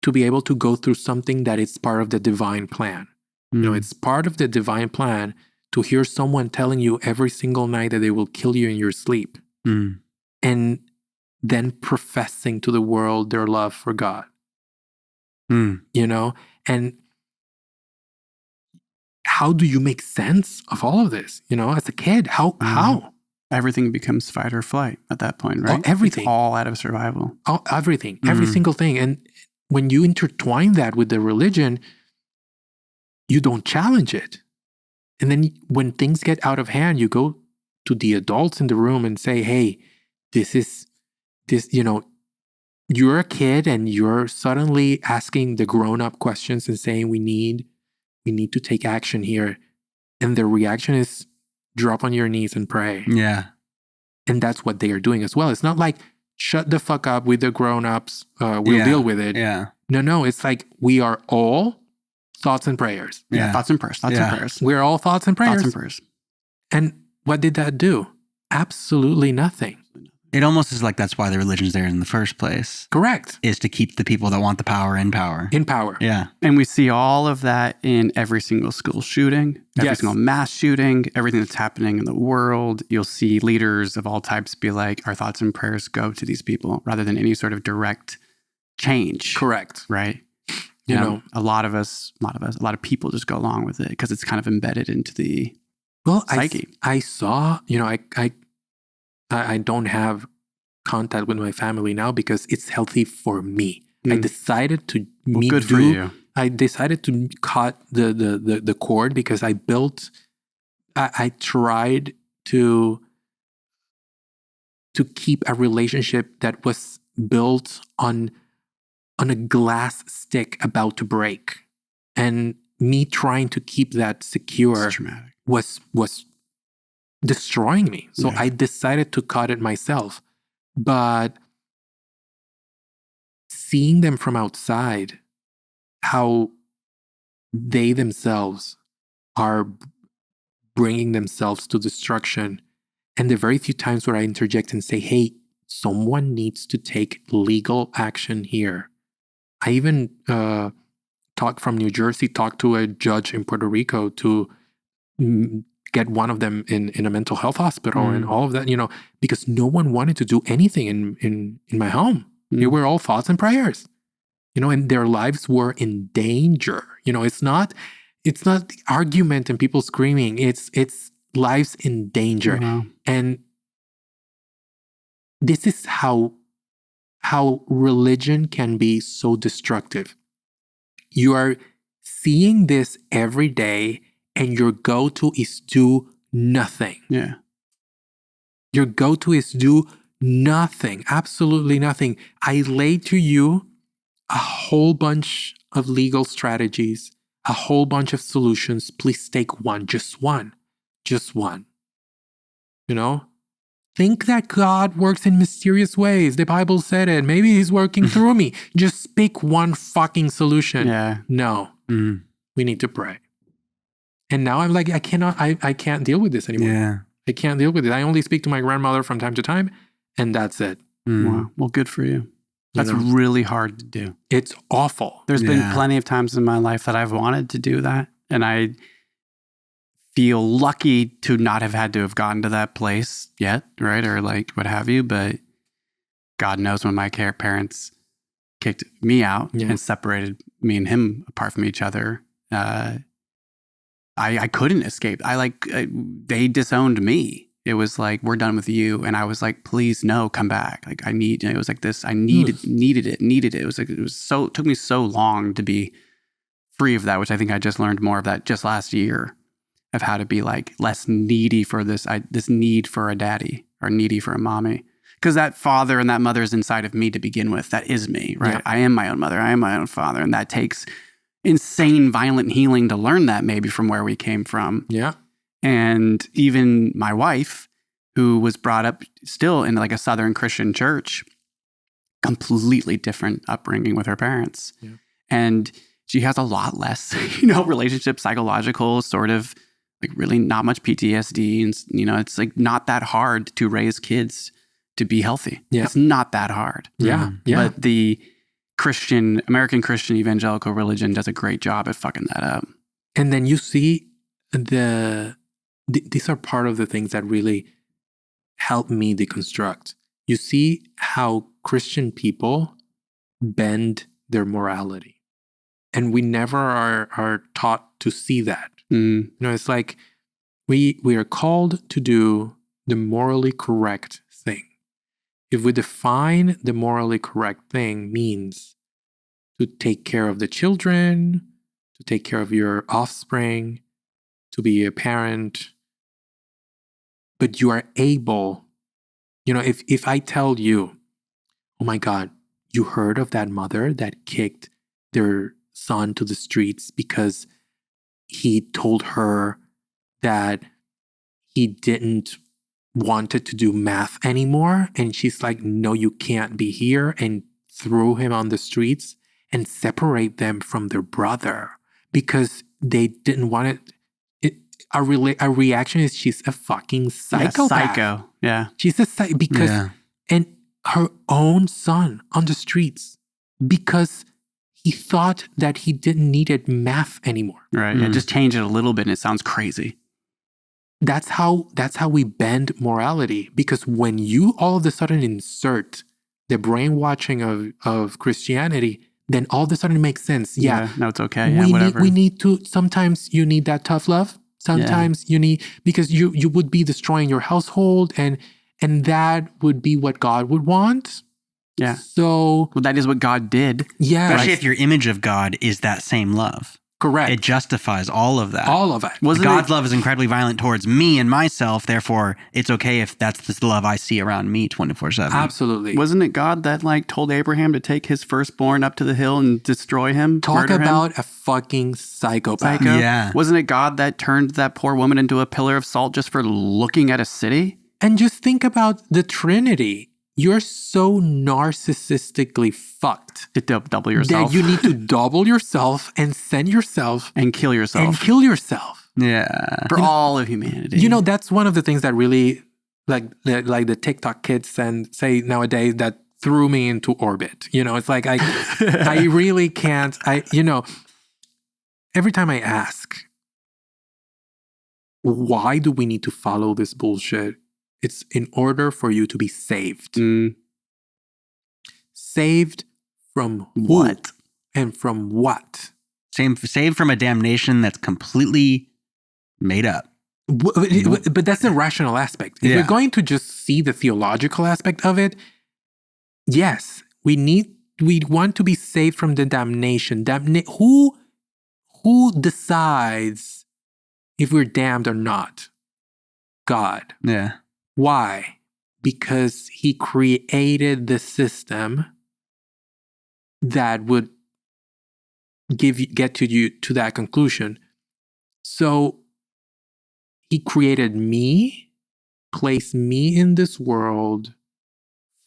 to be able to go through something that is part of the divine plan. It's part of the divine plan to hear someone telling you every single night that they will kill you in your sleep. And then professing to the world their love for God. And how do you make sense of all of this? As a kid, how? Everything becomes fight or flight at that point, right? Everything. It's all out of survival. Everything. Every single thing. And when you intertwine that with the religion, you don't challenge it. And then when things get out of hand, you go to the adults in the room and say, hey, you're a kid and you're suddenly asking the grown-up questions and saying we need to take action here. And the reaction is drop on your knees and pray. Yeah. And that's what they are doing as well. It's not like shut the fuck up with the grown-ups. We'll deal with it. Yeah. No. It's like we are all thoughts and prayers. Yeah. Thoughts and prayers. Thoughts and prayers. We're all thoughts and prayers. Thoughts and prayers. And what did that do? Absolutely nothing. It almost is like that's why the religion's there in the first place. Correct. Is to keep the people that want the power in power. In power. Yeah. And we see all of that in every single school shooting, every single mass shooting, everything that's happening in the world. You'll see leaders of all types be like, our thoughts and prayers go to these people, rather than any sort of direct change. Correct. Right. You know, a lot of people just go along with it because it's kind of embedded into the psyche. I saw, I don't have contact with my family now because it's healthy for me. I decided to for you. I decided to cut the cord because I tried to keep a relationship that was built on a glass stick about to break. And me trying to keep that secure was destroying me. So I decided to cut it myself. But seeing them from outside, how they themselves are bringing themselves to destruction, and the very few times where I interject and say, hey, someone needs to take legal action here. I even talked to a judge in Puerto Rico to get one of them in a mental health hospital and all of that, because no one wanted to do anything in my home. They were all thoughts and prayers, and their lives were in danger. It's not the argument and people screaming. It's lives in danger. Wow. And this is how religion can be so destructive. You are seeing this every day, and your go-to is do nothing. Yeah. Your go-to is do nothing, absolutely nothing. I lay to you a whole bunch of legal strategies, a whole bunch of solutions. Please take one, just one. Think that God works in mysterious ways. The Bible said it. Maybe he's working through me. Just pick one fucking solution. Yeah. No. We need to pray. And now I'm like, I can't deal with this anymore. Yeah. I can't deal with it. I only speak to my grandmother from time to time, and that's it. Wow. Well, good for you. That's really hard to do. It's awful. There's been plenty of times in my life that I've wanted to do that, and I feel lucky to not have had to have gotten to that place yet, right? Or like what have you. But God knows when my parents kicked me out and separated me and him apart from each other, I couldn't escape. They disowned me. It was like, we're done with you. And I was like, please, no, come back. Like, it was like this, I needed it. It was like, it took me so long to be free of that, which I think I just learned more of that just last year, of how to be like less needy for this need for a daddy or needy for a mommy. Because that father and that mother is inside of me to begin with. That is me, right? Yeah. I am my own mother. I am my own father. And that takes insane, violent healing to learn that, maybe from where we came from. Yeah. And even my wife, who was brought up still in like a Southern Christian church, completely different upbringing with her parents. Yeah. And she has a lot less, relationship, psychological, sort of like really not much PTSD. And, it's like not that hard to raise kids to be healthy. Yeah. It's not that hard. Yeah. Yeah. But the American Christian evangelical religion does a great job at fucking that up. And then you see these are part of the things that really help me deconstruct. You see how Christian people bend their morality. And we never are taught to see that. It's like we are called to do the morally correct thing. If we define the morally correct thing means to take care of the children, to take care of your offspring, to be a parent, but you are able, if I tell you, oh my God, you heard of that mother that kicked their son to the streets because he told her that he didn't wanted to do math anymore, and she's like, no, you can't be here, and threw him on the streets and separate them from their brother because they didn't want it. Our reaction is she's a fucking psychopath. Psycho. Yeah. She's a because and her own son on the streets because he thought that he didn't need math anymore. Right. Yeah, just change it a little bit and it sounds crazy. That's how we bend morality, because when you all of a sudden insert the brainwashing of Christianity, then all of a sudden it makes sense. Yeah, No, it's okay. Yeah, whatever. we need to, sometimes you need that tough love. Sometimes you need, because you would be destroying your household, and that would be what God would want. Yeah. So Well, that is what God did. yeah, Especially if your image of God is that same love. correct. It justifies all of that. All of it. God's love is incredibly violent towards me and myself. Therefore, it's okay if that's the love I see around me 24/7. Absolutely. Wasn't it God that like told Abraham to take his firstborn up to the hill and destroy him? Talk murder him? about a fucking psychopath. Psycho? Yeah. Wasn't it God that turned that poor woman into a pillar of salt just for looking at a city? And just think about the Trinity. You're so narcissistically fucked To double yourself. that you need to double yourself and send yourself and kill yourself. and kill yourself. Yeah. for all of humanity. You know, that's one of the things that really, like the TikTok kids say nowadays, that threw me into orbit. You know, it's like I really can't. Every time I ask, why do we need to follow this bullshit? It's in order for you to be saved. Saved from What? And from what? Saved from a damnation that's completely made up. But that's the rational aspect. If Yeah. we're going to just see the theological aspect of it, yes, we want to be saved from the damnation. Who decides if we're damned or not? God. Yeah. Why? Because he created the system that would get you to that conclusion. So he created me, placed me in this world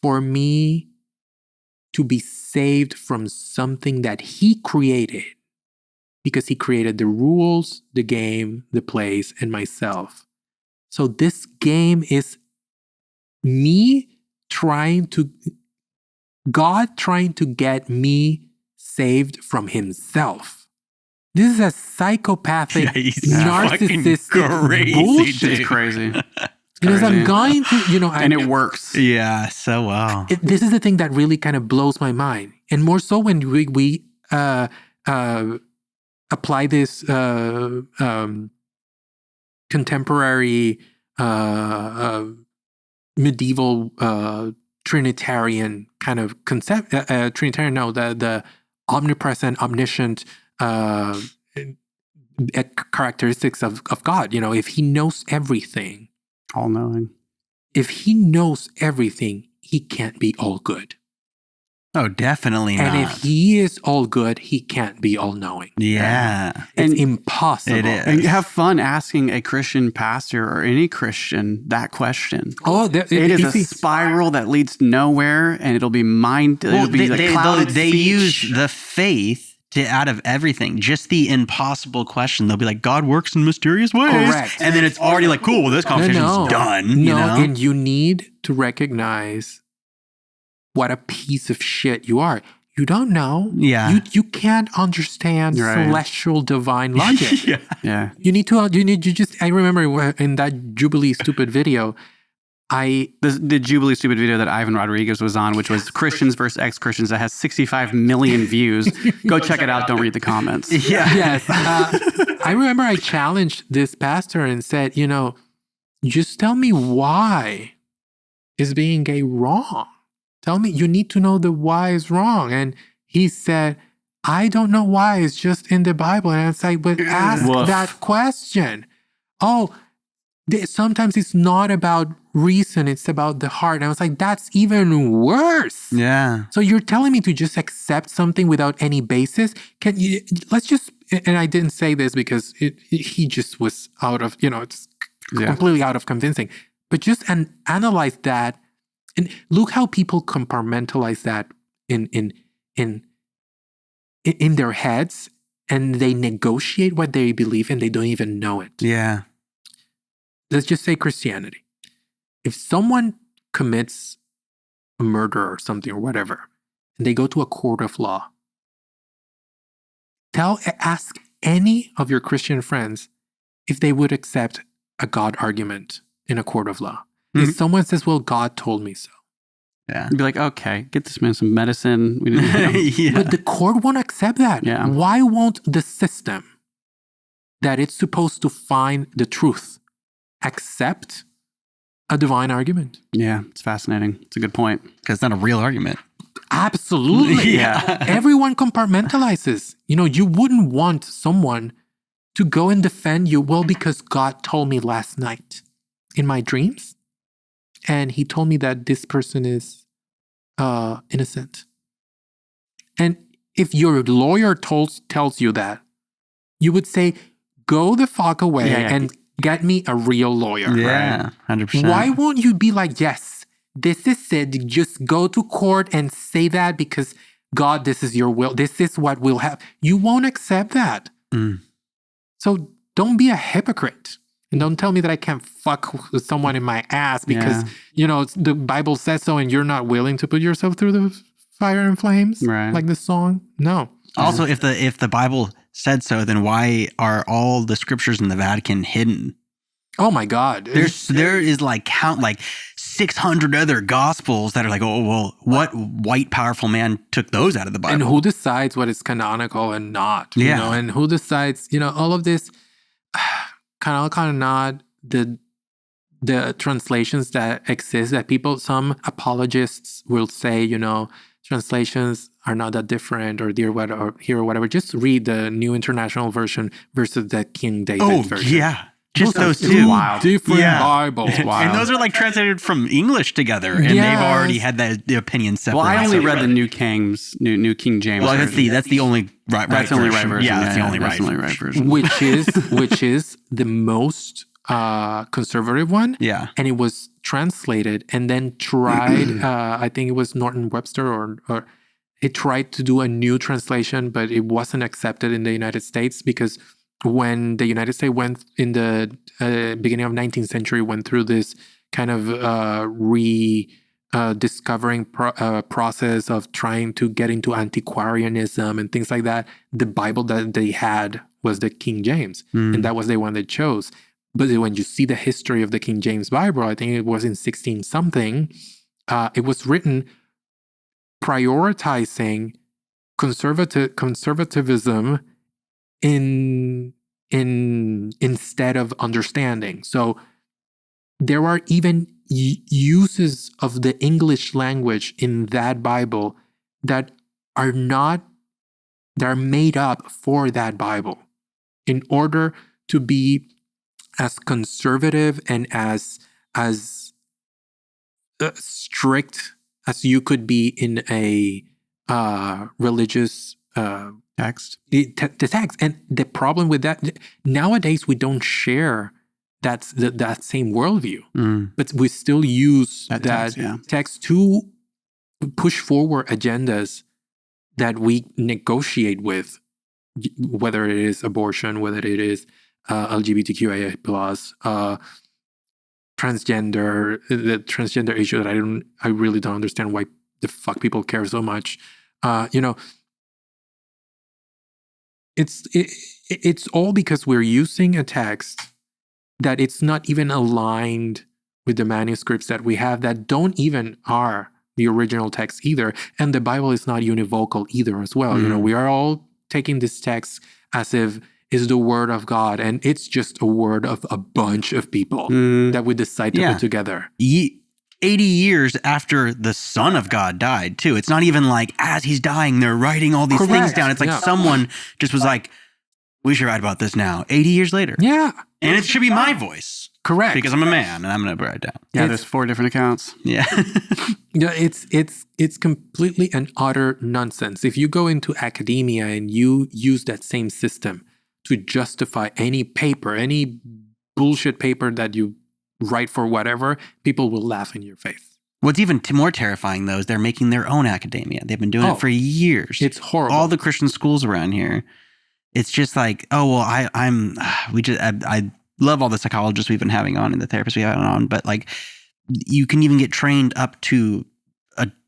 for me to be saved from something that he created, because he created the rules, the game, the place, and myself. So this game is God trying to get me saved from himself. This is a psychopathic, narcissistic crazy, bullshit. It's crazy. Because I'm crazy. going to, And it works. Yeah, so well. This is the thing that really kind of blows my mind. And more so when we apply this contemporary medieval Trinitarian kind of concept. Trinitarian, no, the omnipresent, omniscient characteristics of God. You know, if he knows everything, All knowing. if he knows everything, he can't be all good. Oh, definitely not. And if he is all good, he can't be all knowing. Yeah. It's And impossible. it is. And have fun asking a Christian pastor or any Christian that question. Oh, It is a spiral that leads nowhere, and it'll be it'll be like clouded they speech. use the faith to out of everything, just the impossible question. They'll be like, God works in mysterious ways. Correct. And then it's already like, cool, well, this conversation's done. No, you know? and you need to recognize what a piece of shit you are. You don't know. Yeah. You can't understand Right. celestial divine logic. Yeah. Yeah. I remember in that Jubilee stupid video, The Jubilee stupid video that Ivan Rodriguez was on, which was Christians versus ex-Christians, that has 65 million views. Go check it out. Don't read the comments. Yeah. yes. I remember I challenged this pastor and said, just tell me why is being gay wrong? Tell me, you need to know the why is wrong. And he said, I don't know why. It's just in the Bible. And I was like, but ask Woof. that question. Oh, sometimes it's not about reason. It's about the heart. And I was like, that's even worse. Yeah. So you're telling me to just accept something without any basis? Let's just, and I didn't say this because he just was out of, it's completely out of convincing. But just analyze that, and look how people compartmentalize that in their heads, and they negotiate what they believe and they don't even know it. Yeah. Let's just say Christianity. If someone commits a murder or something or whatever, and they go to a court of law, ask any of your Christian friends if they would accept a God argument in a court of law. Mm-hmm. If someone says, well, God told me so. Yeah. You'd be like, okay, get this man some medicine. We need Yeah. But the court won't accept that. Yeah. Why won't the system that it's supposed to find the truth accept a divine argument? Yeah, it's fascinating. It's a good point. Because it's not a real argument. Absolutely. Yeah. Everyone compartmentalizes. You wouldn't want someone to go and defend you. Well, because God told me last night in my dreams, and he told me that this person is innocent. And if your lawyer tells you that, you would say, go the fuck away and get me a real lawyer. Yeah, 100%. Why won't you be like, yes, this is it. Just go to court and say that because God, this is your will. This is what will happen. You won't accept that. So don't be a hypocrite. And don't tell me that I can't fuck with someone in my ass because, the Bible says so and you're not willing to put yourself through the fire and flames. Right. Like this song. No. Also, if the Bible said so, then why are all the scriptures in the Vatican hidden? Oh my God. There is like 600 other gospels that are like, oh, well, what white powerful man took those out of the Bible? And who decides what is canonical and not? Yeah. And who decides, all of this canonical and not, the translations that exist that some apologists will say, translations are not that different or here or whatever. Just read the New International Version versus the King David version. Yeah. Just those two two. different Bibles. Wow. And those are like translated from English together, and they've already had the opinion separate. Well, I only read the New King James. Well, that's the only right. That's the only right version. Yeah, that's the only right version. Which is the most conservative one. Yeah. And it was translated and then tried. I think it was Norton Webster or it tried to do a new translation, but it wasn't accepted in the United States because when the United States went in the beginning of 19th century, went through this kind of rediscovering process of trying to get into antiquarianism and things like that, the Bible that they had was the King James, and that was the one they chose. But when you see the history of the King James Bible, I think it was in 16-something, it was written prioritizing conservatism instead of understanding. So there are even uses of the English language in that Bible that are made up for that Bible in order to be as conservative and as strict as you could be in a religious text. The text. And the problem with that, nowadays we don't share that same worldview, but we still use that text to push forward agendas that we negotiate with, whether it is abortion, whether it is LGBTQIA+, transgender, the transgender issue that I really don't understand why the fuck people care so much. It's all because we're using a text that it's not even aligned with the manuscripts that we have that don't even are the original text either. And the Bible is not univocal either as well. We are all taking this text as if it's the word of God, and it's just a word of a bunch of people that we decide to put together. 80 years after the Son of God died, too. It's not even like as he's dying, they're writing all these things down. It's like someone just was like, we should write about this now. 80 years later. Yeah. And it should be my voice. Correct. Because I'm a man and I'm going to write it down. Yeah, there's 4 different accounts. Yeah. It's completely and utter nonsense. If you go into academia and you use that same system to justify any paper, any bullshit paper that you write for whatever, people will laugh in your face. What's even more terrifying, though, is they're making their own academia. They've been doing it for years. It's horrible. All the Christian schools around here. It's just like, oh, well, I love all the psychologists we've been having on and the therapists we have on, but like you can even get trained up to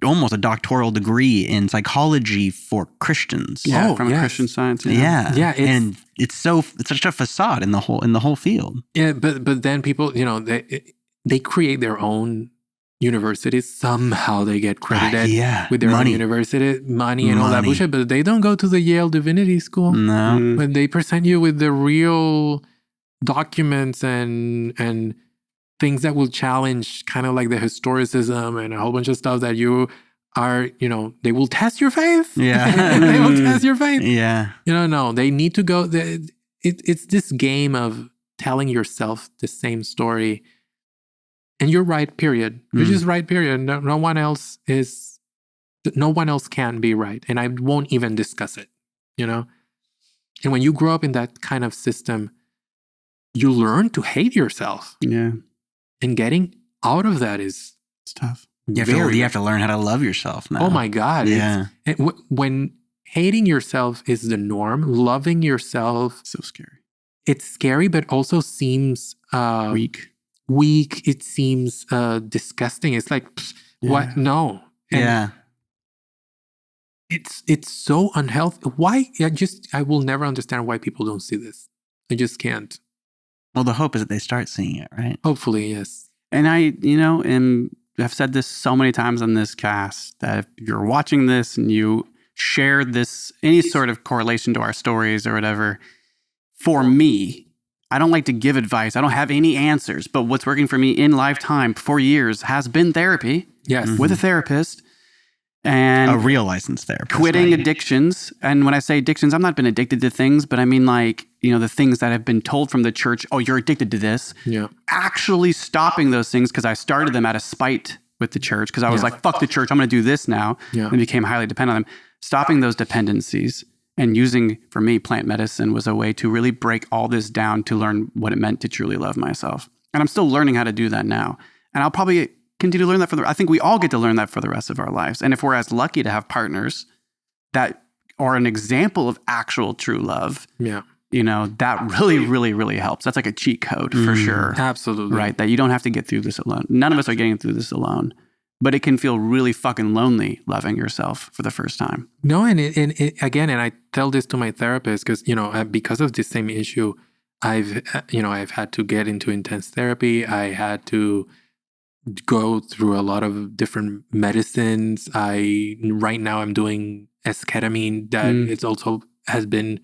almost a doctoral degree in psychology for Christians. Yeah, from a Christian Science. Yeah. And it's such a facade in the whole field. Yeah, but then people, they create their own universities, somehow they get credited with their money. own university, money and all that bullshit, but they don't go to the Yale Divinity School. No. When they present you with the real documents and things that will challenge kind of like the historicism and a whole bunch of stuff that you are, they will test your faith. Yeah. They will test your faith. Yeah. No, they need to go. It's this game of telling yourself the same story. And you're right, period. You're just right, period. No one else can be right. And I won't even discuss it, And when you grow up in that kind of system, you learn to hate yourself. Yeah. And getting out of that is tough. You have to learn how to love yourself now. Oh my God. Yeah. When hating yourself is the norm, loving yourself. So scary. It's scary, but also seems weak. It seems disgusting. It's like, what? No. And it's so unhealthy. Why? I will never understand why people don't see this. I just can't. Well, the hope is that they start seeing it, right? Hopefully, yes. And I've said this so many times on this cast that if you're watching this and you share this, any sort of correlation to our stories or whatever, for me, I don't like to give advice. I don't have any answers. But what's working for me in lifetime for years has been therapy. Yes. With a therapist. And a real licensed therapist. Quitting addictions. And when I say addictions, I've not been addicted to things, but I mean the things that have been told from the church, oh, you're addicted to this. Yeah. Actually stopping those things because I started them out of spite with the church because I was like, fuck the church, I'm going to do this now. Yeah. And became highly dependent on them. Stopping those dependencies and using, for me, plant medicine was a way to really break all this down to learn what it meant to truly love myself. And I'm still learning how to do that now. And I'll probably continue to learn that I think we all get to learn that for the rest of our lives. And if we're as lucky to have partners that are an example of actual true love, that really, really, really helps. That's like a cheat code for sure. Absolutely. Right? That you don't have to get through this alone. None of us are getting through this alone. But it can feel really fucking lonely loving yourself for the first time. No, and I tell this to my therapist because of this same issue, I've had to get into intense therapy. I had to go through a lot of different medicines. Right now I'm doing esketamine that it's also has been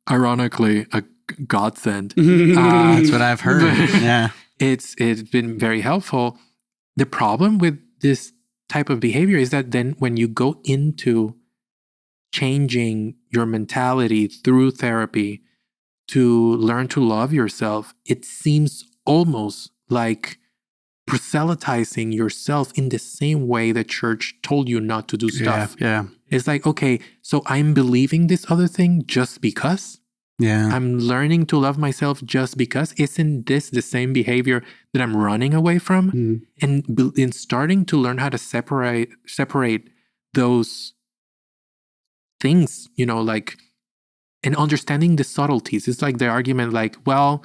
ironically a godsend. That's what I've heard. Yeah. It's been very helpful. The problem with this type of behavior is that then when you go into changing your mentality through therapy to learn to love yourself, it seems almost like proselytizing yourself in the same way the church told you not to do stuff. Yeah. It's like, okay, so I'm believing this other thing just because? Yeah. I'm learning to love myself just because? Isn't this the same behavior that I'm running away from? And in starting to learn how to separate those things, and understanding the subtleties. It's like the argument like, well,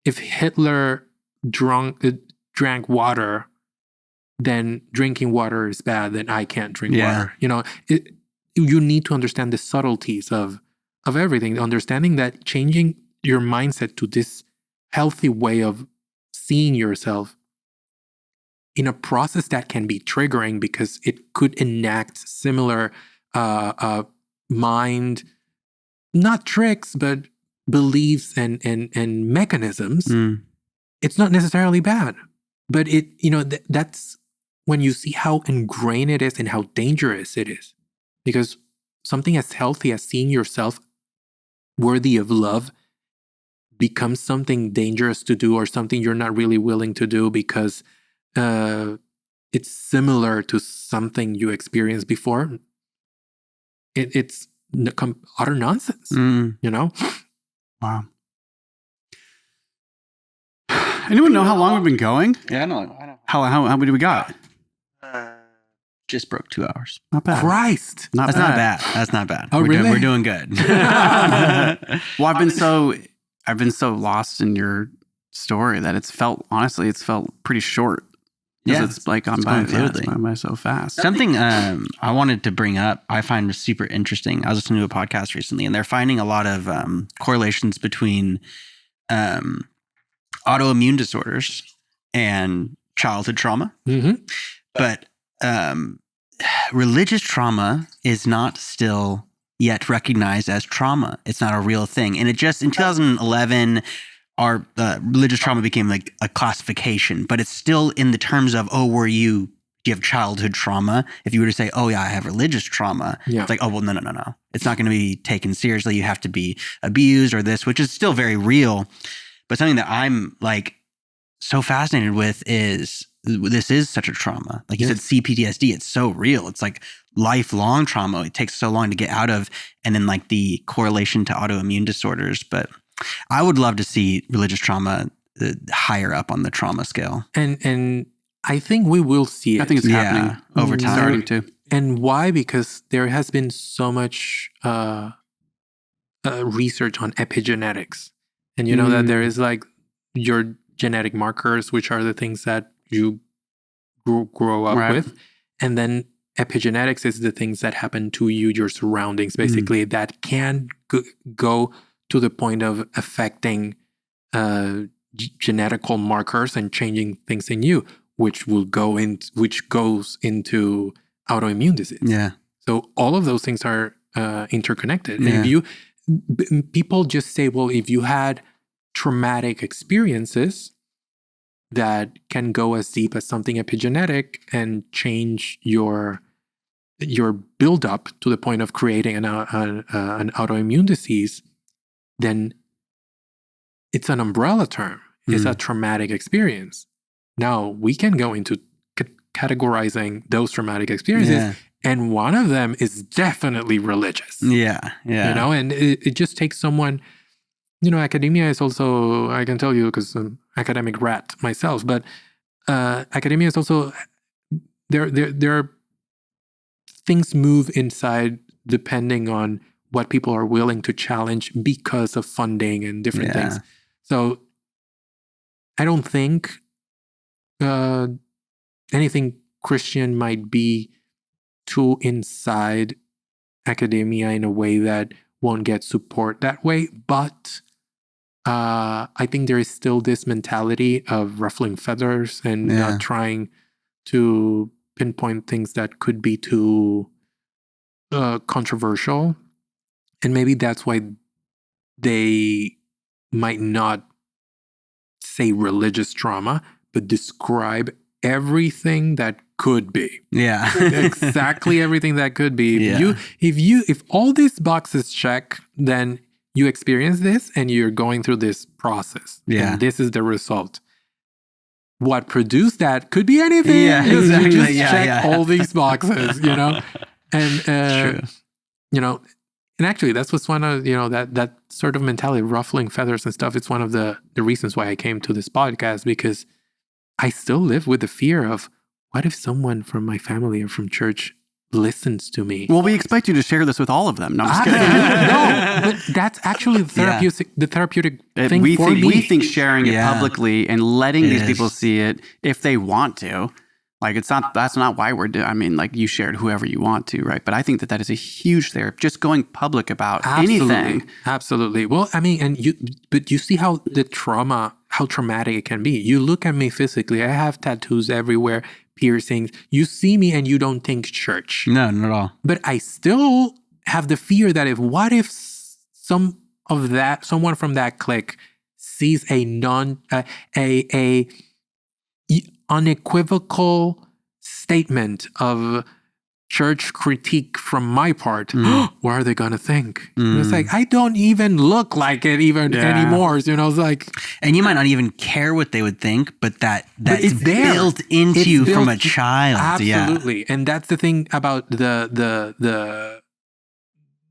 if Hitler drank water, then drinking water is bad, then I can't drink water. You need to understand the subtleties of everything, understanding that changing your mindset to this healthy way of seeing yourself in a process that can be triggering because it could enact similar mind, not tricks, but beliefs and mechanisms. It's not necessarily bad, but that's when you see how ingrained it is and how dangerous it is, because something as healthy as seeing yourself worthy of love becomes something dangerous to do or something you're not really willing to do because it's similar to something you experienced before. It's utter nonsense, Wow. Anyone know how long we've been going? Yeah, I know. How many do we got? Just broke 2 hours. Not bad. Christ. That's not bad. That's not bad. Oh, really? We're doing good. Well, I've been so lost in your story that it's felt pretty short. Yeah, it's like gone by so fast. Something I wanted to bring up, I find super interesting. I was listening to a podcast recently, and they're finding a lot of correlations between autoimmune disorders and childhood trauma. Mm-hmm. But religious trauma is not still yet recognized as trauma. It's not a real thing. And it just, in 2011, our religious trauma became like a classification, but it's still in the terms of, do you have childhood trauma? If you were to say, oh yeah, I have religious trauma, it's like, oh, well, no. It's not going to be taken seriously. You have to be abused or this, which is still very real. But something that I'm like so fascinated with is this is such a trauma. Like you said, CPTSD, it's so real. It's like lifelong trauma. It takes so long to get out of, and then like the correlation to autoimmune disorders. But I would love to see religious trauma higher up on the trauma scale. And I think we will see it. I think it's happening over time. Starting to. And why? Because there has been so much research on epigenetics. And you know that there is like your genetic markers, which are the things that you grow up with. And then epigenetics is the things that happen to you, your surroundings, basically, that can go to the point of affecting genetical markers and changing things in you, which goes into autoimmune disease. Yeah. So all of those things are interconnected. And if people just say, well, if you had traumatic experiences that can go as deep as something epigenetic and change your buildup to the point of creating an autoimmune disease, then it's an umbrella term. It's a traumatic experience. Now, we can go into categorizing those traumatic experiences, and one of them is definitely religious. Yeah. You know, and it just takes someone, you know, academia is also, I can tell you because I'm academic rat myself, but academia is also, there are things move inside depending on what people are willing to challenge because of funding and different things. So I don't think anything Christian might be too inside academia in a way that won't get support that way. But I think there is still this mentality of ruffling feathers and not trying to pinpoint things that could be too controversial. And maybe that's why they might not say religious trauma, but describe everything that could be. Yeah. Exactly everything that could be. If all these boxes check, then you experience this and you're going through this process. Yeah. And this is the result. What produced that could be anything. Yeah, exactly. You just check all these boxes, you know? And, True. you know, and actually that's what's one of, you know, that sort of mentality, ruffling feathers and stuff. It's one of the reasons why I came to this podcast, because I still live with the fear of, what if someone from my family or from church listens to me? Well, we expect you to share this with all of them. No, I'm just kidding. No, but that's actually the therapeutic thing we for think, me. We think sharing it publicly and letting these is. people see it, if they want to, like that's not why we're doing. I mean, like you shared whoever you want to, right? But I think that is a huge therapy. Just going public about anything. Absolutely. Well, I mean, but you see how traumatic it can be. You look at me physically. I have tattoos everywhere, piercings. You see me and you don't think church. No, not at all. But I still have the fear that what if someone from that clique sees a unequivocal statement of church critique from my part. What are they gonna think? It's like, I don't even look like it anymore. You know, it's like, and you might not even care what they would think, but it's there. built into you from a child. Absolutely. And that's the thing about the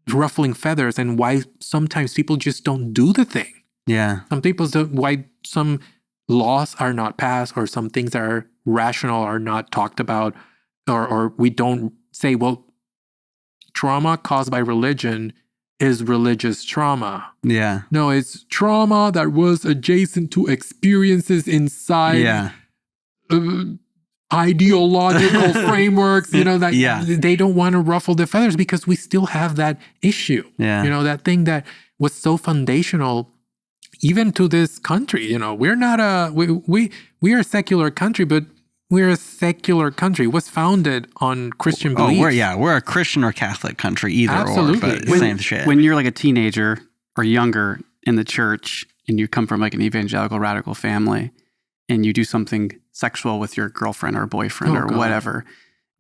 ruffling feathers and why sometimes people just don't do the thing. Yeah. Some people don't, why some laws are not passed, or some things that are rational are not talked about, or we don't say, well, trauma caused by religion is religious trauma. Yeah. No, it's trauma that was adjacent to experiences inside ideological frameworks, you know, that they don't want to ruffle the feathers because we still have that issue. Yeah. You know, that thing that was so foundational even to this country. You know, we're not we are a secular country, but we're a secular country. It was founded on Christian beliefs. We're a Christian or Catholic country, either Absolutely. or, but same shit. When you're like a teenager or younger in the church and you come from like an evangelical radical family and you do something sexual with your girlfriend or boyfriend or whatever,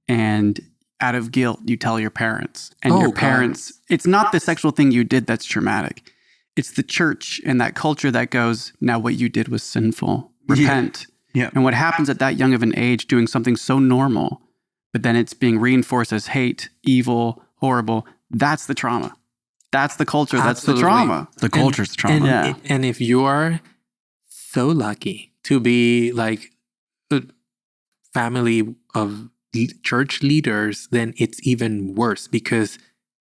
and out of guilt, you tell your parents. And your parents, it's not the sexual thing you did that's traumatic. It's the church and that culture that goes, now what you did was sinful. Repent. Yeah. And what happens at that young of an age doing something so normal, but then it's being reinforced as hate, evil, horrible, that's the trauma. That's the culture. That's the trauma. The culture's the trauma. And if you are so lucky to be like a family of church leaders, then it's even worse because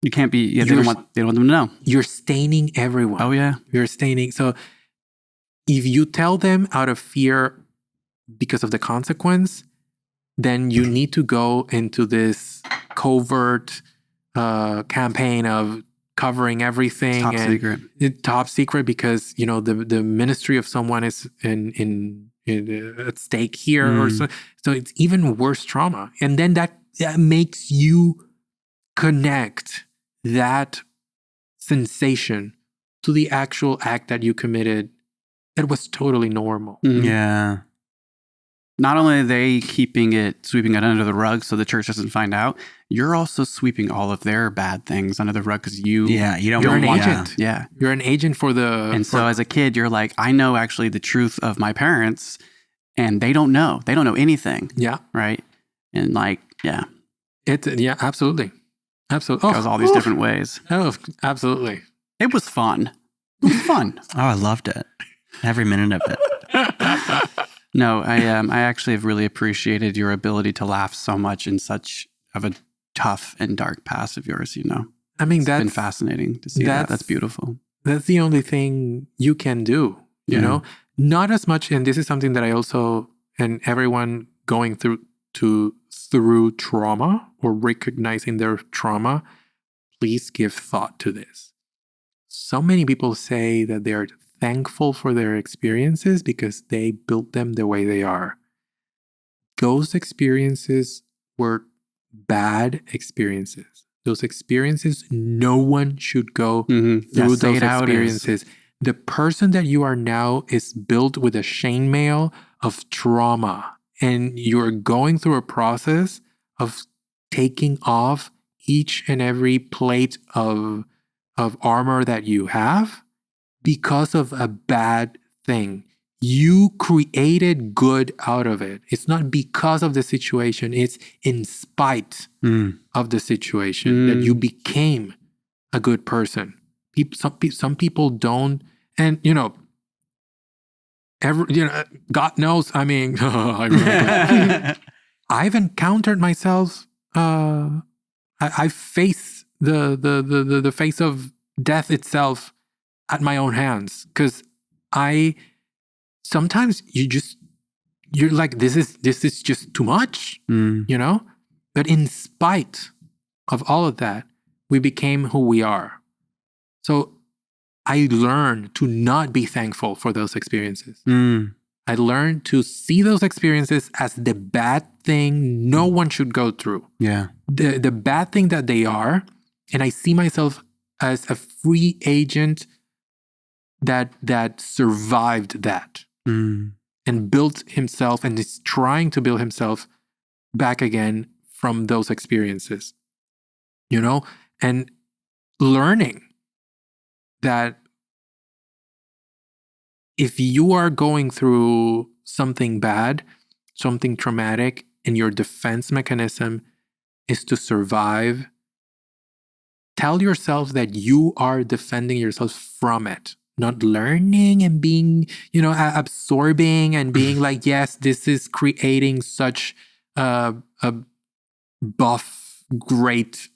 you can't be. They don't want them to know. You're staining everyone. Oh yeah, you're staining. So if you tell them out of fear because of the consequence, then you need to go into this covert campaign of covering everything top secret because the ministry of someone is in at stake here or so it's even worse trauma, and then that makes you connect that sensation to the actual act that you committed that was totally normal. Yeah. Not only are they sweeping it under the rug so the church doesn't find out, you're also sweeping all of their bad things under the rug because you're an agent. Yeah. You're an agent for the... And so as a kid, you're like, I know actually the truth of my parents and they don't know. They don't know anything. Yeah. Right? And like, yeah. Absolutely. Absolutely. It goes all these different ways. Oh, absolutely. It was fun. It was fun. Oh, I loved it. Every minute of it. No, I actually have really appreciated your ability to laugh so much in such of a tough and dark past of yours, I mean, it's been fascinating to see that. That's beautiful. That's the only thing you can do, you know? Not as much, and this is something that I also, and everyone going through trauma or recognizing their trauma, please give thought to this. So many people say that they're thankful for their experiences because they built them the way they are. Those experiences were bad experiences. Those experiences, no one should go through those experiences. The person that you are now is built with a chainmail of trauma, and you're going through a process of taking off each and every plate of armor that you have because of a bad thing. You created good out of it. It's not because of the situation. It's in spite of the situation that you became a good person. Some people don't, and God knows. I mean, I've encountered myself. I face the face of death itself at my own hands, because sometimes you're like, this is just too much, but in spite of all of that, we became who we are. So I learned to not be thankful for those experiences. I learned to see those experiences as the bad thing no one should go through. Yeah. The bad thing that they are, and I see myself as a free agent that survived that and built himself and is trying to build himself back again from those experiences, and learning that if you are going through something bad, something traumatic, and your defense mechanism is to survive, tell yourself that you are defending yourself from it, not learning and being, absorbing and being like, yes, this is creating such a buff, great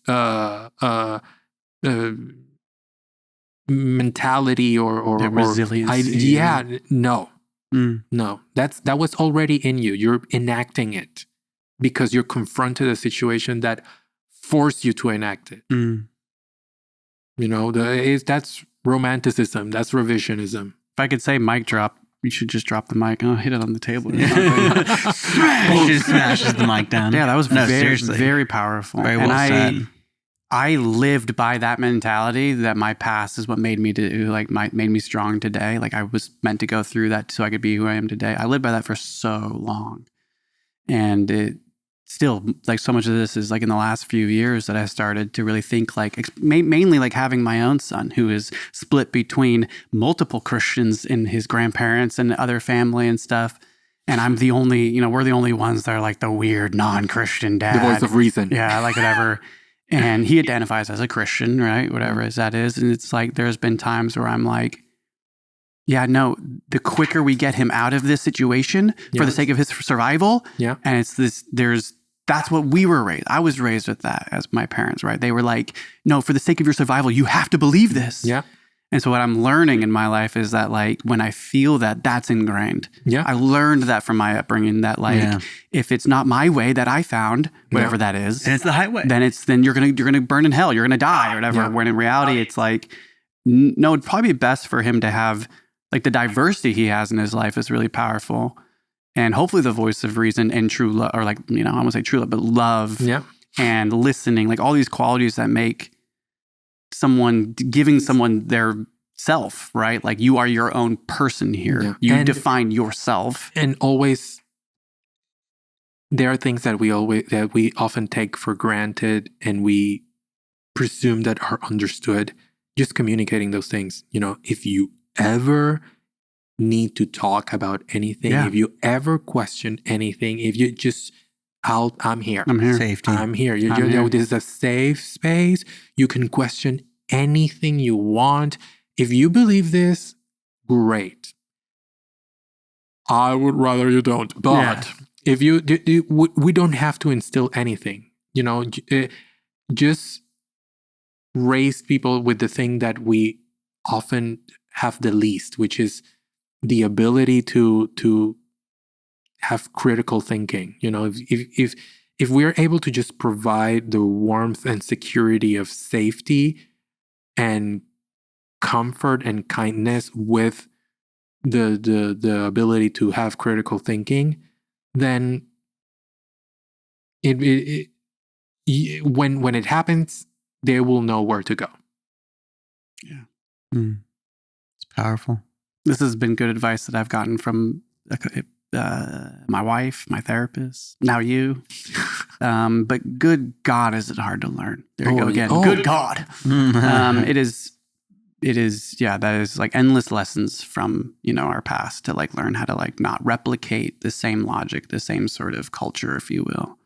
mentality or resilience. No. That was already in you. You're enacting it because you're confronted a situation that forced you to enact it. That's romanticism. That's revisionism. If I could say mic drop, You should just drop the mic. Oh, hit it on the table. She smashes the mic down. Yeah, that was very, seriously. very powerful. Very well said. I lived by that mentality that my past is what made me made me strong today. Like I was meant to go through that so I could be who I am today. I lived by that for so long. And it still, like so much of this is like in the last few years that I started to really think like, mainly like having my own son who is split between multiple Christians and his grandparents and other family and stuff. And I'm the only, we're the only ones that are like the weird non-Christian dad. The voice of reason. Yeah, like whatever. And he identifies as a Christian, right? Whatever as that is. And it's like, there's been times where I'm like, yeah, no, the quicker we get him out of this situation for the sake of his survival. Yeah. And it's that's what we were raised. I was raised with that as my parents, right? They were like, no, for the sake of your survival, you have to believe this. Yeah. And so what I'm learning in my life is that like, when I feel that, that's ingrained. Yeah. I learned that from my upbringing that like, if it's not my way that I found, whatever that is. And it's the highway. Then you're going to burn in hell. You're going to die or whatever. Yeah. When in reality, it's like, no, it'd probably be best for him to have like the diversity he has in his life is really powerful. And hopefully the voice of reason and true love, or like, I won't say true love, but love and listening, like all these qualities that make giving someone their self, right? Like you are your own person here. Yeah. You define yourself. And always, there are things that we often take for granted and we presume that are understood. Just communicating those things. If you ever need to talk about anything, if you ever question anything, if you just, I'm here. I'm here. Safety. I'm here. I'm here. This is a safe space. You can question anything you want. If you believe this, great. I would rather you don't. But if we don't have to instill anything. Just raise people with the thing that we often have the least, which is the ability to have critical thinking. If we're able to just provide the warmth and security of safety and comfort and kindness with the ability to have critical thinking, then when it happens, they will know where to go. Yeah. It's powerful. This has been good advice that I've gotten from my wife, my therapist, now you. But good God, is it hard to learn? There you go again. Good God. It is, that is like endless lessons from, our past to like learn how to like not replicate the same logic, the same sort of culture, if you will.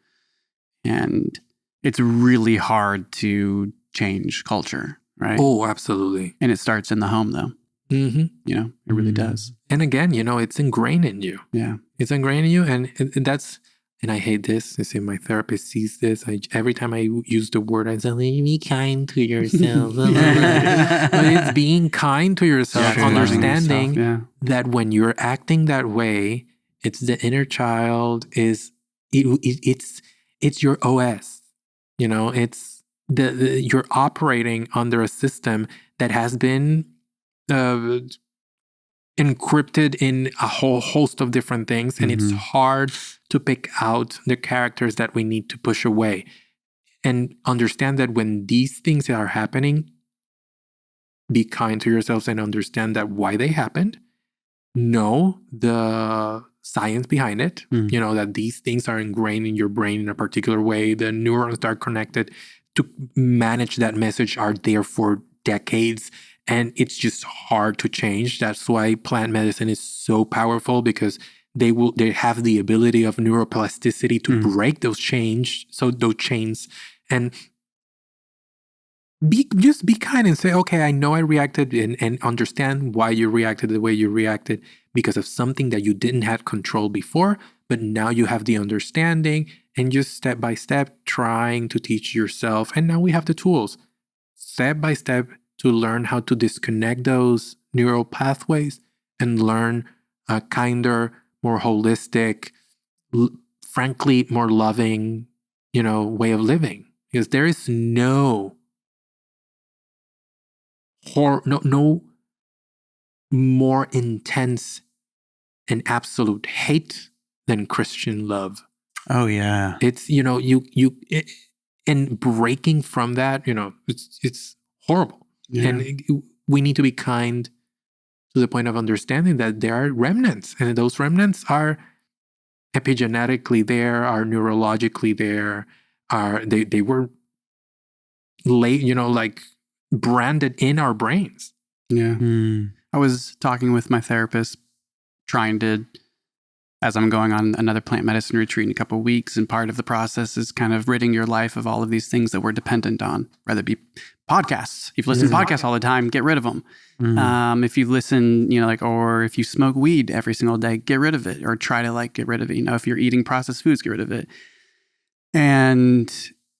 And it's really hard to change culture, right? Oh, absolutely. And it starts in the home though. Mm-hmm. It really does. And again, it's ingrained in you. Yeah. It's ingrained in you. And that's, and I hate this. I say my therapist sees this. Every time I use the word, I say, be kind to yourself. But it's being kind to yourself, understanding that when you're acting that way, it's the inner child it's your OS. It's you're operating under a system that has been encrypted in a whole host of different things, and it's hard to pick out the characters that we need to push away. And understand that when these things are happening, be kind to yourselves and understand that why they happened. Know the science behind it. That these things are ingrained in your brain in a particular way. The neurons that are connected to manage that message are there for decades. And it's just hard to change. That's why plant medicine is so powerful, because they have the ability of neuroplasticity to break those chains. And just be kind and say, okay, I know I reacted, and understand why you reacted the way you reacted, because of something that you didn't have control before, but now you have the understanding, and just step by step trying to teach yourself. And now we have the tools, step by step, to learn how to disconnect those neural pathways and learn a kinder, more holistic, frankly, more loving, way of living. Because there is no more intense and absolute hate than Christian love. Oh yeah. It's, and breaking from that, it's horrible. Yeah. And we need to be kind to the point of understanding that there are remnants, and those remnants are epigenetically there, are neurologically there, they were branded in our brains. Yeah. I was talking with my therapist, trying to, as I'm going on another plant medicine retreat in a couple of weeks, and part of the process is kind of ridding your life of all of these things that we're dependent on, whether it be podcasts. If you listen to podcasts all the time, get rid of them. If you listen, or if you smoke weed every single day, get rid of it, or try to get rid of it. If you're eating processed foods, get rid of it. And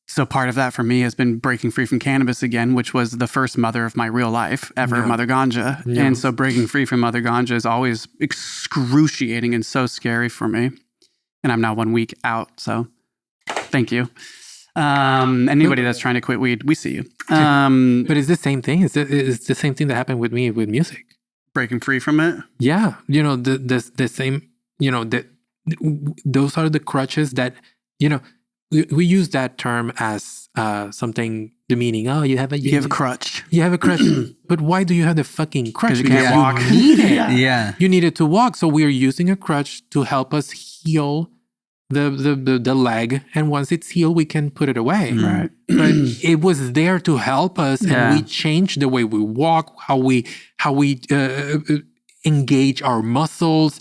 so part of that for me has been breaking free from cannabis again, which was the first mother of my real life ever, Mother Ganja. Yeah. And so breaking free from Mother Ganja is always excruciating and so scary for me. And I'm now 1 week out, so thank you. Anybody that's trying to quit weed, we see you. But it's the same thing. It's the same thing that happened with me with music. Breaking free from it? Yeah. The same, those are the crutches that, we use that term as something demeaning. Oh, you have a crutch. You have a crutch. But why do you have the fucking crutch? Because you can't walk. You need it. Yeah. You need it to walk. So we're using a crutch to help us heal the leg. And once it's healed, we can put it away. Right. But it was there to help us. And we changed the way we walk, how we engage our muscles,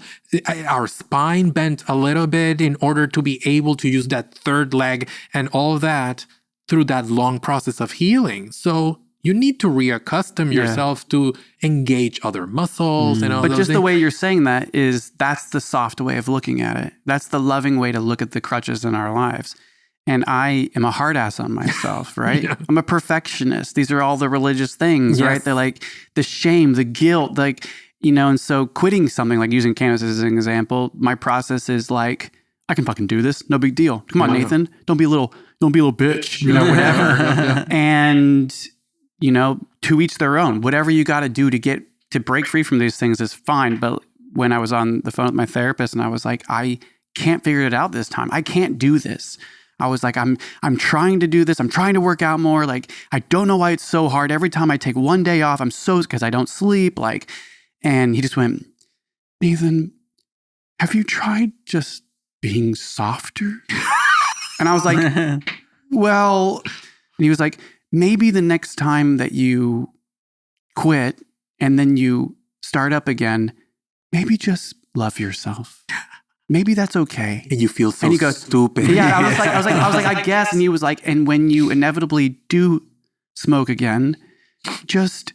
our spine bent a little bit in order to be able to use that third leg and all that through that long process of healing. So you need to reaccustom yourself to engage other muscles and all But those just things. the way you're saying that's the soft way of looking at it. That's the loving way to look at the crutches in our lives. And I am a hard ass on myself, right? Yeah. I'm a perfectionist. These are all the religious things, right? They're like the shame, the guilt, and so quitting something, like using cannabis as an example, my process is I can fucking do this. No big deal. Come on, Nathan. Don't be a little bitch, whatever. And, to each their own. Whatever you got to do to break free from these things is fine. But when I was on the phone with my therapist and I was like, I can't figure it out this time. I can't do this. I was like, I'm trying to do this. I'm trying to work out more. I don't know why it's so hard. Every time I take one day off, because I don't sleep. And he just went, Nathan, have you tried just being softer? And I was like, well, and he was like, maybe the next time that you quit and then you start up again, maybe just love yourself. Maybe that's okay. And you feel so stupid. Yeah, I was like, I guess. And he was like, and when you inevitably do smoke again, just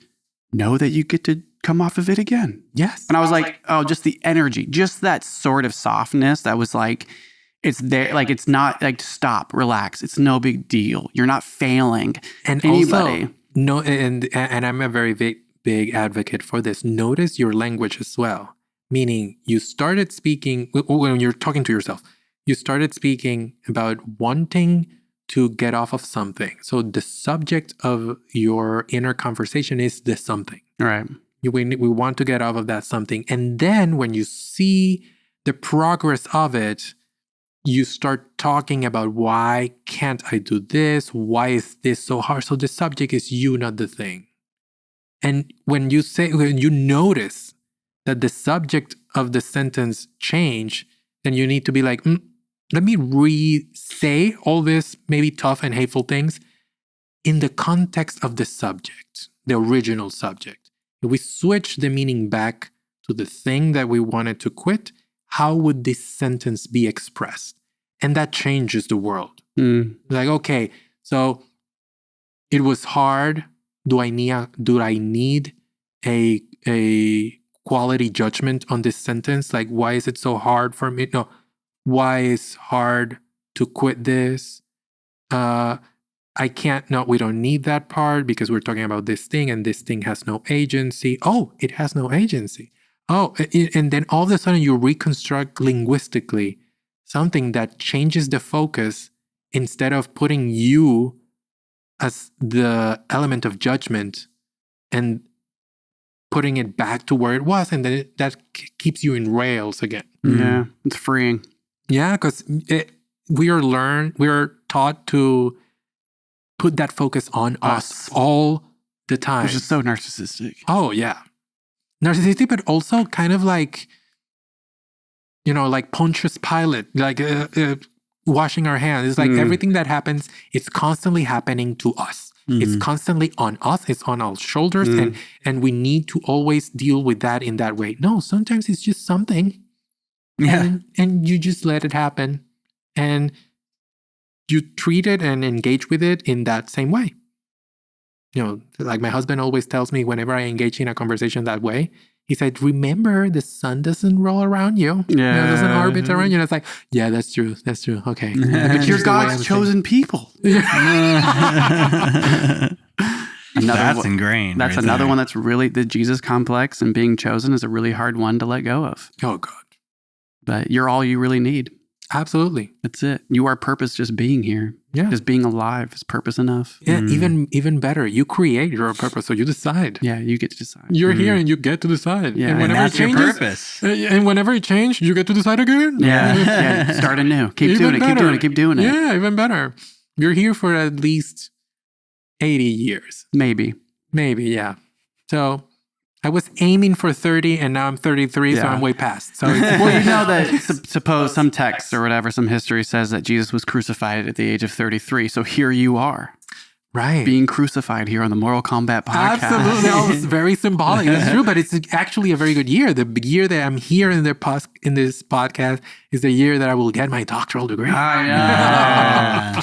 know that you get to come off of it again. Yes. And I was like, oh, just the energy, just that sort of softness that was it's there. It's not stop, relax. It's no big deal. You're not failing and anybody. Also, no, and I'm a very big advocate for this. Notice your language as well. Meaning you started speaking, when you're talking to yourself, you started speaking about wanting to get off of something. So the subject of your inner conversation is the something. Right. We want to get off of that something. And then when you see the progress of it, you start talking about why can't I do this? Why is this so hard? So the subject is you, not the thing. And when you notice that the subject of the sentence change, then you need to be like, let me re-say all this maybe tough and hateful things in the context of the subject, the original subject. If we switch the meaning back to the thing that we wanted to quit, how would this sentence be expressed? And that changes the world. Like, okay, so it was hard. Do I need a quality judgment on this sentence? Like, why is it so hard for me? No, why is hard to quit this? I can't, no, we don't need that part because we're talking about this thing and this thing has no agency. Oh, it has no agency. Oh, and then all of a sudden you reconstruct linguistically something that changes the focus instead of putting you as the element of judgment and putting it back to where it was, and then that keeps you in rails again. Yeah, it's freeing. Yeah, because we are taught to put that focus on us all the time. Which is so narcissistic. Oh, yeah. Narcissistic, but also kind of like, like Pontius Pilate, like washing our hands. It's like everything that happens, it's constantly happening to us. It's constantly on us. It's on our shoulders. And we need to always deal with that in that way. No, sometimes it's just something. Yeah. And you just let it happen. And you treat it and engage with it in that same way. Like my husband always tells me whenever I engage in a conversation that way, he said, remember, the sun doesn't roll around you. Yeah. It doesn't orbit around you. And it's like, yeah, that's true. That's true. Okay. But you're God's chosen people. That's ingrained. That's another one that's really, the Jesus complex and being chosen is a really hard one to let go of. Oh, God. But you're all you really need. Absolutely. That's it. You are purpose just being here. Yeah. Just being alive is purpose enough. Yeah, even better. You create your purpose, so you decide. Yeah, you get to decide. You're here and you get to decide. Yeah, and whenever that's it changes, your purpose. And whenever it changes, you get to decide again. Yeah. Start anew. Keep doing it. Keep doing it. Yeah, even better. You're here for at least 80 years. Maybe, yeah. So I was aiming for 30 and now I'm 33, so I'm way past. So well, you know that suppose some text or whatever, some history says that Jesus was crucified at the age of 33. So here you are. Right. Being crucified here on the Moral Combat podcast. Absolutely. That was very symbolic. That's true, but it's actually a very good year. The year that I'm here in this podcast is the year that I will get my doctoral degree. Yeah.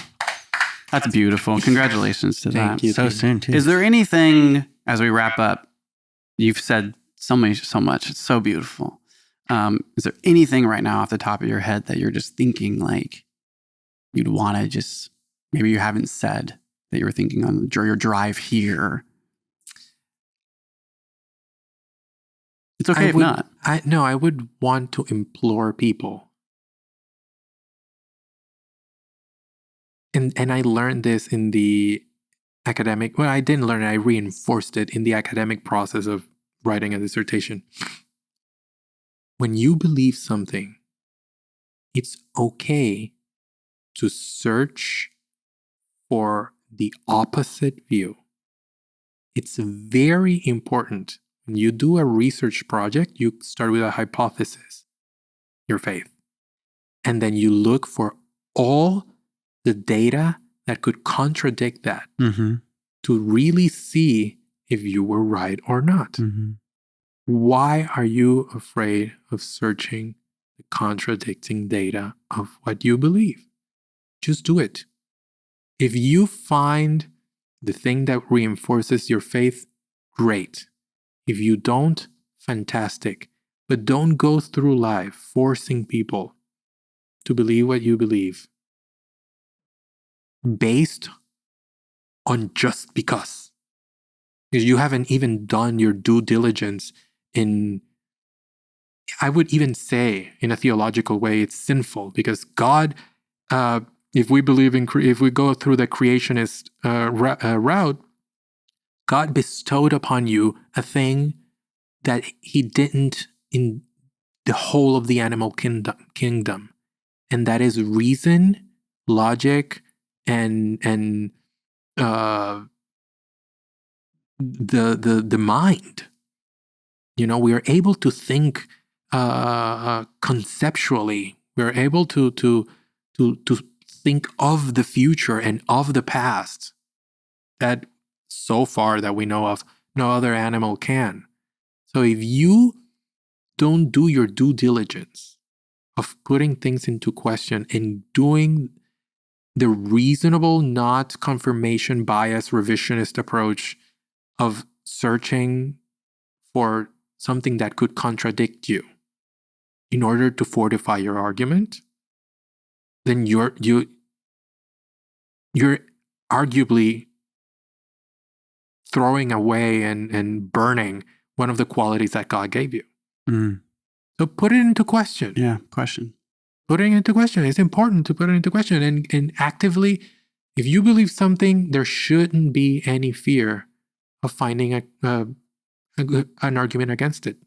That's beautiful. Congratulations to that. Thank you. So soon, too. Is there anything, as we wrap up, you've said so much. It's so beautiful. Is there anything right now off the top of your head that you're just thinking like you'd want to just, maybe you haven't said that you were thinking on your drive here? It's okay if not. I would want to implore people. And I learned this in the academic, well, I didn't learn it, I reinforced it in the academic process of writing a dissertation. When you believe something, it's okay to search for the opposite view. It's very important. When you do a research project, you start with a hypothesis, your faith, and then you look for all the data that could contradict that to really see if you were right or not. Why are you afraid of searching the contradicting data of what you believe? Just do it. If you find the thing that reinforces your faith, great. If you don't, fantastic. But don't go through life forcing people to believe what you believe based on just because you haven't even done your due diligence in, I would even say in a theological way, it's sinful because God, if we believe in, if we go through the creationist route, God bestowed upon you a thing that he didn't in the whole of the animal kingdom. And that is reason, logic, and the mind. We are able to think conceptually. We are able to think of the future and of the past that so far that we know of, no other animal can. So if you don't do your due diligence of putting things into question and doing the reasonable, not confirmation bias, revisionist approach of searching for something that could contradict you in order to fortify your argument, then you're arguably throwing away and burning one of the qualities that God gave you. So put it into question. Yeah, question. Putting it into question. It's important to put it into question and actively, if you believe something, there shouldn't be any fear of finding an argument against it.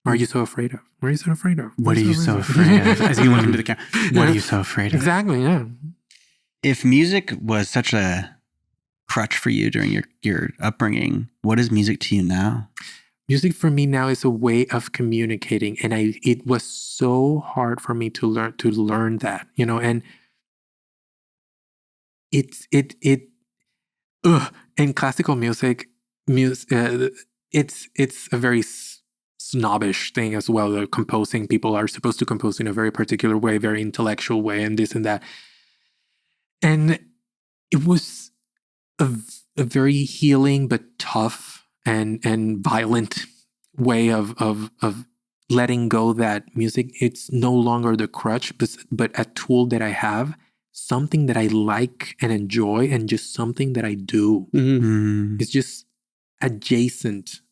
What are you so afraid of? What are you so afraid of? What are you so afraid of? As you look into the camera, what are you so afraid of? Exactly, yeah. If music was such a crutch for you during your upbringing, what is music to you now? Music for me now is a way of communicating, and it was so hard for me to learn that, and in classical music, it's a very snobbish thing as well. The composing, people are supposed to compose in a very particular way, very intellectual way, and this and that. And it was a very healing but tough and violent way of letting go that music, it's no longer the crutch, but a tool that I have, something that I like and enjoy, and just something that I do. Mm. It's just adjacent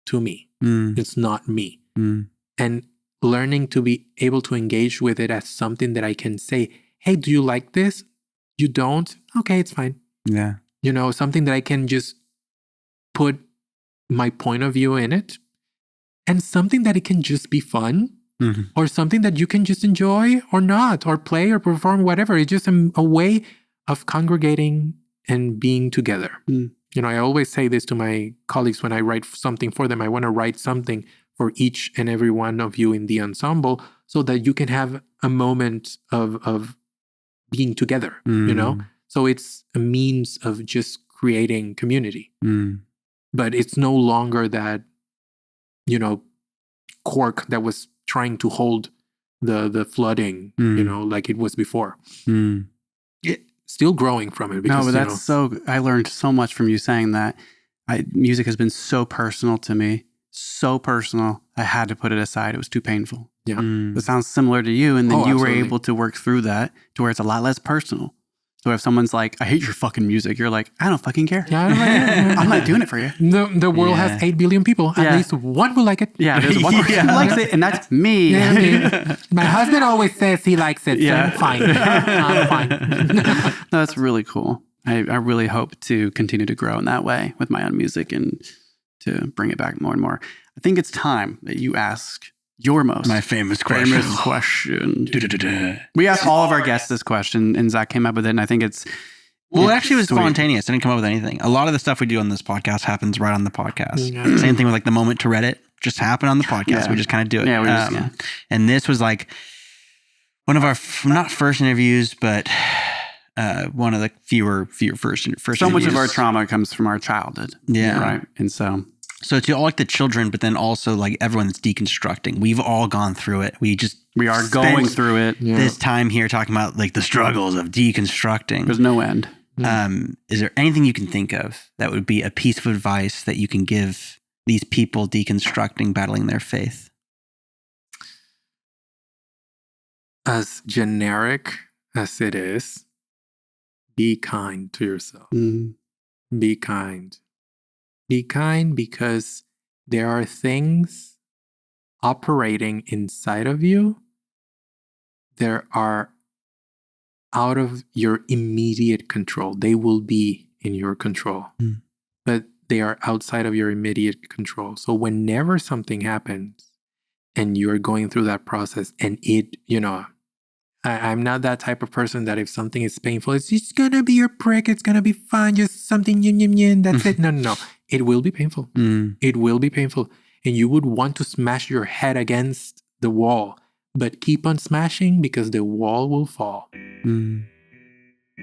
to me. It's not me. And learning to be able to engage with it as something that I can say, hey, do you like this? You don't? Okay, it's fine. Yeah. Something that I can just put my point of view in it, and something that it can just be fun, or something that you can just enjoy or not, or play or perform, whatever. It's just a way of congregating and being together. I always say this to my colleagues when I write something for them. I want to write something for each and every one of you in the ensemble so that you can have a moment of being together, So it's a means of just creating community. But it's no longer that, cork that was trying to hold the flooding, like it was before. Still growing from it. Because, no, but that's I learned so much from you saying that. Music has been so personal to me, so personal. I had to put it aside. It was too painful. Yeah. It sounds similar to you. And then you absolutely. were able to work through that to where it's a lot less personal. So if someone's like, I hate your fucking music, you're like, I don't fucking care. Yeah, I'm not doing it for you. The world has 8 billion people. At least one will like it. Yeah, there's one person who likes it, and that's me. Yeah, me. My husband always says he likes it, so I'm fine. I'm fine. That's really cool. I really hope to continue to grow in that way with my own music and to bring it back more and more. I think it's time that you ask my famous question. We asked all of our guests this question, and Zach came up with it, and I think it's... Well, it actually was spontaneous. I didn't come up with anything. A lot of the stuff we do on this podcast happens right on the podcast. Yeah. Same thing with like the moment to Reddit. Just happened on the podcast. Yeah. We just kind of do it. Yeah, and this was like one of our, not first interviews, but one of the fewer first interviews. So much of our trauma comes from our childhood. Yeah. Right? And so to all like the children, but then also like everyone that's deconstructing. We've all gone through it. We are going through it. This time here talking about like the struggles of deconstructing. There's no end. Is there anything you can think of that would be a piece of advice that you can give these people deconstructing, battling their faith? As generic as it is, be kind to yourself. Be kind. Be kind because there are things operating inside of you that are out of your immediate control. They will be in your control, but they are outside of your immediate control. So whenever something happens and you're going through that process and it, I'm not that type of person that if something is painful, it's just going to be your prick. It's going to be fine. Just something, that's it. No. It will be painful. It will be painful. And you would want to smash your head against the wall, but keep on smashing because the wall will fall. And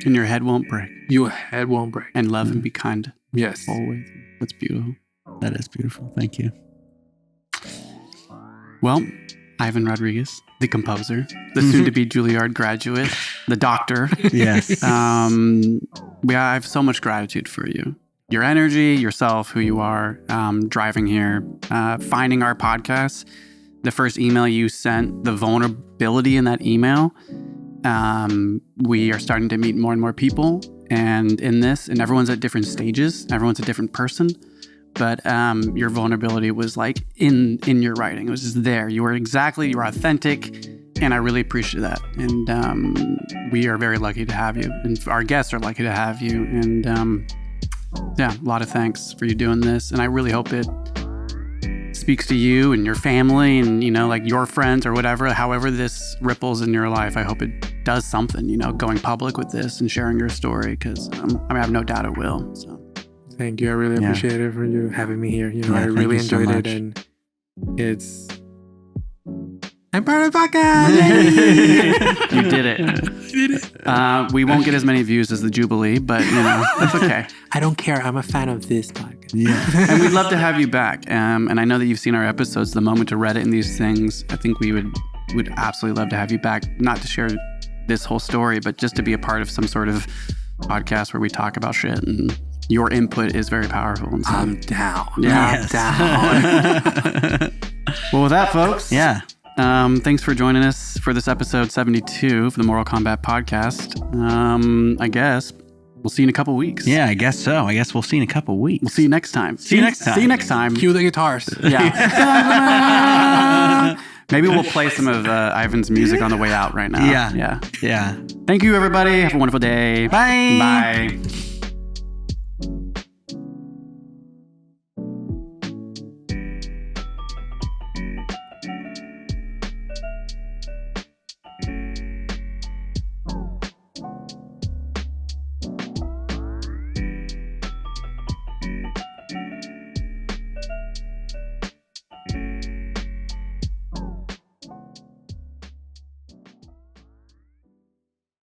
your head won't break. Your head won't break. And love and be kind. Yes. Always. That's beautiful. That is beautiful. Thank you. Well, Ivan Rodriguez, the composer, the soon-to-be Juilliard graduate, the doctor. Yes. I have so much gratitude for you. Your energy, yourself, who you are, driving here, finding our podcast. The first email you sent, the vulnerability in that email. We are starting to meet more and more people. And in this, and everyone's at different stages. Everyone's a different person. But your vulnerability was like in your writing. It was just there. You were authentic. And I really appreciate that. And we are very lucky to have you. And our guests are lucky to have you. And yeah, a lot of thanks for you doing this. And I really hope it speaks to you and your family and, you know, like your friends or whatever, however this ripples in your life. I hope it does something, you know, going public with this and sharing your story, because I have no doubt it will. So thank you. I really appreciate it for you having me here. You know, I really enjoyed it, and I'm part of the podcast. You did it. We won't get as many views as the Jubilee, but you know, that's okay. I don't care. I'm a fan of this podcast. Yeah. And we'd love to have you back. And I know that you've seen our episodes, the moment to Reddit and these things. I think we would absolutely love to have you back, not to share this whole story, but just to be a part of some sort of podcast where we talk about shit, and your input is very powerful. And so, I'm down. Yeah, Yes. I'm down. Well, with that, folks. Yeah. Thanks for joining us for this episode 72 for the Moral Combat Podcast. I guess we'll see you in a couple weeks. Yeah, I guess so. I guess we'll see you in a couple weeks. We'll see you next time. See you next time. See you next time. Cue the guitars. Yeah. Maybe we'll play some of Ivan's music on the way out right now. Yeah. Yeah. Thank you, everybody. Have a wonderful day. Bye. Bye.